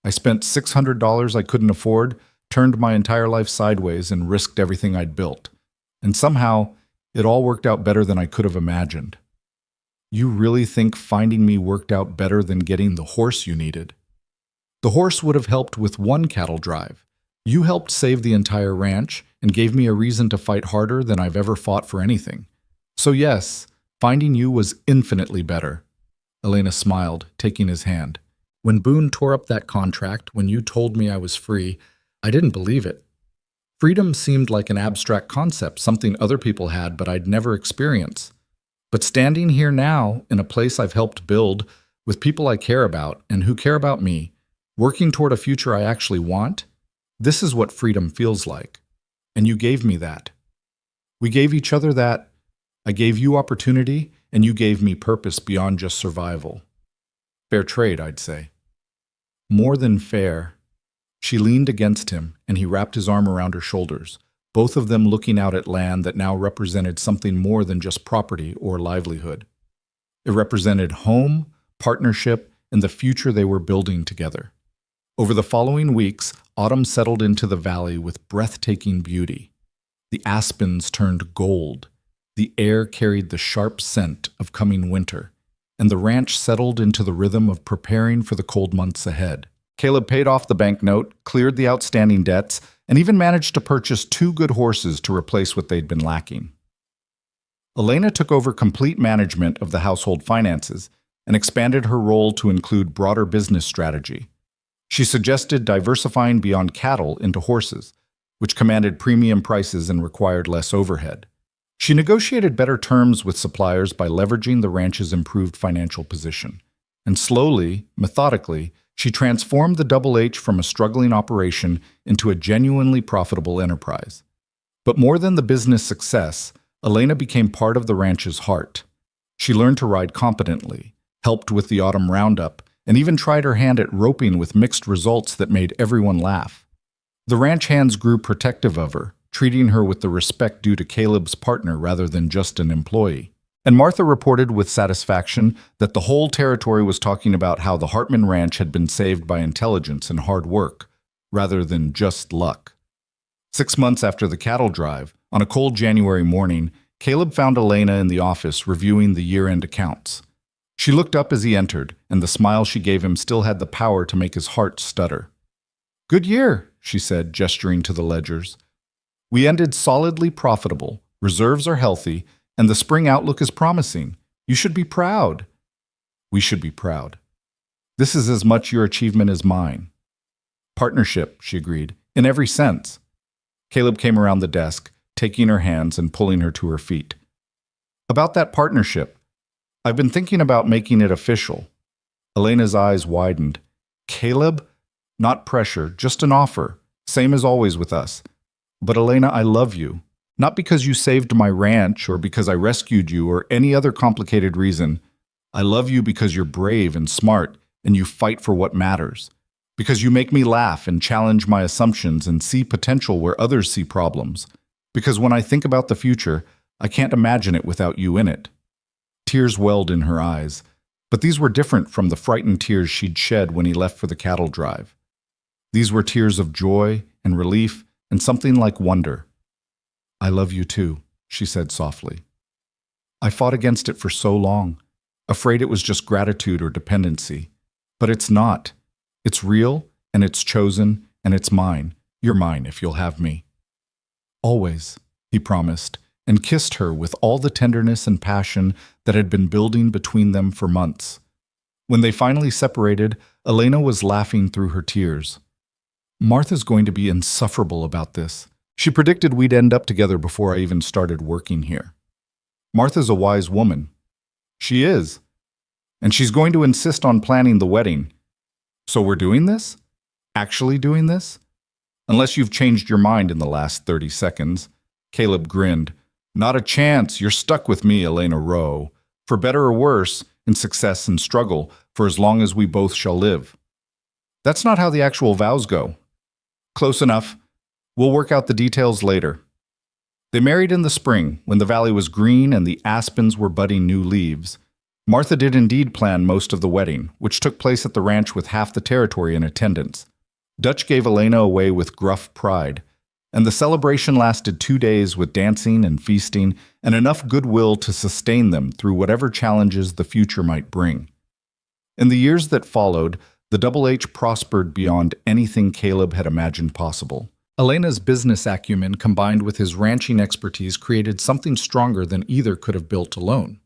I spent $600 I couldn't afford, turned my entire life sideways, and risked everything I'd built. And somehow, it all worked out better than I could have imagined. You really think finding me worked out better than getting the horse you needed? The horse would have helped with 1 cattle drive. You helped save the entire ranch and gave me a reason to fight harder than I've ever fought for anything. So yes, finding you was infinitely better. Elena smiled, taking his hand. When Boone tore up that contract, when you told me I was free, I didn't believe it. Freedom seemed like an abstract concept, something other people had but I'd never experienced. But standing here now, in a place I've helped build, with people I care about and who care about me, working toward a future I actually want, this is what freedom feels like. And you gave me that. We gave each other that. I gave you opportunity, and you gave me purpose beyond just survival. Fair trade, I'd say. More than fair. She leaned against him, and he wrapped his arm around her shoulders, both of them looking out at land that now represented something more than just property or livelihood. It represented home, partnership, and the future they were building together. Over the following weeks, autumn settled into the valley with breathtaking beauty. The aspens turned gold. The air carried the sharp scent of coming winter, and the ranch settled into the rhythm of preparing for the cold months ahead. Caleb paid off the banknote, cleared the outstanding debts, and even managed to purchase 2 good horses to replace what they'd been lacking. Elena took over complete management of the household finances and expanded her role to include broader business strategy. She suggested diversifying beyond cattle into horses, which commanded premium prices and required less overhead. She negotiated better terms with suppliers by leveraging the ranch's improved financial position. And slowly, methodically, she transformed the Double H from a struggling operation into a genuinely profitable enterprise. But more than the business success, Elena became part of the ranch's heart. She learned to ride competently, helped with the autumn roundup, and even tried her hand at roping with mixed results that made everyone laugh. The ranch hands grew protective of her, treating her with the respect due to Caleb's partner rather than just an employee. And Martha reported with satisfaction that the whole territory was talking about how the Hartman Ranch had been saved by intelligence and hard work, rather than just luck. 6 months after the cattle drive, on a cold January morning, Caleb found Elena in the office reviewing the year-end accounts. She looked up as he entered, and the smile she gave him still had the power to make his heart stutter. "Good year," she said, gesturing to the ledgers. "We ended solidly profitable, reserves are healthy, and the spring outlook is promising. You should be proud." "We should be proud. This is as much your achievement as mine." "Partnership," she agreed, "in every sense." Caleb came around the desk, taking her hands and pulling her to her feet. "About that partnership, I've been thinking about making it official." Elena's eyes widened. "Caleb? Not pressure, just an offer, same as always with us. But Elena, I love you. Not because you saved my ranch or because I rescued you or any other complicated reason. I love you because you're brave and smart and you fight for what matters. Because you make me laugh and challenge my assumptions and see potential where others see problems. Because when I think about the future, I can't imagine it without you in it." Tears welled in her eyes, but these were different from the frightened tears she'd shed when he left for the cattle drive. These were tears of joy and relief and something like wonder. "I love you too," she said softly. "I fought against it for so long, afraid it was just gratitude or dependency. But it's not. It's real, and it's chosen, and it's mine. You're mine if you'll have me." "Always," he promised, and kissed her with all the tenderness and passion that had been building between them for months. When they finally separated, Elena was laughing through her tears. "Martha's going to be insufferable about this. She predicted we'd end up together before I even started working here. Martha's a wise woman. She is. And she's going to insist on planning the wedding. So we're doing this? Actually doing this? Unless you've changed your mind in the last 30 seconds. Caleb grinned. "Not a chance. You're stuck with me, Elena Rowe. For better or worse, in success and struggle, for as long as we both shall live." "That's not how the actual vows go." "Close enough. We'll work out the details later." They married in the spring, when the valley was green and the aspens were budding new leaves. Martha did indeed plan most of the wedding, which took place at the ranch with half the territory in attendance. Dutch gave Elena away with gruff pride, and the celebration lasted 2 days with dancing and feasting and enough goodwill to sustain them through whatever challenges the future might bring. In the years that followed, the Double H prospered beyond anything Caleb had imagined possible. Elena's business acumen combined with his ranching expertise created something stronger than either could have built alone.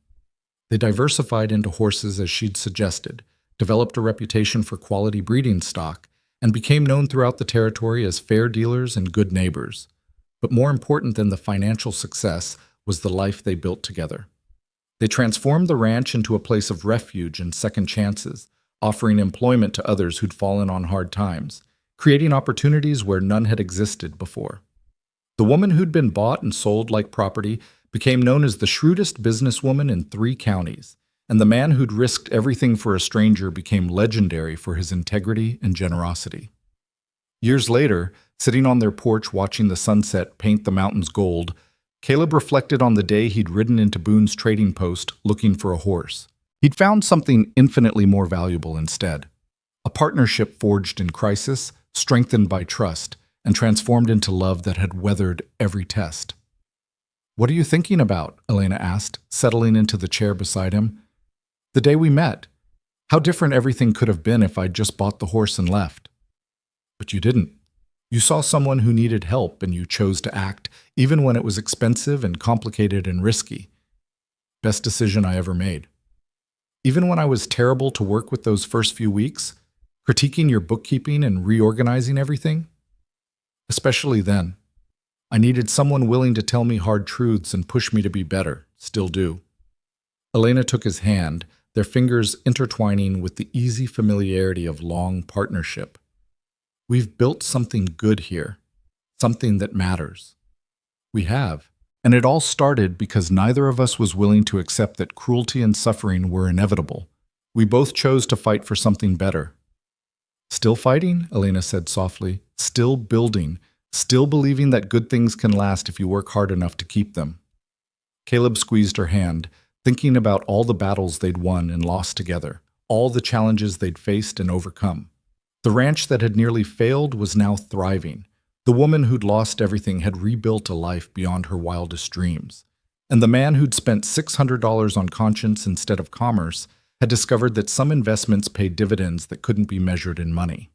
They diversified into horses as she'd suggested, developed a reputation for quality breeding stock, and became known throughout the territory as fair dealers and good neighbors. But more important than the financial success was the life they built together. They transformed the ranch into a place of refuge and second chances, offering employment to others who'd fallen on hard times, creating opportunities where none had existed before. The woman who'd been bought and sold like property became known as the shrewdest businesswoman in 3 counties, and the man who'd risked everything for a stranger became legendary for his integrity and generosity. Years later, sitting on their porch watching the sunset paint the mountains gold, Caleb reflected on the day he'd ridden into Boone's trading post looking for a horse. He'd found something infinitely more valuable instead. A partnership forged in crisis, strengthened by trust, and transformed into love that had weathered every test. "What are you thinking about?" Elena asked, settling into the chair beside him. "The day we met. How different everything could have been if I'd just bought the horse and left." "But you didn't. You saw someone who needed help and you chose to act, even when it was expensive and complicated and risky. Best decision I ever made. Even when I was terrible to work with those first few weeks, critiquing your bookkeeping and reorganizing everything. Especially then. I needed someone willing to tell me hard truths and push me to be better. Still do." Elena took his hand, their fingers intertwining with the easy familiarity of long partnership. "We've built something good here, something that matters." "We have. And it all started because neither of us was willing to accept that cruelty and suffering were inevitable. We both chose to fight for something better." "Still fighting?" Elena said softly. "Still building. Still believing that good things can last if you work hard enough to keep them." Caleb squeezed her hand, thinking about all the battles they'd won and lost together, all the challenges they'd faced and overcome. The ranch that had nearly failed was now thriving. The woman who'd lost everything had rebuilt a life beyond her wildest dreams. And the man who'd spent $600 on conscience instead of commerce had discovered that some investments paid dividends that couldn't be measured in money.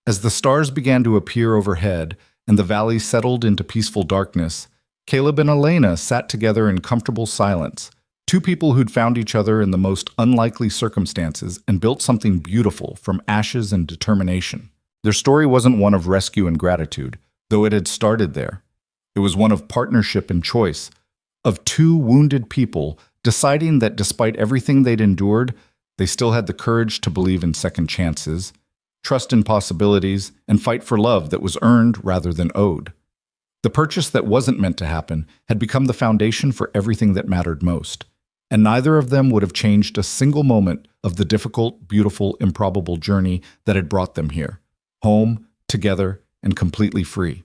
As the stars began to appear overhead and the valley settled into peaceful darkness, Caleb and Elena sat together in comfortable silence, 2 people who'd found each other in the most unlikely circumstances and built something beautiful from ashes and determination. Their story wasn't one of rescue and gratitude, though it had started there. It was one of partnership and choice, of 2 wounded people deciding that despite everything they'd endured, they still had the courage to believe in second chances, trust in possibilities, and fight for love that was earned rather than owed. The purchase that wasn't meant to happen had become the foundation for everything that mattered most, and neither of them would have changed a single moment of the difficult, beautiful, improbable journey that had brought them here, home, together, and completely free.